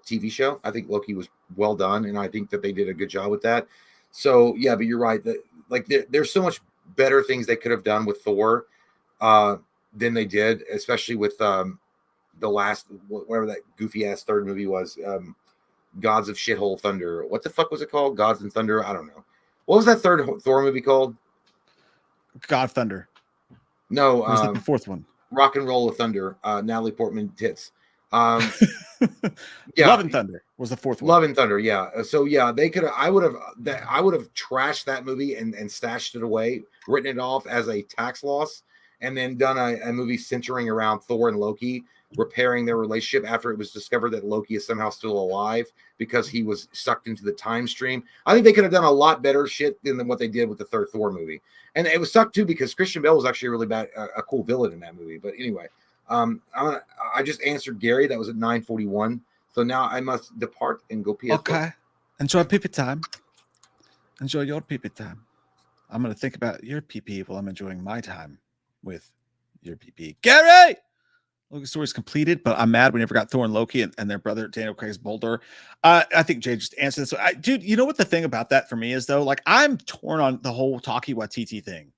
TV show. I think Loki was well done, and I think that they did a good job with that. So yeah, but you're right that like there's so much better things they could have done with Thor than they did, especially with the last whatever that goofy ass third movie was, Gods of Shithole Thunder. What the fuck was it called? Gods and Thunder. I don't know. What was that third Thor movie called? God Thunder. No, was that the fourth one? Rock and Roll of Thunder. Natalie Portman tits. Yeah, Love and Thunder was the fourth one. Love and Thunder, yeah. So yeah, they could have. I would have trashed that movie and stashed it away, written it off as a tax loss, and then done a movie centering around Thor and Loki repairing their relationship after it was discovered that Loki is somehow still alive because he was sucked into the time stream. I think they could have done a lot better shit than what they did with the third Thor movie, and it was sucked too because Christian Bale was actually a really bad, a cool villain in that movie. But anyway. I just answered Gary. That was at 9:41. So now I must depart and go pee. Okay. Enjoy pee time. Enjoy your pee time. I'm going to think about your pee while I'm enjoying my time with your pee. Gary! Loki's story is completed, but I'm mad we never got Thor and Loki and their brother Daniel Craig's Boulder. I think Jay just answered this. Dude, you know what the thing about that for me is though? Like I'm torn on the whole Taika Waititi thing.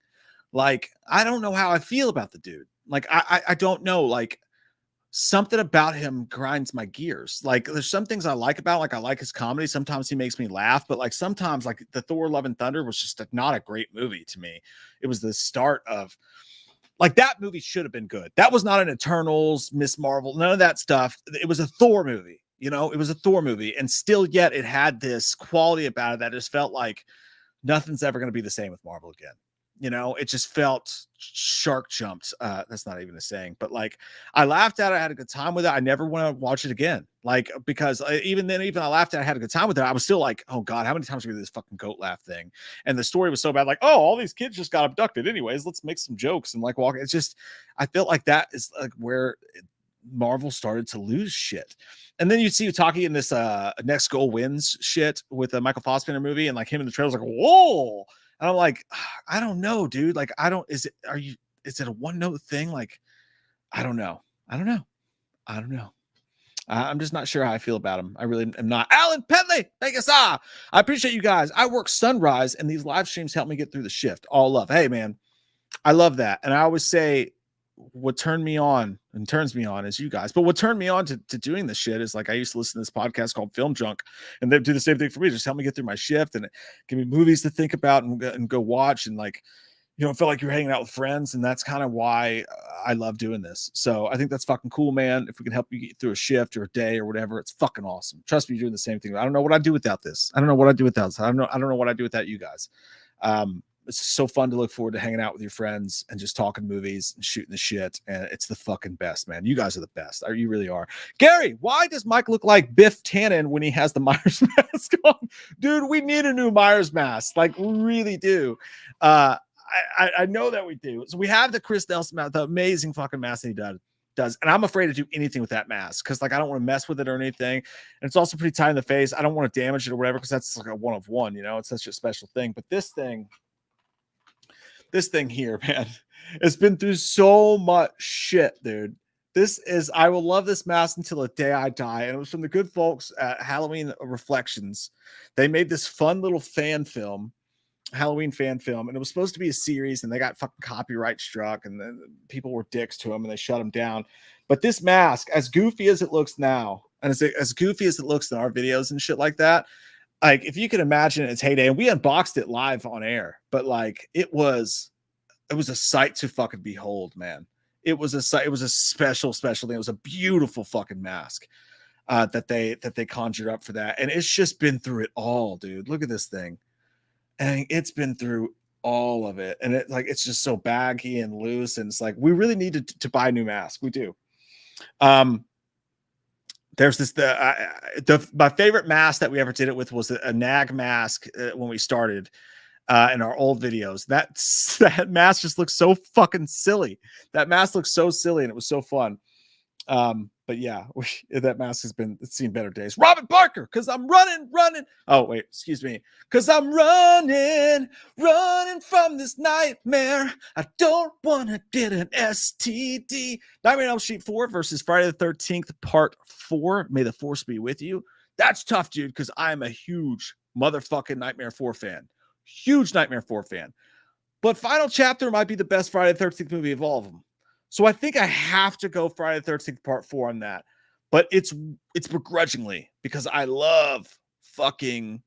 Like I don't know how I feel about the dude. Like I don't know. Like something about him grinds my gears. Like there's some things I like about. Like I like his comedy. Sometimes he makes me laugh, but like sometimes like the Thor: Love and Thunder was just not a great movie to me. It was the start of like that movie should have been good. That was not an Eternals, Miss Marvel, none of that stuff. It was a Thor movie. You know, it was a Thor movie, and still yet it had this quality about it that just felt like nothing's ever going to be the same with Marvel again. You know, it just felt shark jumped. That's not even a saying, but like I laughed at it. I had a good time with it. I never want to watch it again. Like, because even then, even I laughed at it, I had a good time with it. I was still like, oh God, how many times are we do this fucking goat laugh thing? And the story was so bad. Like, oh, all these kids just got abducted. Anyways, let's make some jokes and like walk. It's just, I felt like that is like where Marvel started to lose shit. And then you see Utaki in this Next Goal Wins shit with the Michael Fassbender movie, and like him in the trailer's like, whoa. And I'm like, I don't know, dude. Like, is it a one note thing? Like, I don't know. I'm just not sure how I feel about him. I really am not. Alan Penley, thank you, sir. I appreciate you guys. I work sunrise, and these live streams help me get through the shift. All love. Hey, man, I love that. And I always say, what turned me on and turns me on is you guys. But what turned me on to doing this shit is like I used to listen to this podcast called Film Junk, and they do the same thing for me. Just help me get through my shift and give me movies to think about and go watch, and like, you know, feel like you're hanging out with friends. And that's kind of why I love doing this. So I think that's fucking cool, man. If we can help you get through a shift or a day or whatever, it's fucking awesome. Trust me, you're doing the same thing. I don't know what I'd do without this. I don't know what I'd do without this. I don't know what I'd do without you guys. It's so fun to look forward to hanging out with your friends and just talking movies and shooting the shit. And it's the fucking best, man. You guys are the best. You really are. Gary, why does Mike look like Biff Tannen when he has the Myers mask on? Dude, we need a new Myers mask. Like, we really do. I know that we do. So we have the Chris Nelson mask, the amazing fucking mask that he does. And I'm afraid to do anything with that mask because like I don't want to mess with it or anything. And it's also pretty tight in the face. I don't want to damage it or whatever because that's like a one of one, you know, it's such a special thing. But this thing here, man, it's been through so much shit, dude. I will love this mask until the day I die. And it was from the good folks at Halloween Reflections. They made this fun little Halloween fan film, and it was supposed to be a series, and they got fucking copyright struck, and then people were dicks to them, and they shut them down. But this mask, as goofy as it looks now, and as goofy as it looks in our videos and shit like that, like if you can imagine its heyday, and we unboxed it live on air, but like it was a sight to fucking behold, man. It was a special thing. It was a beautiful fucking mask that they conjured up for that, and it's just been through it all, dude. Look at this thing. And it's been through all of it, and it's just so baggy and loose, and it's like we really needed to buy a new mask. We do. There's this my favorite mask that we ever did it with was a NAG mask when we started in our old videos. That mask just looks so fucking silly. That mask looks so silly, and it was so fun. But yeah, that mask has seen better days. Robin Barker, because I'm running. Oh, wait, excuse me. Because I'm running from this nightmare. I don't want to get an STD. Nightmare on Elm Street 4 versus Friday the 13th, Part 4. May the Force be with you. That's tough, dude, because I'm a huge motherfucking Nightmare 4 fan. Huge Nightmare 4 fan. But Final Chapter might be the best Friday the 13th movie of all of them. So I think I have to go Friday the 13th Part 4 on that. But it's begrudgingly because I love fucking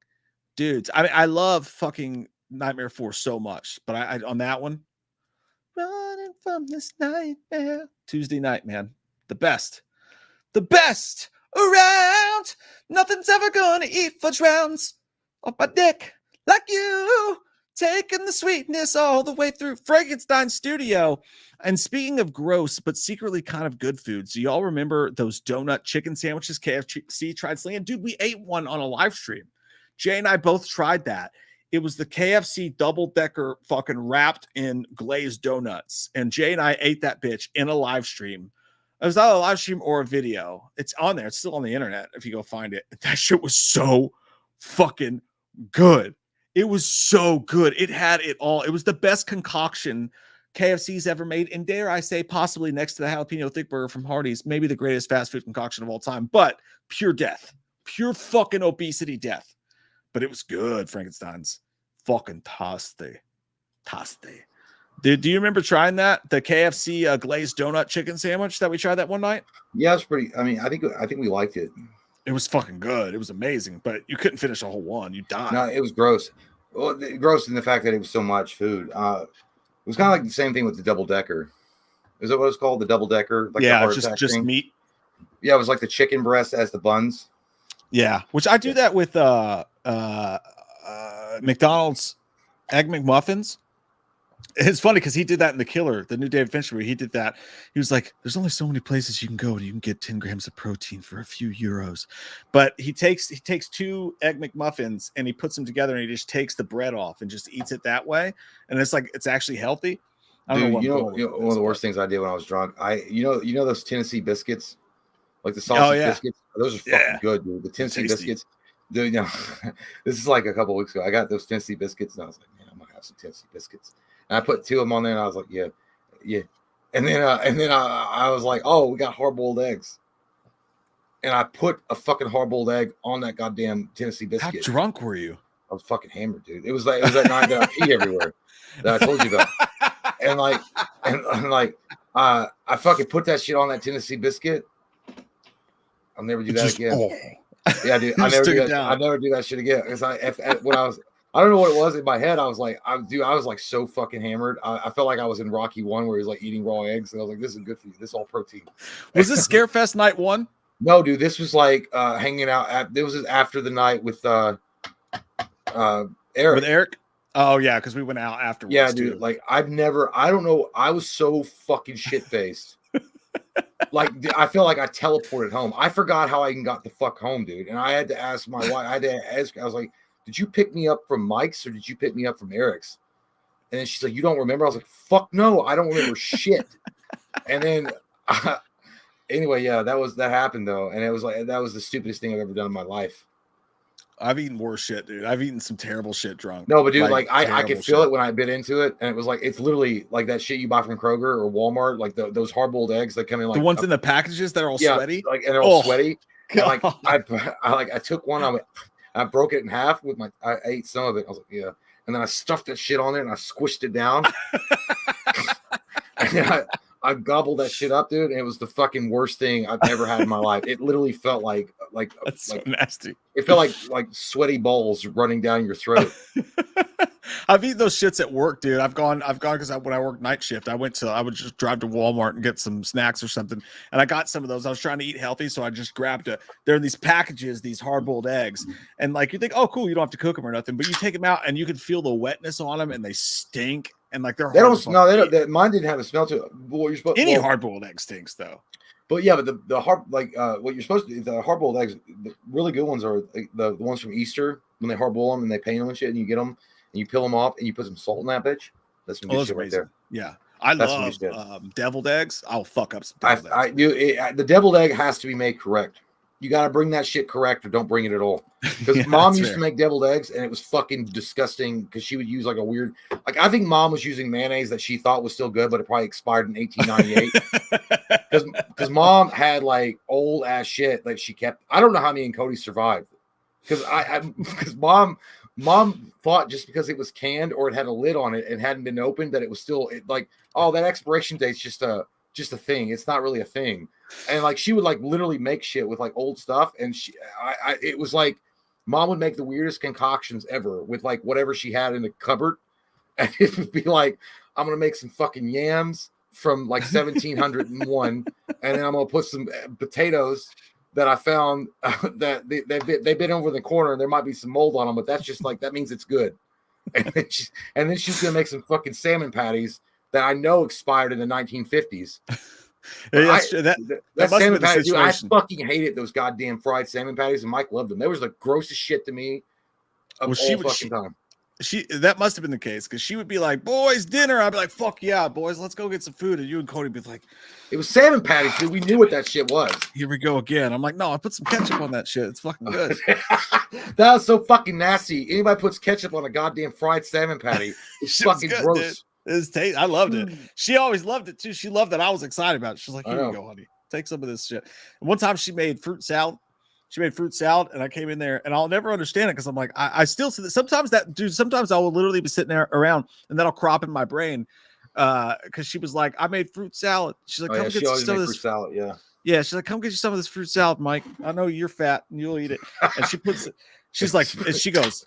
dudes. I mean, I love fucking Nightmare 4 so much. But I on that one, running from this nightmare. Tuesday night, man. The best around. Nothing's ever gonna eat fudge rounds off my dick like you. Taking the sweetness all the way through Frankenstein Studio. And speaking of gross, but secretly kind of good foods, do y'all remember those donut chicken sandwiches KFC tried slinging? Dude, we ate one on a live stream. Jay and I both tried that. It was the KFC double-decker fucking wrapped in glazed donuts. And Jay and I ate that bitch in a live stream. It was not a live stream or a video. It's on there. It's still on the internet if you go find it. That shit was so fucking good. It was so good. It had it all. It was the best concoction KFC's ever made. And dare I say, possibly next to the jalapeno thick burger from Hardee's, maybe the greatest fast food concoction of all time, but pure death, pure fucking obesity death. But it was good. Frankenstein's fucking tasty. Dude, do you remember trying that? The KFC glazed donut chicken sandwich that we tried that one night? Yeah, it's pretty. I mean, I think we liked it. It was fucking good. It was amazing, but you couldn't finish a whole one. You died. No, it was gross. Well, gross in the fact that it was so much food. It was kind of like the same thing with the double decker. Is that what it's called? The double decker? Like yeah, just meat. Yeah, it was like the chicken breast as the buns. Yeah, which I do that with McDonald's Egg McMuffins. It's funny because he did that in The Killer, the new David Fincher movie. He did that. He was like, "There's only so many places you can go, and you can get 10 grams of protein for a few euros." But he takes 2 Egg McMuffins and he puts them together, and he just takes the bread off and just eats it that way. And it's like it's actually healthy. I don't know what one of the worst things I did when I was drunk. You know those Tennessee biscuits, like the Oh, sausage yeah. biscuits. Those are fucking Yeah. good, dude. The Tennessee Tasty. biscuits. Dude, you know, this is like a couple weeks ago. I got those Tennessee biscuits, and I was like, man, I'm gonna have some Tennessee biscuits. And I put 2 of them on there, and I was like, yeah. And then I was like, oh, we got hard-boiled eggs. And I put a fucking hard-boiled egg on that goddamn Tennessee How biscuit. drunk were you? I was fucking hammered, dude. It was that night that I peed everywhere that I told you about. And I fucking put that shit on that Tennessee biscuit. I'll never do that again. Oh. Yeah, dude. I never do that shit again. Because I don't know what it was in my head. I was like, I was like so fucking hammered. I felt like I was in Rocky 1 where he was like eating raw eggs, and I was like, this is good for you. This is all protein. Was this Scarefest night 1? No, dude. This was like hanging out. This was after the night with Eric. With Eric? Oh yeah, because we went out afterwards. Yeah, dude. Too. Like I don't know. I was so fucking shit faced. Like I feel like I teleported home. I forgot how I even got the fuck home, dude. And I had to ask my wife. I was like, did you pick me up from Mike's or did you pick me up from Eric's? And then she's like, you don't remember? I was like, fuck no, I don't remember shit. And then anyway, yeah, that happened though. And it was like, that was the stupidest thing I've ever done in my life. I've eaten worse shit, dude. I've eaten some terrible shit drunk. No, but dude, like I could feel it when I bit into it, and it was like it's literally like that shit you buy from Kroger or Walmart, like those hard-boiled eggs that come in like the ones in the packages that are all sweaty, like and they're all sweaty. And, like I took one, I broke it in half with I ate some of it. I was like, yeah, and then I stuffed that shit on there and I squished it down. And then I gobbled that shit up, dude, and it was the fucking worst thing I've ever had in my life. It literally felt like that's so nasty. It felt like sweaty balls running down your throat. I've eaten those shits at work, dude. I've gone because when I worked night shift, I would just drive to Walmart and get some snacks or something, and I got some of those. I was trying to eat healthy, so I just grabbed they're in these packages, these hard-boiled eggs, and like you think, oh cool, you don't have to cook them or nothing, but you take them out and you can feel the wetness on them, and they stink, and like they don't. Mine didn't have a smell to it. What you're supposed any hard-boiled egg stinks though. But yeah, but the hard what you're supposed to the hard-boiled eggs, the really good ones are the ones from Easter when they hard-boil them and they paint them and shit, and you get them and you peel them off and you put some salt in that bitch. That's some good shit right there. Yeah, I love deviled eggs. I'll fuck up some deviled eggs. The deviled egg has to be made correct. You got to bring that shit correct or don't bring it at all. Because mom used to make deviled eggs and it was fucking disgusting because she would use like a weird, like I think mom was using mayonnaise that she thought was still good, but it probably expired in 1898. Because mom had like old ass shit that she kept. I don't know how me and Cody survived. Because mom thought just because it was canned or it had a lid on it and hadn't been opened that it was still that expiration date's just a thing. It's not really a thing. And like she would like literally make shit with like old stuff, and it was like mom would make the weirdest concoctions ever with like whatever she had in the cupboard, and it would be like, I'm gonna make some fucking yams from like 1701, and then I'm gonna put some potatoes that I found that they've been over the corner and there might be some mold on them, but that's just like that means it's good. And then she's gonna make some fucking salmon patties that I know expired in the 1950s. That salmon patty, dude, I fucking hated those goddamn fried salmon patties, and Mike loved them. They was the grossest shit to me of all fucking time. That must have been the case because she would be like, "Boys, dinner." I'd be like, "Fuck yeah, boys, let's go get some food." And you and Cody would be like, "It was salmon patties, dude. We knew what that shit was." Here we go again. I'm like, "No, I put some ketchup on that shit. It's fucking good." That was so fucking nasty. Anybody puts ketchup on a goddamn fried salmon patty, it's fucking good, gross. Dude. I loved it. She always loved it too. She loved that I was excited about it. She's like, "Here you go, honey. Take some of this shit." And one time she made fruit salad. And I came in there and I'll never understand it because I'm like, I still sometimes I will literally be sitting there around and that'll crop in my brain. Because she was like, I made fruit salad. She's like, come get some of this fruit salad. Yeah. Yeah. She's like, come get you some of this fruit salad, Mike. I know you're fat and you'll eat it. And she puts it, she's like, and she goes,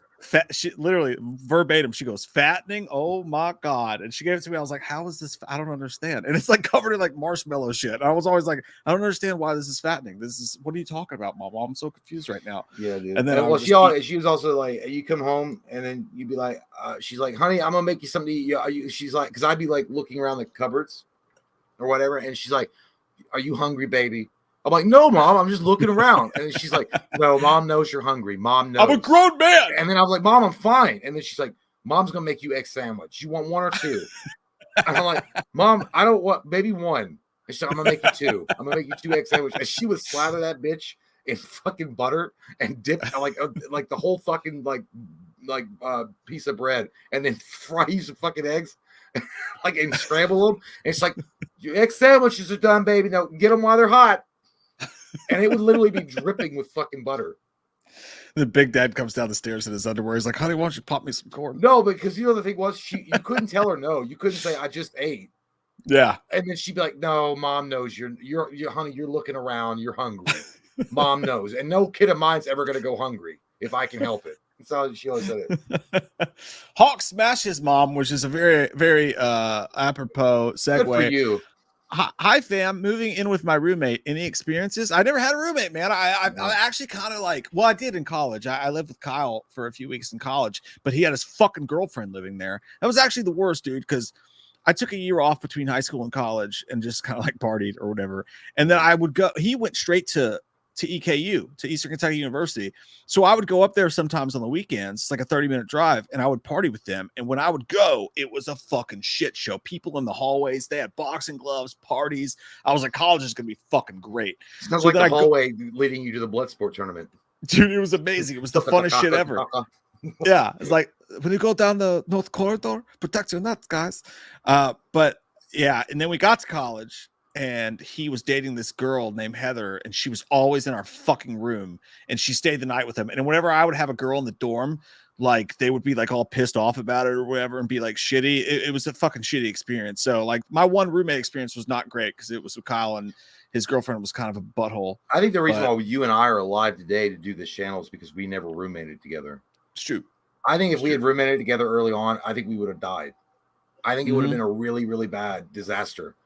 She literally verbatim, she goes, fattening. Oh my God. And she gave it to me. I was like, how is this? I don't understand. And it's like covered in like marshmallow shit. And I was always like, I don't understand why this is fattening. What are you talking about, Mom? I'm so confused right now. Yeah, dude. And then well, she was also like, you come home and then you'd be like, she's like, honey, I'm gonna make you something to eat. She's like, because I'd be like looking around the cupboards or whatever, and she's like, are you hungry, baby? I'm like, no, Mom, I'm just looking around. And then she's like, no, Mom knows you're hungry. Mom knows. I'm a grown man. And then I was like, Mom, I'm fine. And then she's like, Mom's gonna make you egg sandwich. You want one or two? And I'm like, Mom, I don't want, maybe one. And she's like, I'm gonna make you two. I'm gonna make you 2 egg sandwich. And she would slather that bitch in fucking butter and dip like the whole fucking piece of bread, and then fry some fucking eggs, like, and scramble them. And it's like, your egg sandwiches are done, baby. Now get them while they're hot. And it would literally be dripping with fucking butter. The big dad comes down the stairs in his underwear. He's like, honey, why don't you pop me some corn? No, because the thing was, you couldn't tell her no. You couldn't say, I just ate. Yeah. And then she'd be like, no, Mom knows you're honey, you're looking around, you're hungry. Mom knows. And no kid of mine's ever gonna go hungry if I can help it. That's how she always said it. Hawk smashes Mom, which is a very, very apropos segue. Good for you. Hi, fam. Moving in with my roommate. Any experiences? I never had a roommate, man. I actually kind of like, well, I did in college. I lived with Kyle for a few weeks in college, but he had his fucking girlfriend living there. That was actually the worst, dude, because I took a year off between high school and college and just kind of like partied or whatever. And then I would go, he went straight to EKU, to Eastern Kentucky University. So I would go up there sometimes on the weekends. It's like a 30-minute drive, and I would party with them. And when I would go, it was a fucking shit show. People in the hallways, they had boxing gloves, parties. I was like, college is going to be fucking great. Sounds like the hallway leading you to the blood sport tournament. Dude, it was amazing. It was the funnest shit ever. Yeah. It's like, when you go down the North Corridor, protect your nuts, guys. But yeah. And then we got to college, and he was dating this girl named Heather, and she was always in our fucking room, and she stayed the night with him. And whenever I would have a girl in the dorm, like, they would be like all pissed off about it or whatever and be like shitty. It was a fucking shitty experience. So like, my one roommate experience was not great because it was with Kyle, and his girlfriend was kind of a butthole. I think the reason why you and I are alive today to do this channel is because we never roommated together. It's true. I think if we had roommated together early on, I think we would have died. I think it would have been a really, really bad disaster.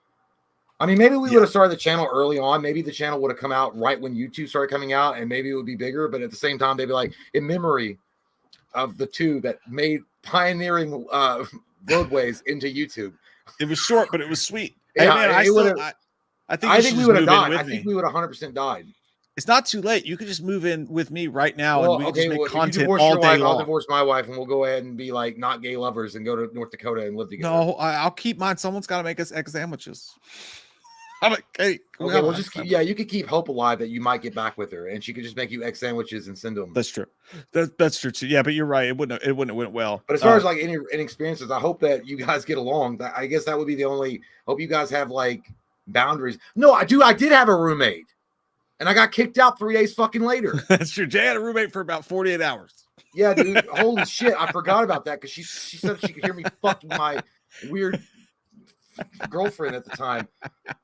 I mean, maybe we would have started the channel early on. Maybe the channel would have come out right when YouTube started coming out, and maybe it would be bigger. But at the same time, they'd be like, in memory of the two that made pioneering roadways into YouTube. It was short, but it was sweet. Yeah, hey, man, I think we would have died. I think we would have 100% died. It's not too late. You could just move in with me right now, and we can just make content all all day long. long. I'll divorce my wife, and we'll go ahead and be like not gay lovers and go to North Dakota and live together. No, I'll keep mine. Someone's got to make us egg sandwiches. I'm like, hey, okay, we'll just keep, you could keep hope alive that you might get back with her, and she could just make you egg sandwiches and send them. That's true. That's true too. Yeah, but you're right. It wouldn't have went well. But as far as like any experiences, I hope that you guys get along. I guess that would be the only. Hope you guys have like boundaries. No, I do. I did have a roommate, and I got kicked out 3 days fucking later. That's true. Jay had a roommate for about 48 hours. Yeah, dude. Holy shit! I forgot about that because she said she could hear me fucking my weird girlfriend at the time.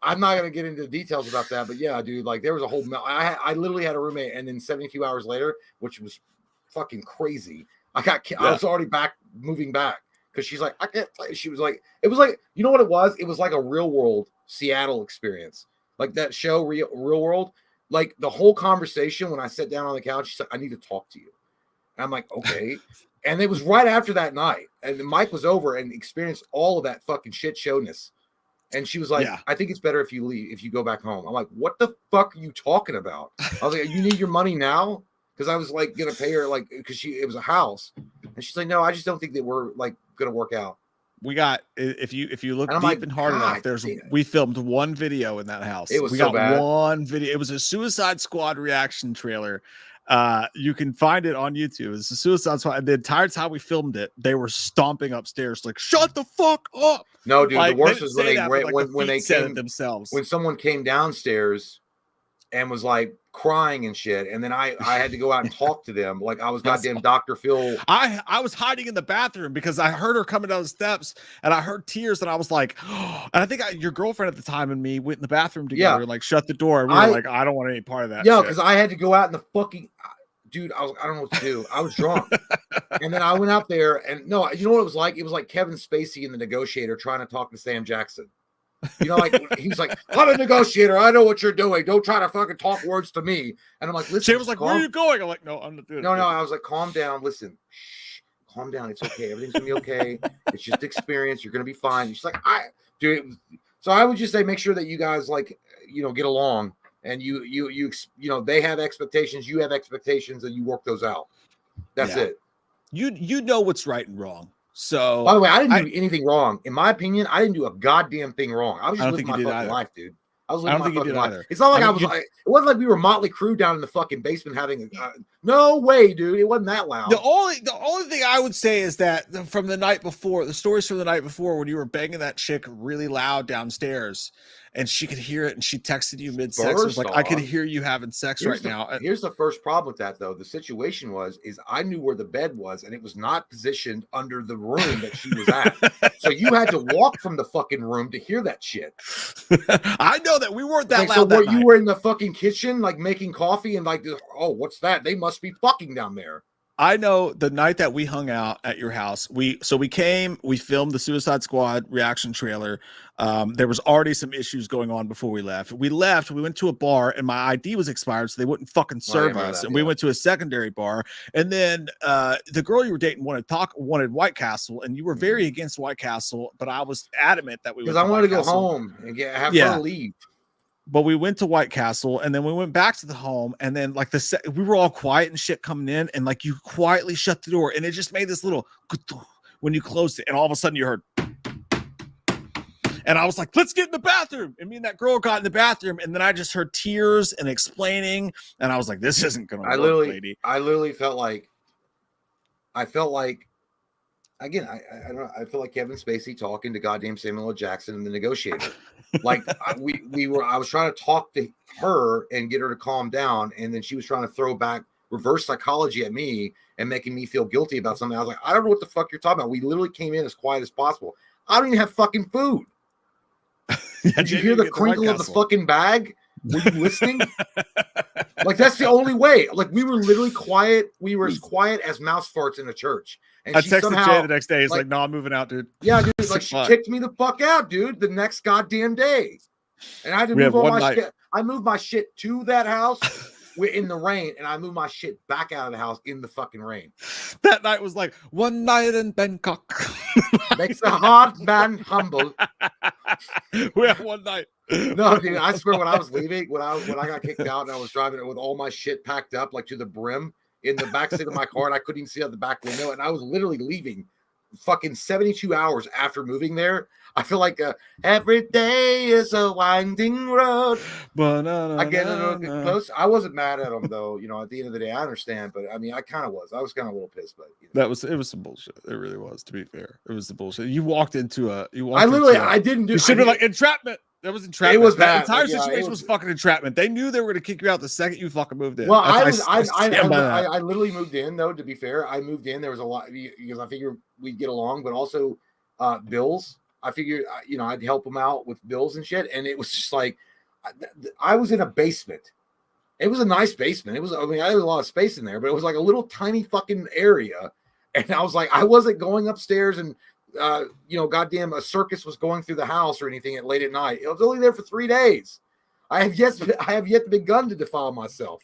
I'm not gonna get into the details about that, but yeah, dude, like there was a whole I literally had a roommate, and then 72 hours later, which was fucking crazy, I was already moving back because she's like, I can't play. She was like, it was like, you know what it was like a Real World Seattle experience, like that show Real World. Like the whole conversation when I sat down on the couch, she's like, I need to talk to you, and I'm like, okay. And it was right after that night, and Mike was over and experienced all of that fucking shit showness. And she was like, I think it's better if you leave, if you go back home. I'm like, what the fuck are you talking about? I was like, you need your money now? Because I was like going to pay her, like, because it was a house. And she's like, no, I just don't think that we're like going to work out. We got, if you look deep and hard enough, we filmed one video in that house. It was we so got bad. One video. It was a Suicide Squad reaction trailer. You can find it on YouTube. It's a Suicide Squad. The entire time we filmed it, they were stomping upstairs, like, shut the fuck up. No, dude, like, the worst was when they said came it themselves. When someone came downstairs and was like crying and shit, and then I had to go out and talk to them like I was goddamn Dr. Phil. I was hiding in the bathroom because I heard her coming down the steps, and I heard tears, and I was like, oh. And I think your girlfriend at the time and me went in the bathroom together, and like shut the door. And we were like, I don't want any part of that. Yeah, because I had to go out in the fucking dude. I don't know what to do. I was drunk. And then I went out there, and no, you know what it was like? It was like Kevin Spacey in The Negotiator trying to talk to Sam Jackson. You know, like he's like, I'm a negotiator. I know what you're doing. Don't try to fucking talk words to me. And I'm like, listen. Sam was like, where are you going? I'm like, no, I'm not doing it. No. I was like, calm down. Listen, shh, calm down. It's okay. Everything's gonna be okay. It's just experience. You're gonna be fine. She's like, dude. So I would just say, make sure that you guys like, get along, and you know, they have expectations, you have expectations, and you work those out. That's it. You know what's right and wrong. So, by the way, I didn't do anything wrong. In my opinion, I didn't do a goddamn thing wrong. I was just living my fucking life, dude. I was living my fucking life. Either. It's not like it wasn't like we were Motley Crue down in the fucking basement having no way, dude. It wasn't that loud. The only thing I would say is that from the night before, the stories from the night before when you were banging that chick really loud downstairs and she could hear it and she texted you mid-sex. It was like, I could hear you having sex right now. Here's the first problem with that, though. The situation is I knew where the bed was and it was not positioned under the room that she was at. So you had to walk from the fucking room to hear that shit. I know that we weren't that loud. So that night. You were in the fucking kitchen, like making coffee and like, oh, what's that? They must be fucking down there. I know the night that we hung out at your house, we filmed the Suicide Squad reaction trailer. There was already some issues going on before we left. We went to a bar and my ID was expired, so they wouldn't fucking serve us. We went to a secondary bar. And then the girl you were dating wanted White Castle, and you were very against White Castle, but I was adamant that because I wanted to go home and have her leave. But we went to White Castle and then we went back to the home, and then like we were all quiet and shit coming in, and like you quietly shut the door and it just made this little when you closed it, and all of a sudden you heard, and I was like, let's get in the bathroom. And me and that girl got in the bathroom, and then I just heard tears and explaining, and I was like, this isn't gonna work, lady. I literally felt like again, I don't know, I feel like Kevin Spacey talking to goddamn Samuel L. Jackson in The Negotiator. Like I was trying to talk to her and get her to calm down, and then she was trying to throw back reverse psychology at me and making me feel guilty about something. I was like, I don't know what the fuck you're talking about. We literally came in as quiet as possible. I don't even have fucking food. Did you hear the crinkle of the fucking bag? Were you listening? Like, that's the only way. Like, we were literally quiet. We were as quiet as mouse farts in a church. And I texted Jay the next day. He's like, no, I'm moving out, dude. Yeah, dude. Like, she kicked me the fuck out, dude, the next goddamn day. And I had to move all my shit. I moved my shit to that house in the rain, and I moved my shit back out of the house in the fucking rain. That night was like one night in Bangkok. Makes a hard man humble. We had one night. No, dude, I swear when I was leaving, when I got kicked out and I was driving it with all my shit packed up like to the brim in the backseat of my car, and I couldn't even see out the back window, and I was literally leaving fucking 72 hours after moving there. I feel like every day is a winding road. I get close. I wasn't mad at him though. You know, at the end of the day, I understand, but I mean, I kind of was. I was kind of a little pissed, but it was some bullshit. It really was. To be fair, it was the bullshit. You walked into a. I didn't do. You should be like entrapment. That was entrapment. It was that entire situation was fucking entrapment. They knew they were going to kick you out the second you fucking moved in. Well, I literally moved in though. To be fair, I moved in. There was a lot because I figured we'd get along, but also bills. I figured, I'd help them out with bills and shit. And it was just like, I was in a basement. It was a nice basement. I had a lot of space in there, but it was like a little tiny fucking area. And I was like, I wasn't going upstairs and, goddamn, a circus was going through the house or anything late at night. It was only there for 3 days. I have yet begun to defile myself.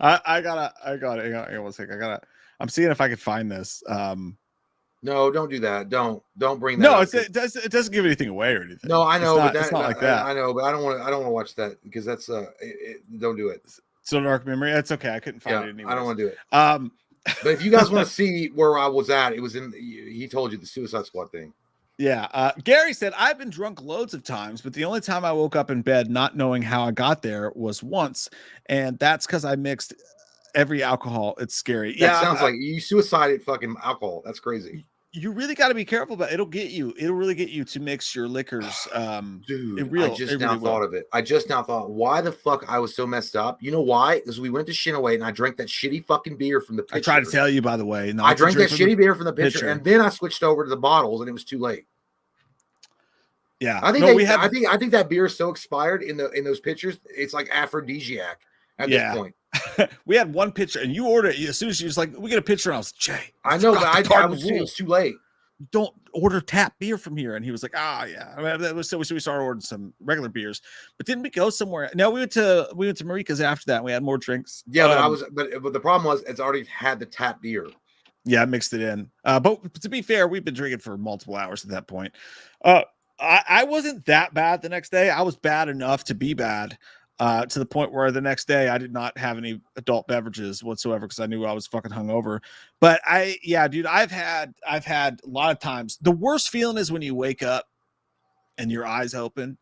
I gotta, hang on one second. I'm seeing if I can find this. No, don't do that. Don't bring that. No, it doesn't give anything away or anything. No, I know, it's not like that. I know, but I don't want to watch that because that's don't do it. So dark memory. That's okay. I couldn't find it anyway. I don't want to do it. But if you guys want to see where I was at, it was he told you the Suicide Squad thing. Yeah. Gary said, I've been drunk loads of times, but the only time I woke up in bed not knowing how I got there was once. And that's because I mixed every alcohol. It's scary. That sounds like you suicided fucking alcohol. That's crazy. You really got to be careful, but it'll really get you to mix your liquors. Dude, I just now thought of it. I just now thought why the fuck I was so messed up. You know why? Because we went to Shinaway and I drank that shitty fucking beer from the pitcher. I tried to tell you, by the way. I drank that shitty beer from the pitcher, and then I switched over to the bottles, and it was too late. Yeah, I think I think that beer is so expired in those pitchers. It's like aphrodisiac at this point. we had one picture, and you ordered it as soon as she was like, "We get a picture," and I was like, "Jay, I know, but I was rule. it was too late. Don't order tap beer from here." And he was like, yeah. I mean, that was so we started ordering some regular beers. But didn't we go somewhere? No, we went to Marika's after that. And we had more drinks. Yeah, but the problem was it's already had the tap beer. Yeah, I mixed it in. But to be fair, we've been drinking for multiple hours at that point. I wasn't that bad the next day. I was bad enough to be bad. To the point where the next day I did not have any adult beverages whatsoever because I knew I was fucking hungover. But dude, I've had a lot of times. The worst feeling is when you wake up and your eyes open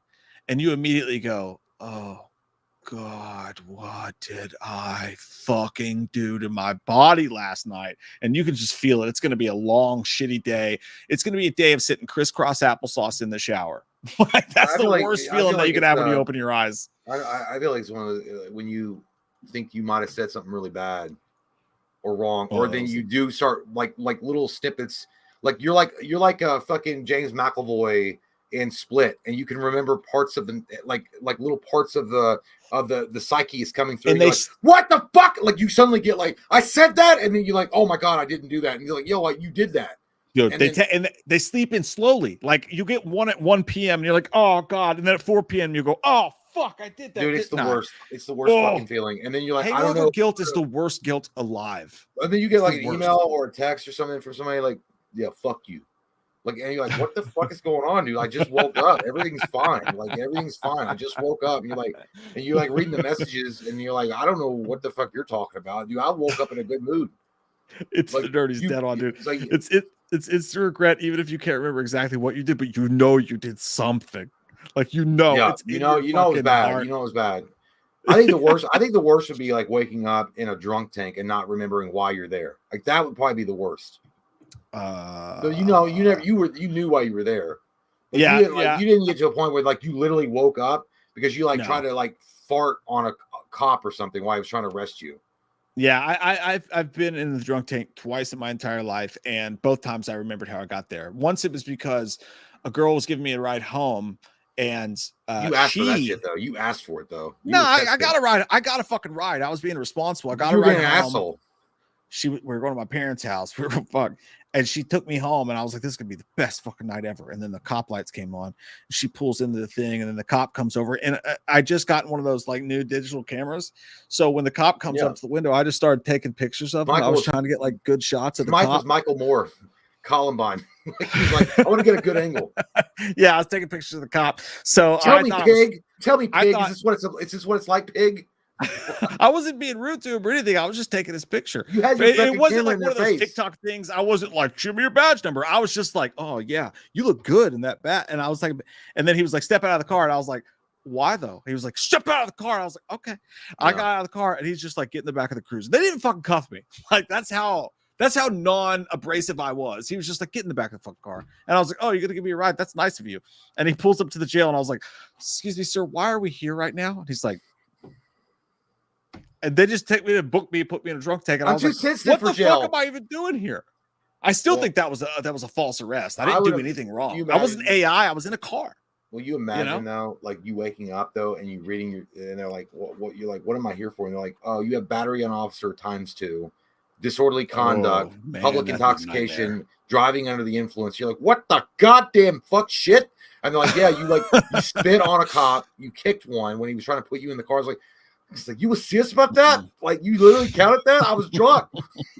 and you immediately go, "Oh God, what did I fucking do to my body last night?" And you can just feel it. It's going to be a long, shitty day. It's going to be a day of sitting crisscross applesauce in the shower. Like that's the worst feeling that you can have when you open your eyes. I feel like it's one of the, when you think you might have said something really bad or wrong, or then you do start like little snippets, like you're like a fucking James McAvoy in Split, and you can remember parts of the like little parts of the psyche is coming through. And you're like, what the fuck? Like you suddenly get like, I said that, and then you're like, oh my God, I didn't do that, and you're like, yo, what, you did that. Dude, and they sleep in slowly. Like you get one at 1 p.m. and you're like, oh God, and then at 4 p.m. you go, oh fuck, I did that. Dude, it's the worst. It's the worst fucking feeling. And then you're like, hangover I don't know. Guilt is the worst guilt alive. And then you get like an email or a text or something from somebody like, yeah, fuck you. Like, and you're like, what the fuck is going on, dude? I just woke up. Everything's fine. Like, everything's fine. I just woke up. And you're like reading the messages, and you're like, I don't know what the fuck you're talking about, dude. I woke up in a good mood. It's like, the dirty's dead on, dude. It's instant regret, even if you can't remember exactly what you did, but you know you did something. Like you know it was bad. Heart. You know it was bad. I think the worst would be like waking up in a drunk tank and not remembering why you're there. Like that would probably be the worst. So you knew why you were there. But you didn't get to a point where like you literally woke up because you tried to like fart on a cop or something while he was trying to arrest you. Yeah, I've been in the drunk tank twice in my entire life, and both times I remembered how I got there. Once it was because a girl was giving me a ride home. And you asked for that shit though. You asked for it though. I got a ride. I got a fucking ride. I was being responsible. I got a ride. An asshole. We were going to my parents' house. We were and she took me home, and I was like, "This is gonna be the best fucking night ever." And then the cop lights came on. She pulls into the thing, and then the cop comes over. And I just got one of those like new digital cameras. So when the cop comes up to the window, I just started taking pictures of him. I was trying to get like good shots of the cop. Was Michael Moore. Columbine. He's like, I want to get a good angle. Yeah, I was taking pictures of the cop. So tell me, pig. Is this what it's like, pig? I wasn't being rude to him or anything. I was just taking his picture. You had it wasn't like one of those TikTok things. I wasn't like, show me your badge number. I was just like, oh yeah, you look good in that bat. And I was like, and then he was like, step out of the car. And I was like, why though? He was like, step out of the car. And I was like, okay. I got out of the car, and he's just like, get in the back of the cruiser. They didn't even fucking cuff me. Like that's how non-abrasive I was. He was just like, get in the back of the fucking car. And I was like, oh, you're going to give me a ride? That's nice of you. And he pulls up to the jail, and I was like, excuse me, sir, why are we here right now? And he's like, and they just take me to book me, put me in a drunk tank. And I was like, what the fuck am I even doing here? I still think that was a false arrest. I didn't do anything wrong. I wasn't AI. I was in a car. Well, you imagine though, like you waking up though, and you reading and they're like, what you're like, what am I here for? And they're like, oh, you have battery on officer ×2. Disorderly conduct, public intoxication, driving under the influence. You're like, what the goddamn fuck shit? And they're like, yeah, you spit on a cop, you kicked one when he was trying to put you in the car. It's like, you was serious about that? Like, you literally counted that? I was drunk.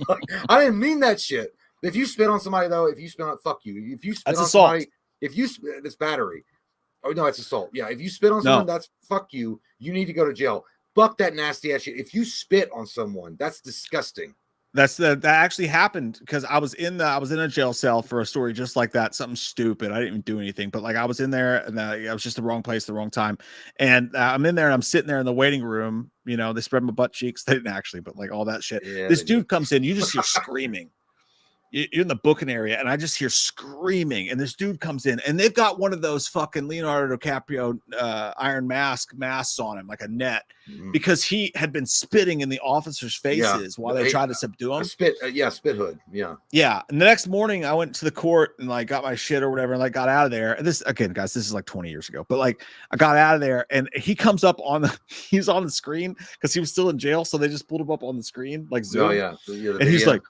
Like, I didn't mean that shit. If you spit on somebody though, fuck you. If you spit on somebody, it's battery. Oh no, it's assault. Yeah, if you spit on someone, that's fuck you. You need to go to jail. Fuck that nasty ass shit. If you spit on someone, that's disgusting. That actually happened because I was in a jail cell for a story just like that. Something stupid. I didn't even do anything, but like I was in there and I was just the wrong place, the wrong time. And I'm in there and I'm sitting there in the waiting room. You know, they spread my butt cheeks. They didn't actually, but like all that shit. Yeah, this dude comes in. You just hear screaming. you're in the booking area, and I just hear screaming, and this dude comes in, and they've got one of those fucking Leonardo DiCaprio Iron masks on him, like a net, because he had been spitting in the officers' faces while they tried to subdue him. Spit hood. Yeah. And the next morning, I went to the court and like got my shit or whatever, and like got out of there. And this again, guys, this is like 20 years ago, but like I got out of there, and he comes up he's on the screen because he was still in jail, so they just pulled him up on the screen, like Zoom. Oh yeah. And he's like,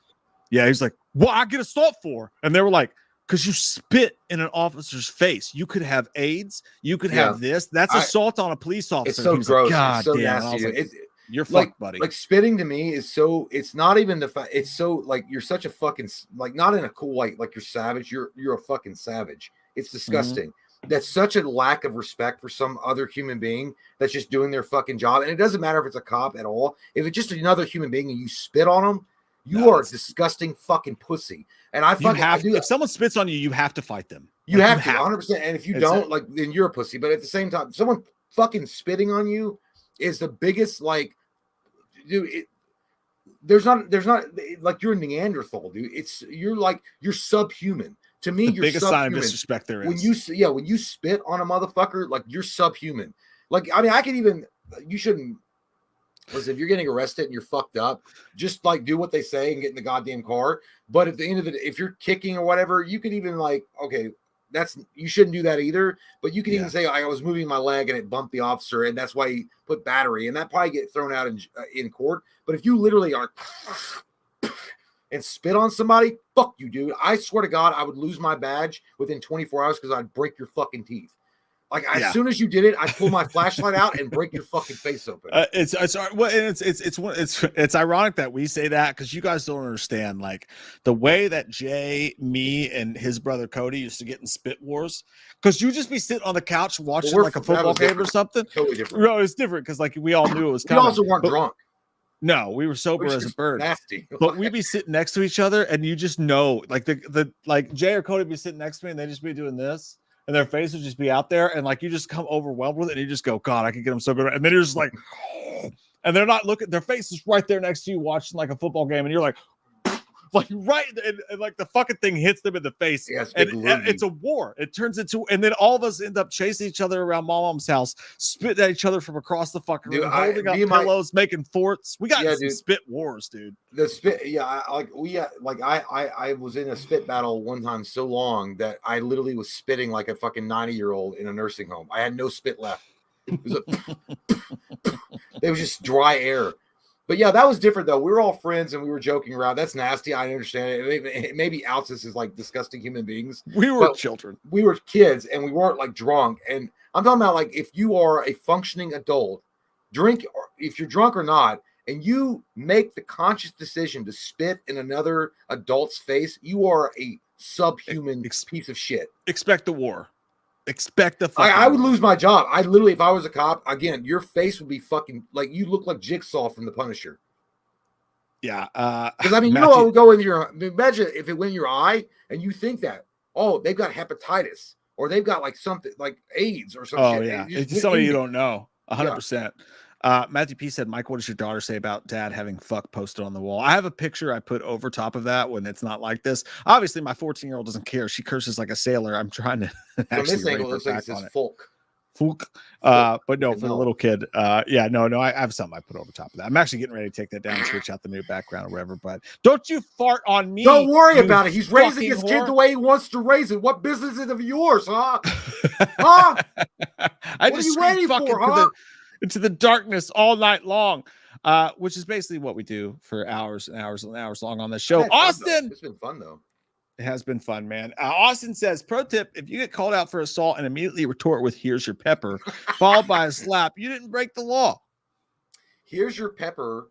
he's like, what I get assault for? And they were like, because you spit in an officer's face. You could have AIDS. You could have this. That's assault on a police officer. It's so gross. God it's so damn. nasty. Like, you're like, fucked, buddy. Like spitting to me is so. It's not even the fact. It's so like you're such a fucking like not in a cool like you're savage. You're a fucking savage. It's disgusting. That's such a lack of respect for some other human being that's just doing their fucking job. And it doesn't matter if it's a cop at all. If it's just another human being and you spit on them, you are a disgusting fucking pussy. And I fucking if someone spits on you, you have to fight them. You have to 100%. And if you don't, like, then you're a pussy. But at the same time, someone fucking spitting on you is the biggest, like, dude. There's not like you're a Neanderthal, dude. You're subhuman. To me, you're biggest subhuman. sign of disrespect there is. When you spit on a motherfucker, like you're subhuman. Like, I mean, you shouldn't. Listen, if you're getting arrested and you're fucked up, just like do what they say and get in the goddamn car. But at the end of it, if you're kicking or whatever, you could even like, okay, you shouldn't do that either. But you can even say, I was moving my leg and it bumped the officer, and that's why he put battery, and that probably get thrown out in court. But if you literally are and spit on somebody, fuck you, dude. I swear to God, I would lose my badge within 24 hours because I'd break your fucking teeth. Like as soon as you did it, I pull my flashlight out and break your fucking face open. It's ironic that we say that because you guys don't understand like the way that Jay, me, and his brother Cody used to get in spit wars. Because you just be sitting on the couch watching like a football game or something. Totally different. No, it's different because like we all knew it was coming. We also weren't drunk. No, we were sober as a bird. Nasty. But we'd be sitting next to each other, and you just know, like like Jay or Cody would be sitting next to me, and they'd just be doing this. And their face would just be out there, and like you just come overwhelmed with it, and you just go, God, I could get them so good. And then you're just like, and they're not looking, their face is right there next to you watching like a football game, and you're like right, and like the fucking thing hits them in the face. Yes, and it's a war. It turns into, and then all of us end up chasing each other around mom's house, spitting at each other from across the fucking room, holding up pillows, making forts. We got some spit wars, dude. The spit, I was in a spit battle one time so long that I literally was spitting like a fucking 90-year-old in a nursing home. I had no spit left. It was just dry air. But yeah, that was different though. We were all friends and we were joking around. That's nasty. I understand it. It maybe outs us as like disgusting human beings. We were children. We were kids and we weren't like drunk. And I'm talking about like if you are a functioning adult, if you're drunk or not, and you make the conscious decision to spit in another adult's face, you are a subhuman piece of shit. Expect the war. Expect the I would lose my job. I literally, if I was a cop, again, your face would be fucking like you look like Jigsaw from The Punisher. Yeah. Because I mean, Matthew, it would go in your, imagine if it went in your eye and you think that, oh, they've got hepatitis or they've got like something like AIDS or something. Oh, yeah. It's somebody you don't know. 100%. Matthew P said, Mike, what does your daughter say about dad having fuck posted on the wall? I have a picture I put over top of that when it's not like this. Obviously, my 14-year-old doesn't care. She curses like a sailor. I'm trying to from this angle, it looks like it says folk. But no, for the little kid. I have something I put over top of that. I'm actually getting ready to take that down and switch out the new background or whatever. But don't you fart on me. Don't worry about it. He's raising his kid the way he wants to raise it. What business is it of yours, huh? Huh? What are you waiting for, huh? Into the darkness all night long, which is basically what we do for hours and hours and hours long on this show. Austin, it's been fun though. It has been fun, man. Austin says, pro tip, if you get called out for assault and immediately retort with here's your pepper, followed by a slap, you didn't break the law. Here's your pepper,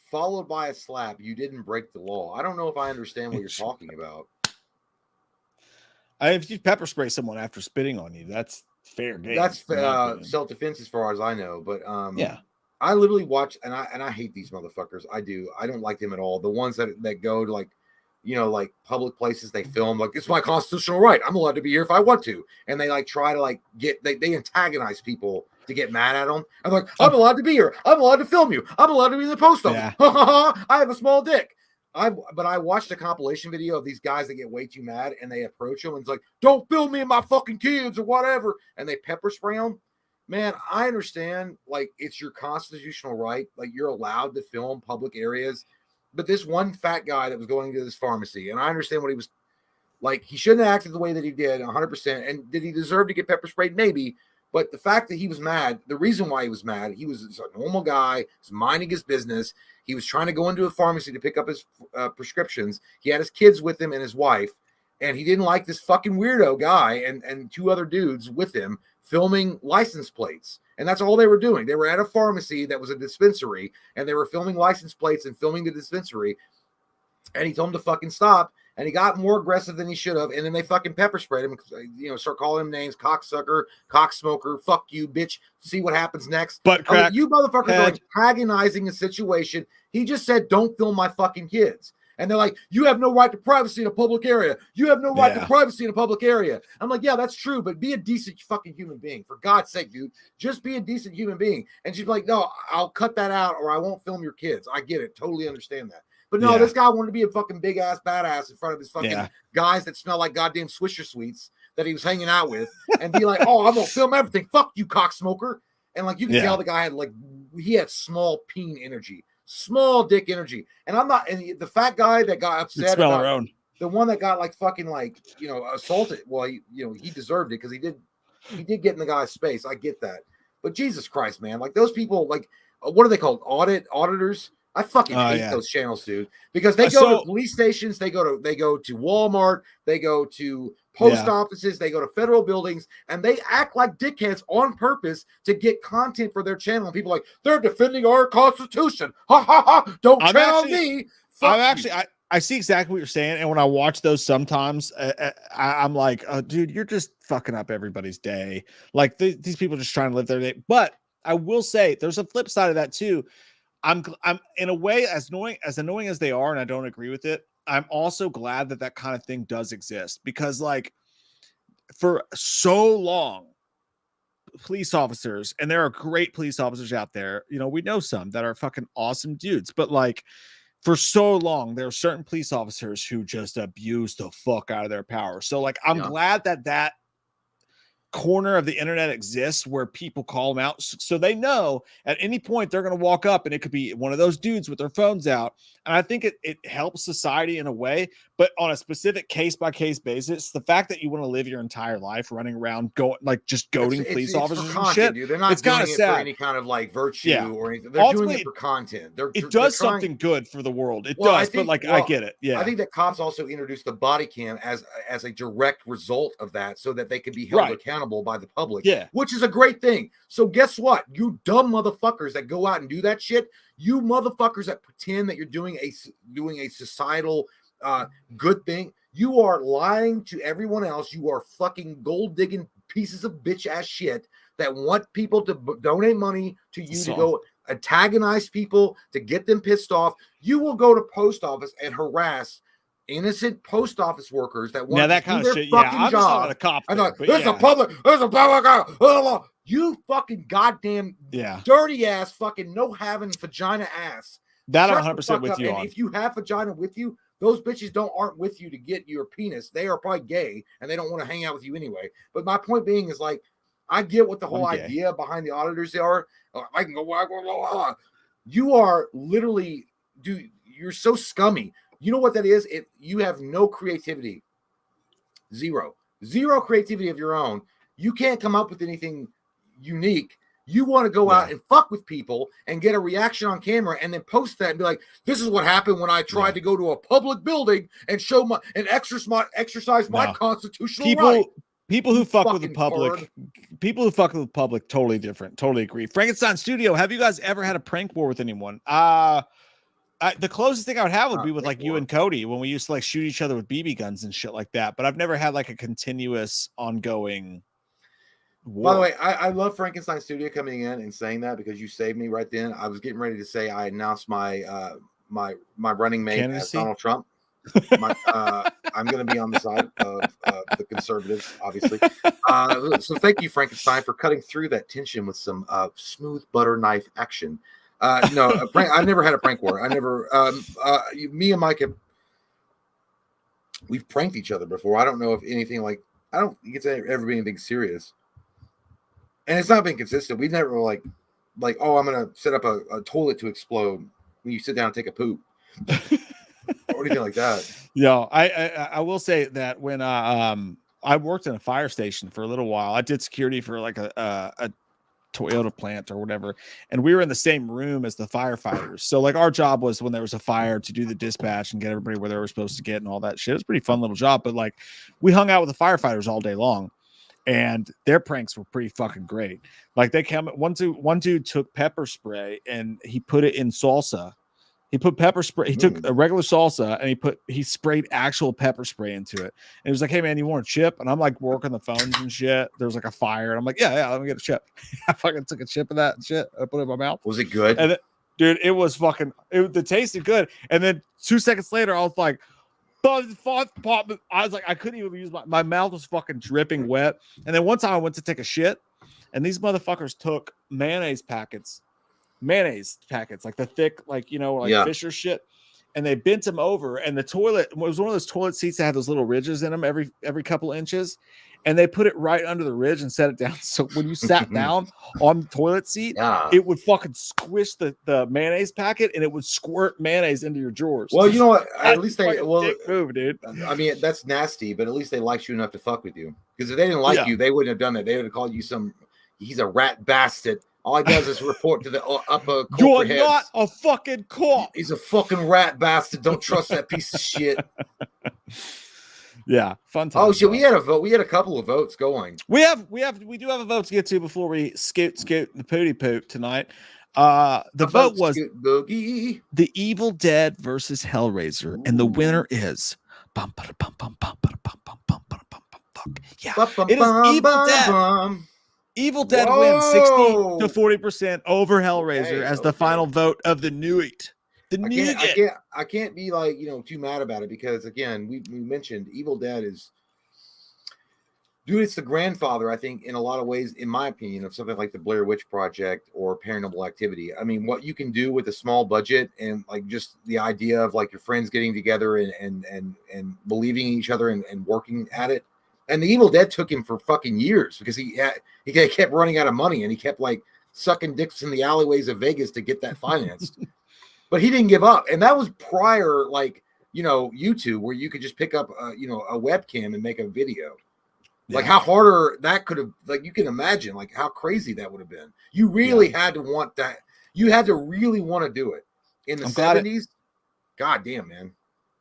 followed by a slap. You didn't break the law. I don't know if I understand what you're talking about. If you pepper spray someone after spitting on you, that's fair game. That's self-defense as far as I know. But yeah, I literally watch and I hate these motherfuckers. I do. I don't like them at all. The ones that go to like, you know, like public places, they film like it's my constitutional right. I'm allowed to be here if I want to. And they like try to like they antagonize people to get mad at them. I'm like, I'm allowed to be here. I'm allowed to film you. I'm allowed to be in the post office. Yeah. I have a small dick. I watched a compilation video of these guys that get way too mad and they approach them and it's like, don't film me and my fucking kids or whatever. And they pepper spray them. Man, I understand, like, it's your constitutional right. Like, you're allowed to film public areas. But this one fat guy that was going to this pharmacy, and I understand what he was like, he shouldn't have acted the way that he did 100%. And did he deserve to get pepper sprayed? Maybe. But the fact that he was mad, the reason why he was mad, he was a normal guy, he's minding his business. He was trying to go into a pharmacy to pick up his prescriptions. He had his kids with him and his wife, and he didn't like this fucking weirdo guy and two other dudes with him filming license plates. And that's all they were doing. They were at a pharmacy that was a dispensary, and they were filming license plates and filming the dispensary. And he told him to fucking stop. And he got more aggressive than he should have. And then they fucking pepper sprayed him, start calling him names, cocksucker, cocksmoker, fuck you, bitch. See what happens next. Butt crack. You motherfuckers are antagonizing a situation. He just said, don't film my fucking kids. And they're like, you have no right to privacy in a public area. You have no right to privacy in a public area. I'm like, yeah, that's true, but be a decent fucking human being. For God's sake, dude. Just be a decent human being. And she's like, no, I'll cut that out or I won't film your kids. I get it. Totally understand that. But no, this guy wanted to be a fucking big ass badass in front of his fucking guys that smell like goddamn Swisher Sweets that he was hanging out with and be like, oh, I'm going to film everything. Fuck you, cocksmoker. And like, you can tell the guy had he had small peen energy, small dick energy. And I'm not, and the fat guy that got upset about the one that got like fucking like, assaulted. Well, he deserved it because he did get in the guy's space. I get that. But Jesus Christ, man, like those people, like, what are they called? Auditors? I fucking hate those channels, dude, because they go to police stations, they go to Walmart, they go to post offices, they go to federal buildings, and they act like dickheads on purpose to get content for their channel. And people are like, they're defending our Constitution. Ha ha ha! Don't tread on me. I see exactly what you're saying, and when I watch those, sometimes I'm like, oh, dude, you're just fucking up everybody's day. Like these people are just trying to live their day. But I will say, there's a flip side of that too. I'm in a way, as annoying as they are, and I don't agree with it, I'm also glad that kind of thing does exist, because like for so long, police officers, and there are great police officers out there, we know some that are fucking awesome dudes, but like for so long, there are certain police officers who just abuse the fuck out of their power. So like, I'm glad that corner of the internet exists where people call them out, so they know at any point they're going to walk up and it could be one of those dudes with their phones out. And I think it helps society in a way, but on a specific case-by-case basis, the fact that you want to live your entire life running around just goading police officers and shit, dude. They're not doing it for any kind of like virtue or anything. They're doing it for content. It does something good for the world. It does, but like, I get it. Yeah, I think that cops also introduced the body cam as a direct result of that, so that they could be held accountable by the public, which is a great thing. So guess what, you dumb motherfuckers that go out and do that shit, you motherfuckers that pretend that you're doing a societal good thing, you are lying to everyone else. You are fucking gold digging pieces of bitch ass shit that want people to donate money to you to go antagonize people, to get them pissed off. You will go to post office and harass innocent post office workers that want that kind of shit. Yeah, I'm just not a cop. There's a public. You fucking goddamn dirty ass fucking no having vagina ass. That I'm 100% with you on. If you have vagina with you, those bitches aren't with you to get your penis. They are probably gay and they don't want to hang out with you anyway. But my point being is, like, I get what the whole idea behind the auditors are. I can go. You are literally, dude. You're so scummy. You know what that is? You have no creativity. Zero creativity of your own. You can't come up with anything unique. You want to go out and fuck with people and get a reaction on camera and then post that and be like, this is what happened when I tried to go to a public building and show exercise my constitutional right. People who fuck with the public, totally different. Totally agree. Frankenstein Studio, have you guys ever had a prank war with anyone? The closest thing I would have would be with like you and Cody, when we used to like shoot each other with BB guns and shit like that. But I've never had like a continuous ongoing war. By the way, I love Frankenstein Studio coming in and saying that, because you saved me right then. I was getting ready to say I announced my my running mate as Donald Trump. I'm going to be on the side of the conservatives, obviously. So thank you, Frankenstein, for cutting through that tension with some smooth butter knife action. No, a prank. I never had a prank war. I never. Me and Mike we've pranked each other before. I don't know if anything like. I don't think it's ever been anything serious, and it's not been consistent. We've never like, oh, I'm gonna set up a toilet to explode when you sit down and take a poop, or anything like that. Yeah, I will say that when I worked in a fire station for a little while, I did security for like a Toyota plant or whatever, and we were in the same room as the firefighters. So like our job was when there was a fire to do the dispatch and get everybody where they were supposed to get and all that shit. It was a pretty fun little job, but like we hung out with the firefighters all day long, and their pranks were pretty fucking great. Like they came, one dude took pepper spray and he put it in salsa. He put pepper spray. He took a regular salsa and he sprayed actual pepper spray into it. And he was like, "Hey man, you want a chip?" And I'm like working the phones and shit. There was like a fire, and I'm like, "Yeah, let me get a chip." I fucking took a chip of that and shit. I put it in my mouth. Was it good? And dude, it was fucking. It tasted good. And then 2 seconds later, I was like, I was like, I couldn't even use my mouth was fucking dripping wet. And then one time I went to take a shit, and these motherfuckers took mayonnaise packets, like the thick, like, Fisher shit, and they bent them over, and the toilet was one of those toilet seats that had those little ridges in them every couple inches, and they put it right under the ridge and set it down. So when you sat down on the toilet seat, it would fucking squish the mayonnaise packet, and it would squirt mayonnaise into your drawers. Well, you know what? At least they move, dude. I mean, that's nasty, but at least they liked you enough to fuck with you. Because if they didn't like you, they wouldn't have done that. They would have called you he's a rat bastard. All he does is report to the upper corporate heads. You're not a fucking cop. He's a fucking rat bastard. Don't trust that piece of shit. Yeah, fun time. Oh shit, we had a vote. We had a couple of votes going. We do have a vote to get to before we scoot the pooty poop tonight. The vote was Boogie. The Evil Dead versus Hellraiser, and the winner is yeah, it is Evil Dead. Evil Dead wins 60 to 40% over Hellraiser as the final vote of the Newt. I can't be like, too mad about it because again, we mentioned Evil Dead is, dude, it's the grandfather, I think, in a lot of ways, in my opinion, of something like the Blair Witch Project or Paranormal Activity. I mean, what you can do with a small budget and like just the idea of like your friends getting together and believing in each other and working at it. And the Evil Dead took him for fucking years because he kept running out of money and he kept like sucking dicks in the alleyways of Vegas to get that financed. But he didn't give up. And that was prior, like, YouTube, where you could just pick up, a webcam and make a video. Yeah. Like how harder that could have, like, you can imagine, like how crazy that would have been. You really had to want that. You had to really want to do it in the 70s. God damn, man.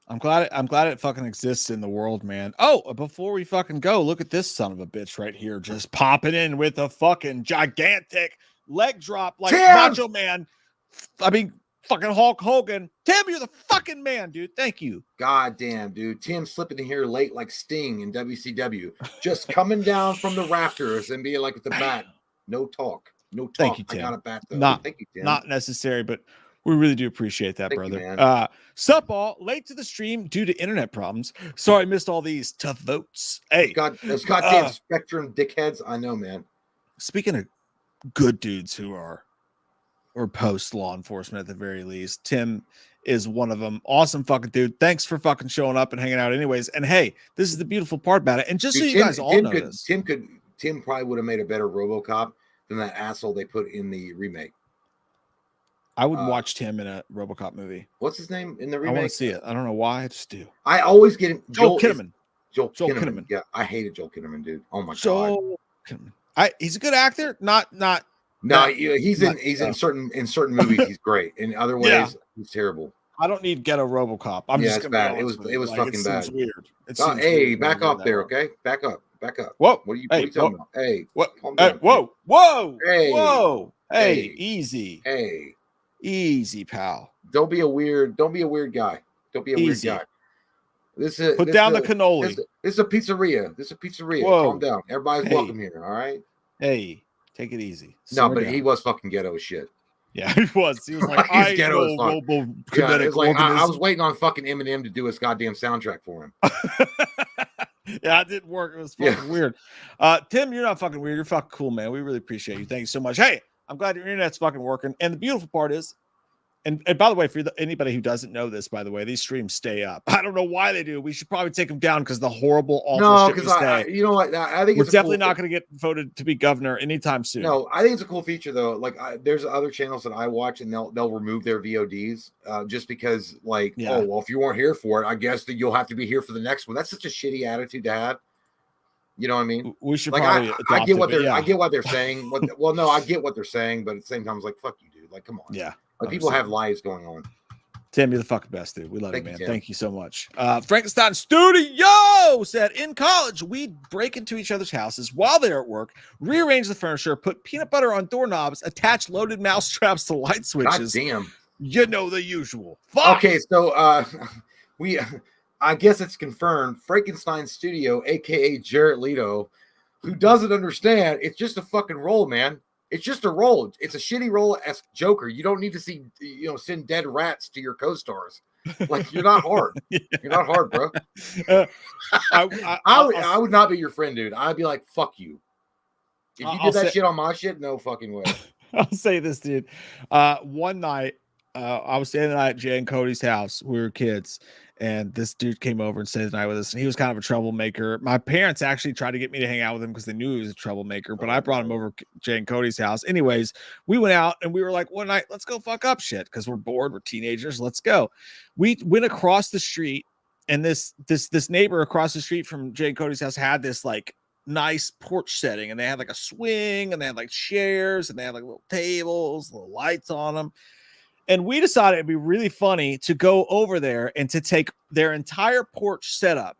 I'm glad it fucking exists in the world, man. Oh, before we fucking go, look at this son of a bitch right here, just popping in with a fucking gigantic leg drop like Macho Man. I mean, fucking Hulk Hogan. Tim, you're the fucking man, dude. Thank you. God damn, dude. Tim slipping in here late like Sting in WCW. Just coming down from the rafters and being like with the bat. No talk. No talk. Thank you, Tim. I got a bat though. Thank you, Tim. Not necessary, but we really do appreciate that, Thank brother. You, man. Sup all, late to the stream due to internet problems. Sorry I missed all these tough votes. Hey, those goddamn Spectrum dickheads. I know, man. Speaking of good dudes who are or post law enforcement at the very least, Tim is one of them. Awesome fucking dude. Thanks for fucking showing up and hanging out anyways. And hey, this is the beautiful part about it. And just so you guys all know this. Tim probably would have made a better RoboCop than that asshole they put in the remake. I would watch Tim in a RoboCop movie. What's his name in the remake? I want to see it. I don't know why. I just do. I always get him. Joel Kinnaman. Joel Kinnaman. Yeah, I hated Joel Kinnaman, dude. Oh my god. Kinnaman. He's a good actor. No, he's in certain movies he's great. In other ways, he's terrible. I don't need ghetto RoboCop. I'm just gonna bad. It was fucking bad. Seems weird. Hey, back up there, okay? Back up. Whoa. What are you talking about? Hey, what? Hey, whoa. Hey, whoa. Hey, easy. Hey, easy, pal. Don't be a weird guy. Don't be a weird guy. Put down the cannoli. This is a pizzeria. Whoa. Calm down. Everybody's welcome here. All right. Hey, take it easy. He was fucking ghetto as shit. Yeah, he was. He was like, I was waiting on fucking Eminem to do his goddamn soundtrack for him. Yeah, it didn't work. It was fucking weird. Tim, you're not fucking weird. You're fucking cool, man. We really appreciate you. Thank you so much. Hey, I'm glad your internet's fucking working. And the beautiful part is, and by the way, for anybody who doesn't know this, by the way, these streams stay up. I don't know why they do. We should probably take them down because the horrible, awful shit we say. you know what? I think We're it's definitely not going to get voted to be governor anytime soon. No, I think it's a cool feature though. Like, there's other channels that I watch, and they'll remove their VODs just because, like, oh well, if you weren't here for it, I guess that you'll have to be here for the next one. That's such a shitty attitude to have. You know what I mean? We should like, probably. I get what I get what they're saying. Well, no, I get what they're saying, but at the same time, it's like, fuck you, dude. Like, come on. Yeah. Like, people have lives going on. Tim, you're the fucking best, dude. We love you, man. Tim. Thank you so much. Frankenstein Studio said, in college, we'd break into each other's houses while they're at work, rearrange the furniture, put peanut butter on doorknobs, attach loaded mouse traps to light switches. God damn. You know the usual. Fuck. Okay, so I guess it's confirmed. Frankenstein Studio, aka Jared Leto, who doesn't understand, it's just a fucking role, man. It's just a role. It's a shitty role as Joker. You don't need to send dead rats to your co-stars. Like, you're not hard. You're not hard, bro. I would not be your friend, dude. I'd be like, fuck you. If you did that shit on my shit, no fucking way. I'll say this, dude. One night, I was staying the night at Jay and Cody's house. We were kids, and this dude came over and stayed the night with us. And he was kind of a troublemaker. My parents actually tried to get me to hang out with him because they knew he was a troublemaker. But I brought him over to Jay and Cody's house. Anyways, we went out and we were like, one night, let's go fuck up shit because we're bored. We're teenagers. Let's go. We went across the street, and this neighbor across the street from Jay and Cody's house had this like nice porch setting, and they had like a swing, and they had like chairs, and they had like little tables, little lights on them. And we decided it'd be really funny to go over there and to take their entire porch setup.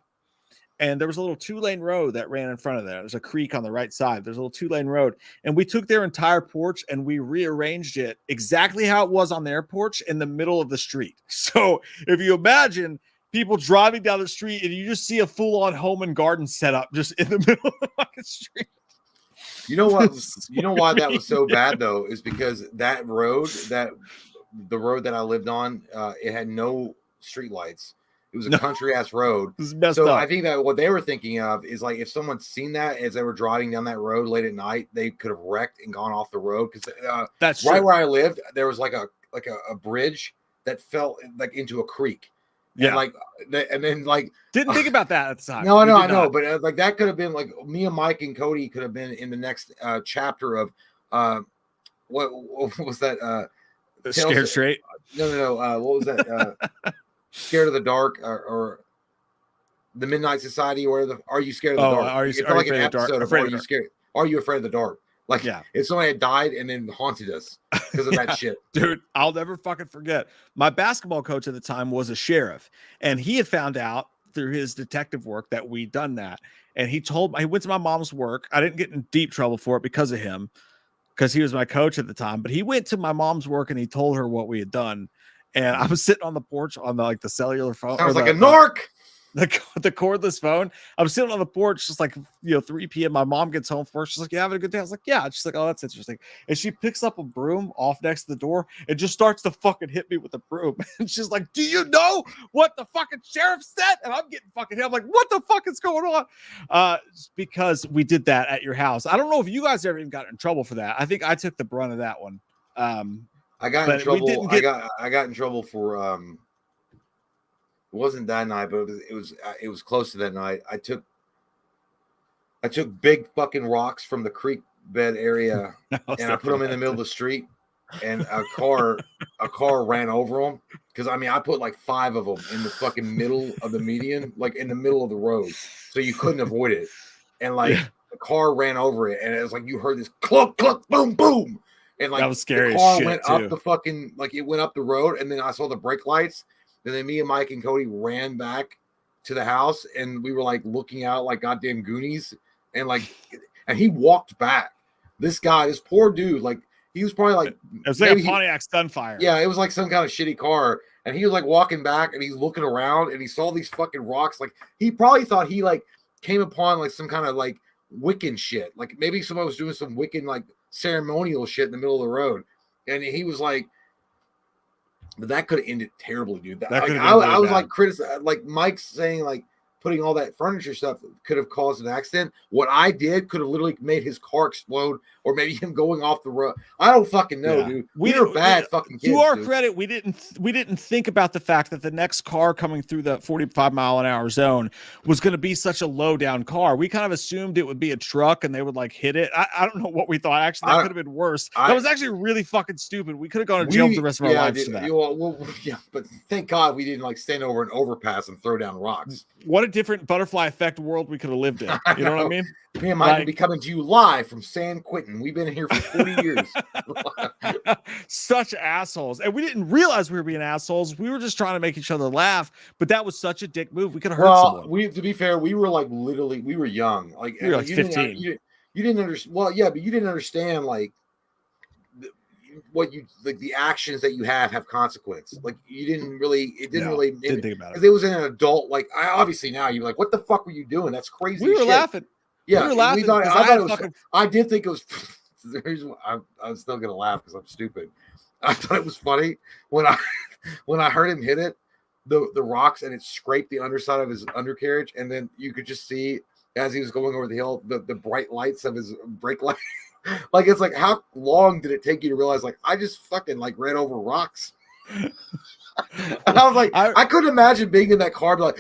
And there was a little 2-lane road that ran in front of there. There's a creek on the right side. There's a little 2-lane road. And we took their entire porch and we rearranged it exactly how it was on their porch in the middle of the street. So if you imagine people driving down the street and you just see a full-on home and garden setup just in the middle of the fucking street. You know what? You know why that was so bad though, is because that road, the road that I lived on, it had no street lights. It was a country ass road. So I think that what they were thinking of is like, if someone's seen that as they were driving down that road late at night, they could have wrecked and gone off the road. Because that's right where I lived, there was like a bridge that fell like into a creek. Yeah, and then didn't think about that at the time. No, I know, but like that could have been like me and Mike and Cody could have been in the next chapter of what was that? Scared Straight? No. What was that? Scared of the Dark or the Midnight Society? Or Are You Scared of the Dark? Are you like an episode of Are You Scared? Are You Afraid of the Dark? Like, if somebody had died and then haunted us because of that shit. Dude, I'll never fucking forget. My basketball coach at the time was a sheriff, and he had found out through his detective work that we'd done that. And he went to my mom's work. I didn't get in deep trouble for it because of him, because he was my coach at the time. But he went to my mom's work and he told her what we had done. And I was sitting on the porch on the cellular phone. I was like a narc. The cordless phone. I'm sitting on the porch, just like 3 p.m. My mom gets home first. She's like, "You having a good day?" I was like, "Yeah." She's like, "Oh, that's interesting." And she picks up a broom off next to the door and just starts to fucking hit me with the broom. And she's like, "Do you know what the fucking sheriff said?" And I'm getting fucking hit. I'm like, "What the fuck is going on?" Because we did that at your house. I don't know if you guys ever even got in trouble for that. I think I took the brunt of that one. I got in trouble. I got in trouble for it wasn't that night, but it was close to that night. I took big fucking rocks from the creek bed area and I put them in the middle of the street, and a car ran over them. Because I put like 5 of them in the fucking middle of the median, like in the middle of the road, so you couldn't avoid it. And the car ran over it, and it was like you heard this cluck cluck boom boom, and like that was scary. The car went up the fucking it went up the road, and then I saw the brake lights. And then me and Mike and Cody ran back to the house, and we were like looking out like goddamn Goonies, and he walked back. This poor dude, like he was probably like it was like a Pontiac Sunfire. Yeah, it was like some kind of shitty car, and he was like walking back, and he's looking around, and he saw these fucking rocks. Like he probably thought he like came upon like some kind of like Wiccan shit, like maybe somebody was doing some Wiccan like ceremonial shit in the middle of the road, and he was like. But that could have ended terribly, dude. I was like criticizing, like Mike's saying, like putting all that furniture stuff could have caused an accident. What I did could have literally made his car explode or maybe him going off the road. I don't fucking know, dude. We were bad fucking kids. To our dude. credit, we didn't think about the fact that the next car coming through the 45-mile-an-hour zone was going to be such a low down car. We kind of assumed it would be a truck and they would like hit it. I don't know what we thought. Actually, that could have been worse. That was actually really fucking stupid. We could have gone to jail for the rest of our lives for that. Yeah, but thank God we didn't like stand over an overpass and throw down rocks. What a different butterfly effect world we could have lived in. You know what I mean? Me and Mike will be coming to you live from San Quentin. We've been here for 40 years. Such assholes. And we didn't realize we were being assholes. We were just trying to make each other laugh. But that was such a dick move. We could have hurt someone. To be fair, we were like literally, we were young. Like, we were like 15. You didn't understand. Well, yeah, but you didn't understand like the actions that you have consequence. Like you didn't really, didn't think about it. Because it was an adult. Like obviously now you're like, what the fuck were you doing? That's crazy. We were laughing. Yeah, we were laughing. I did think it was. I was still gonna laugh because I'm stupid. I thought it was funny when I heard him hit it, the rocks, and it scraped the underside of his undercarriage, and then you could just see as he was going over the hill the bright lights of his brake light. Like it's like, how long did it take you to realize like I just fucking like ran over rocks? And I was like, I couldn't imagine being in that car like.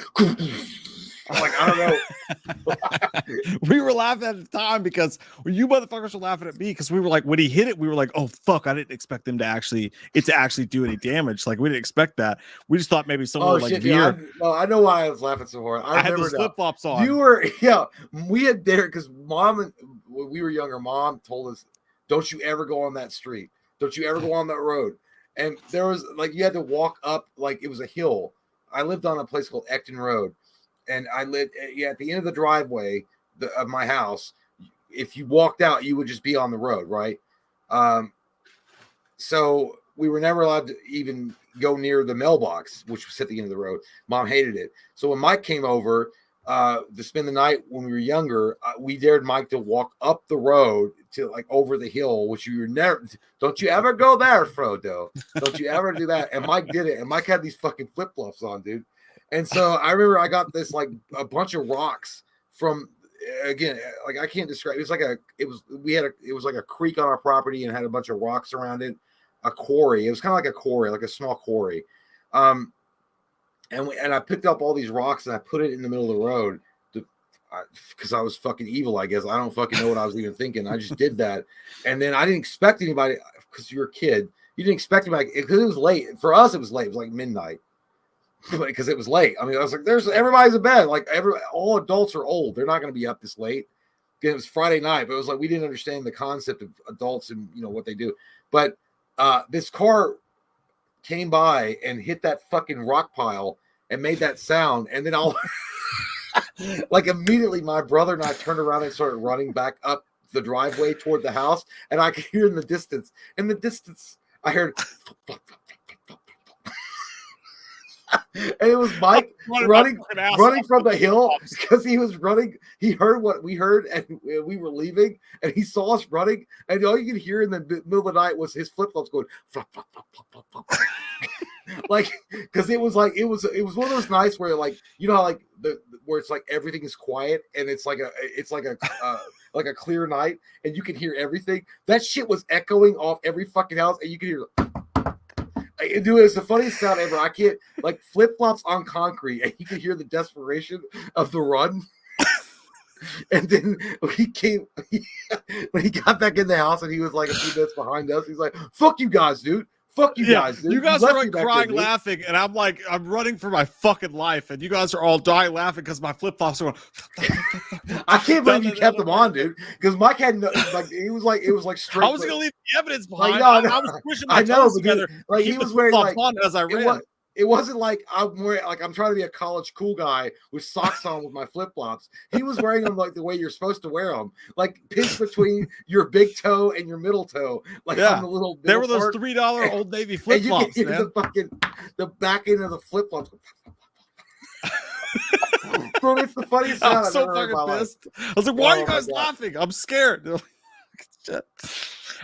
I'm like, I don't know. We were laughing at the time because you motherfuckers were laughing at me because we were like, when he hit it, we were like, oh fuck, I didn't expect them to actually do any damage. Like we didn't expect that. We just thought maybe someone would like veer. I know why I was laughing so hard. I had those flip flops on. We had there because when we were younger, mom told us, don't you ever go on that street. Don't you ever go on that road. And there was like, you had to walk up, like it was a hill. I lived on a place called Ecton Road. And I lived at the end of the driveway of my house. If you walked out, you would just be on the road, right? So we were never allowed to even go near the mailbox, which was at the end of the road. Mom hated it. So when Mike came over to spend the night when we were younger, we dared Mike to walk up the road to like over the hill, which you were never. Don't you ever go there, Frodo? Don't you ever do that? And Mike did it. And Mike had these fucking flip flops on, dude. And so I remember I got this like a bunch of rocks from, again, like I can't describe. It was like a creek on our property and had a bunch of rocks around it, a quarry. It was kind of like a quarry, like a small quarry. And I picked up all these rocks and I put it in the middle of the road because I was fucking evil, I guess. I don't fucking know what I was even thinking. I just did that. And then I didn't expect anybody, because you're a kid, you didn't expect anybody, because it was late. For us, it was late. It was like midnight. Because it was late. I mean, I was like, everybody's in bed. Like all adults are old. They're not going to be up this late. It was Friday night, but it was like, we didn't understand the concept of adults and what they do. But this car came by and hit that fucking rock pile and made that sound. And then like immediately my brother and I turned around and started running back up the driveway toward the house. And I could hear in the distance, I heard and it was Mike running from the hill because he was running. He heard what we heard, and we were leaving, and he saw us running, and all you could hear in the middle of the night was his flip flops going flop, flop, flop, flop, flop, flop. Like, because it was one of those nights where like how like where it's like everything is quiet and it's like a clear night and you can hear everything. That shit was echoing off every fucking house, and you could hear. Dude, it's the funniest sound ever. I can't, like, flip-flops on concrete, and you can hear the desperation of the run. And then when he got back in the house and he was like a few minutes behind us, he's like, fuck you guys, dude. Fuck you guys, dude. You guys are like crying, laughing, and I'm like, I'm running for my fucking life, and you guys are all dying laughing because my flip flops are going. I can't believe you kept them on, dude. Because Mike had it was like straight. I was gonna leave the evidence behind. Like, I was pushing my toes together. Like he was wearing like on as I ran. It wasn't like I'm trying to be a college cool guy with socks on with my flip flops. He was wearing them like the way you're supposed to wear them, like pinched between your big toe and your middle toe, like on the little. There were those $3 Old Navy flip flops, man. The back end of the flip flops. Bro, it's the funniest sound I've ever heard in my life. I was like, "Why are you guys laughing? I'm scared." I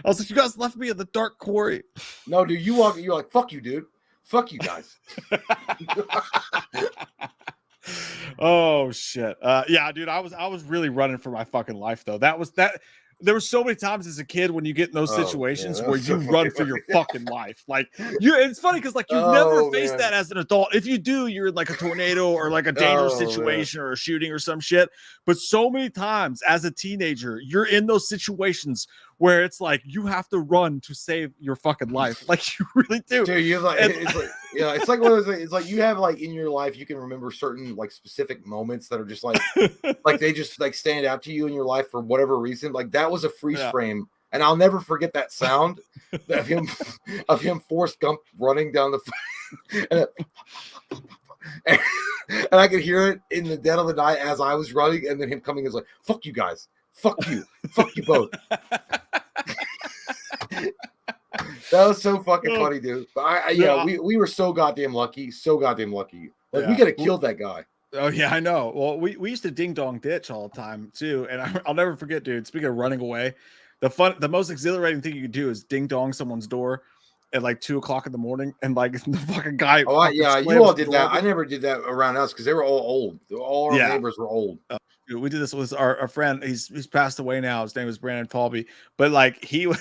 was like, "You guys left me in the dark quarry." No, dude, you're like, "Fuck you, dude." Fuck you guys. Oh shit. Yeah, dude, I was really running for my fucking life though. That there were so many times as a kid when you get in those situations that where was so you run fucking for your funny. fucking life. Like it's funny because like you've never Oh, faced man. that as an adult. If you do, you're in like a tornado or like a dangerous Oh, man. situation or a shooting or some shit. But so many times as a teenager, you're in those situations where it's like you have to run to save your fucking life. Like you really do. Dude, you're like, And- it's like, yeah, it's like one of those things. It's like you have like in your life, you can remember certain like specific moments that are just like they just like stand out to you in your life for whatever reason. Like that was a freeze Yeah. frame, and I'll never forget that sound of him Forrest Gump running down the and, and I could hear it in the dead of the night as I was running, and then him coming is like, "Fuck you guys, fuck you both." That was so fucking funny, dude. But we were so goddamn lucky, Like we could have killed that guy. Oh yeah, I know. Well, we used to ding dong ditch all the time too, and I'll never forget, dude. Speaking of running away, the most exhilarating thing you could do is ding dong someone's door at like 2:00 in the morning, and like the fucking guy. Oh, you all did that. I Open. never did that around us because they were all old. All our neighbors were old. Dude, we did this with our friend. He's passed away now. His name is Brandon Paulby, but like he.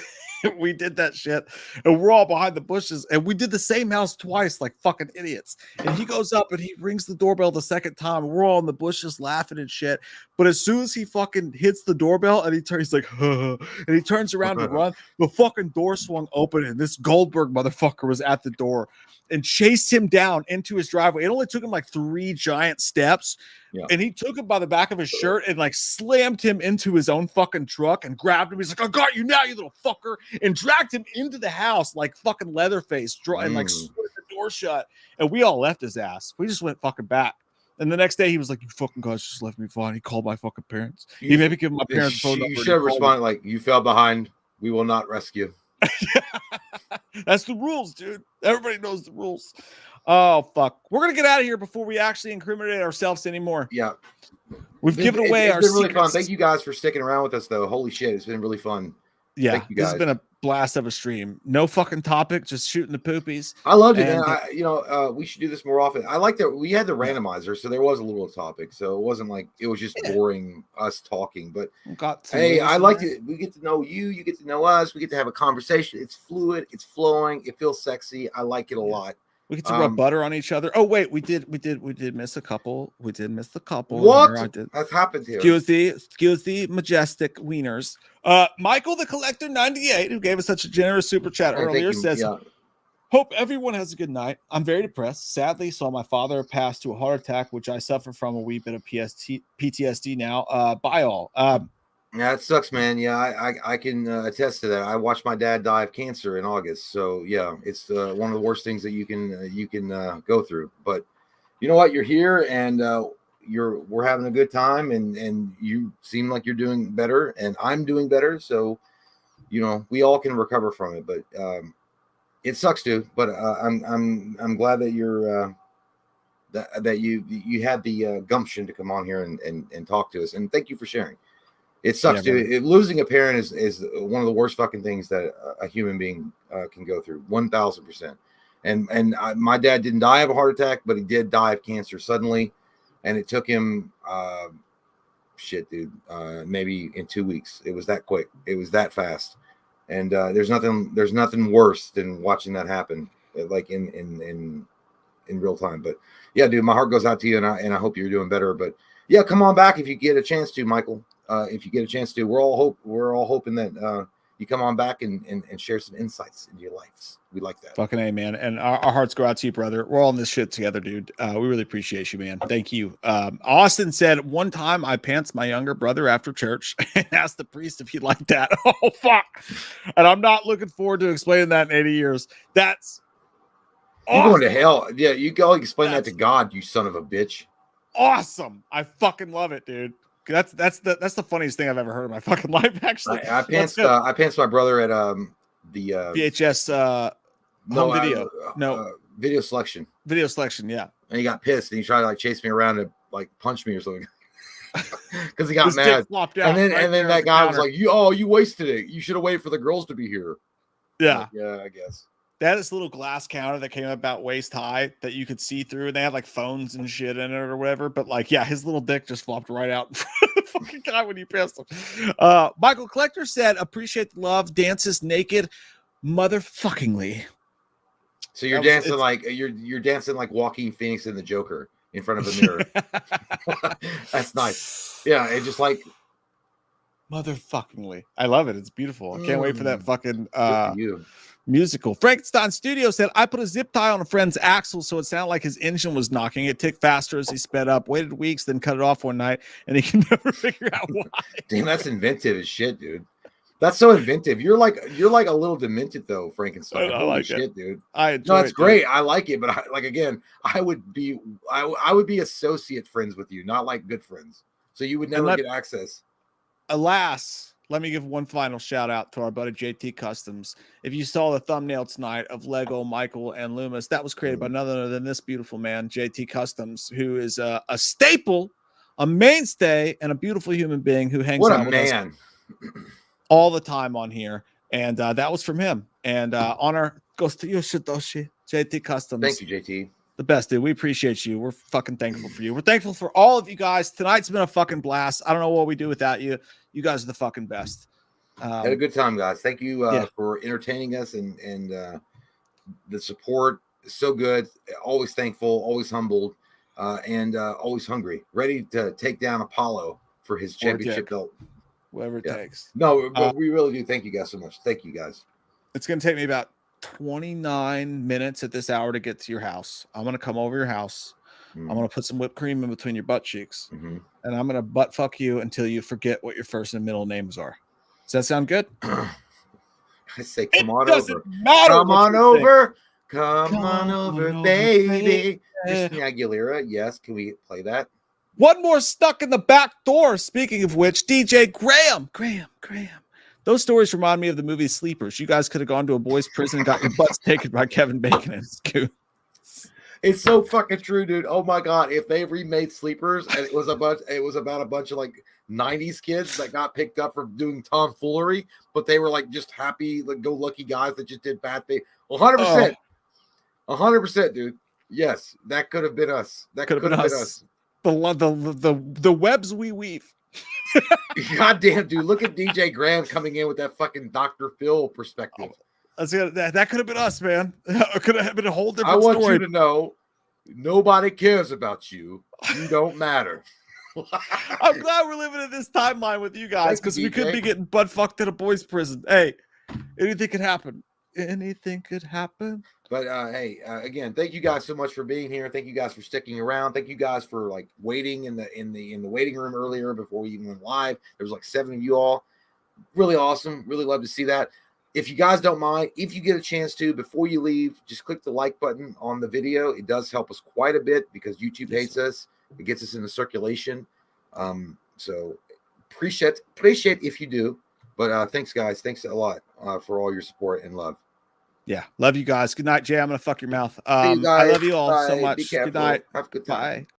We did that shit and we're all behind the bushes and we did the same house twice like fucking idiots. And he goes up and he rings the doorbell the second time and we're all in the bushes laughing and shit. But as soon as he fucking hits the doorbell and he turns like and he turns around to run, the fucking door swung open and this Goldberg motherfucker was at the door and chased him down into his driveway. It only took him like 3 giant steps. Yeah. And he took him by the back of his shirt and like slammed him into his own fucking truck and grabbed him. He's like, "I got you now, you little fucker," and dragged him into the house like fucking Leatherface and like slid the door shut. And we all left his ass. We just went fucking back. And the next day he was like, "You fucking guys just left me fine." He called my fucking parents. He maybe give my parents' phone number. You should have responded like, "You fell behind. We will not rescue." That's the rules, dude. Everybody knows the rules. Oh fuck, we're gonna get out of here before we actually incriminate ourselves anymore. Yeah, we've given away our secrets. It's been really fun. Secrets. Thank you guys for sticking around with us, though. Holy shit, it's been really fun. Yeah, thank you guys. This has been a blast of a stream. No fucking topic, just shooting the poopies. I loved it, man. We should do this more often. I like that we had the randomizer, so there was a little topic, so it wasn't like it was just boring us talking. But hey, I like it. We get to know you. You get to know us. We get to have a conversation. It's fluid. It's flowing. It feels sexy. I like it a lot. We get to rub butter on each other. Oh wait, we did miss a couple. We did miss the couple. What? That's happened here. Excuse the majestic wieners. Michael the Collector 98, who gave us such a generous super chat earlier, says, "Hope everyone has a good night. I'm very depressed. Sadly, saw my father pass to a heart attack, which I suffer from a wee bit of PTSD now. Bye all." Yeah, it sucks, man. Yeah, I can attest to that. I watched my dad die of cancer in August, so yeah, it's one of the worst things that you can go through. But you know what? You're here, and we're having a good time, and you seem like you're doing better, and I'm doing better. So we all can recover from it. But it sucks, dude. But I'm glad that you're that you had the gumption to come on here and talk to us, and thank you for sharing. It sucks, dude. Losing a parent is one of the worst fucking things that a human being can go through. 1,000%. And my dad didn't die of a heart attack, but he did die of cancer suddenly, and it took him dude. Maybe in 2 weeks. It was that quick. It was that fast. And there's nothing worse than watching that happen, like in real time. But yeah, dude, my heart goes out to you, and I hope you're doing better. But yeah, come on back if you get a chance to, Michael. If you get a chance to, we're all hoping that you come on back and share some insights into your lives. We like that. Fucking A, man. And our hearts go out to you, brother. We're all in this shit together, dude. We really appreciate you, man. Thank you. Austin said, "One time I pants my younger brother after church and asked the priest if he liked that." Oh, fuck. And I'm not looking forward to explaining that in 80 years. That's awesome. You're going to hell. Yeah, you go explain that to God, you son of a bitch. Awesome. I fucking love it, dude. That's the funniest thing I've ever heard in my fucking life. Actually, I pantsed my brother at the VHS home video. Video selection. Video selection, yeah. And he got pissed and he tried to like chase me around and like punch me or something because he got mad. And then that guy was like, "You wasted it. You should have waited for the girls to be here." Yeah, like, yeah, I guess. They had this little glass counter that came about waist high that you could see through, and they had like phones and shit in it or whatever. But like, yeah, his little dick just flopped right out in front the fucking guy when you passed him. Michael Collector said, appreciate the love, dances naked, motherfuckingly. So you're dancing like you're dancing like Joaquin Phoenix in the Joker in front of a mirror. That's nice. Yeah, it just like motherfuckingly. I love it. It's beautiful. I can't wait for that fucking musical. Frankenstein Studio said, I put a zip tie on a friend's axle so it sounded like his engine was knocking. It ticked faster as he sped up, waited weeks, then cut it off one night, and he can never figure out why. Damn, that's inventive as shit, dude. That's so inventive. You're like a little demented though, Frankenstein. I Holy like shit, it. Dude. I enjoy it's great. I like it, but I would be associate friends with you, not like good friends. So you would never get access. Alas, let me give one final shout out to our buddy JT Customs. If you saw the thumbnail tonight of Lego, Michael, and Loomis, that was created by none other than this beautiful man, JT Customs, who is a staple, a mainstay, and a beautiful human being who hangs out with us all the time on here. And that was from him. And honor goes to Yoshitoshi, JT Customs. Thank you, JT. The best, dude. We appreciate you. We're fucking thankful for you. We're thankful for all of you guys. Tonight's been a fucking blast. I don't know what we do without you. You guys are the fucking best. Had a good time, guys. Thank you for entertaining us and the support is so good. Always thankful, always humbled, and always hungry, ready to take down Apollo for his championship belt. Whatever it takes. No, but we really do. Thank you guys so much. Thank you guys. It's going to take me about 29 minutes at this hour to get to your house. I'm going to come over your house. I'm going to put some whipped cream in between your butt cheeks, and I'm going to butt fuck you until you forget what your first and middle names are. Does that sound good? I say, come on over. Come on over. Come on over, baby. Christina Aguilera. Yes. Can we play that? One more stuck in the back door. Speaking of which, DJ Graham. Those stories remind me of the movie Sleepers. You guys could have gone to a boys' prison and got your butts taken by Kevin Bacon and his goons. It's so fucking true, dude. Oh my god, if they remade Sleepers and it was about a bunch of like 90s kids that got picked up for doing tomfoolery, but they were like just happy, like go lucky guys that just did bad things. 100%. 100%, dude. Yes, that could have been us. That could have been us. The webs we weave. Goddamn, dude. Look at DJ Graham coming in with that fucking Dr. Phil perspective. That could have been us, man. It could have been a whole different story. I want you to know nobody cares about you. You don't matter. I'm glad we're living in this timeline with you guys because we could be getting butt fucked in a boys' prison. Hey, anything could happen. Anything could happen. But hey, again, thank you guys so much for being here. Thank you guys for sticking around. Thank you guys for like waiting in the waiting room earlier before we even went live. There was like 7 of you all. Really awesome. Really love to see that. If you guys don't mind, if you get a chance to, before you leave, just click the like button on the video. It does help us quite a bit because YouTube hates us. It gets us into circulation. So appreciate if you do. But thanks, guys. Thanks a lot for all your support and love. Yeah. Love you guys. Good night, Jay. I'm going to fuck your mouth. See you guys. I love you all Bye. so much. Be careful. Good night. Have a good time. Bye.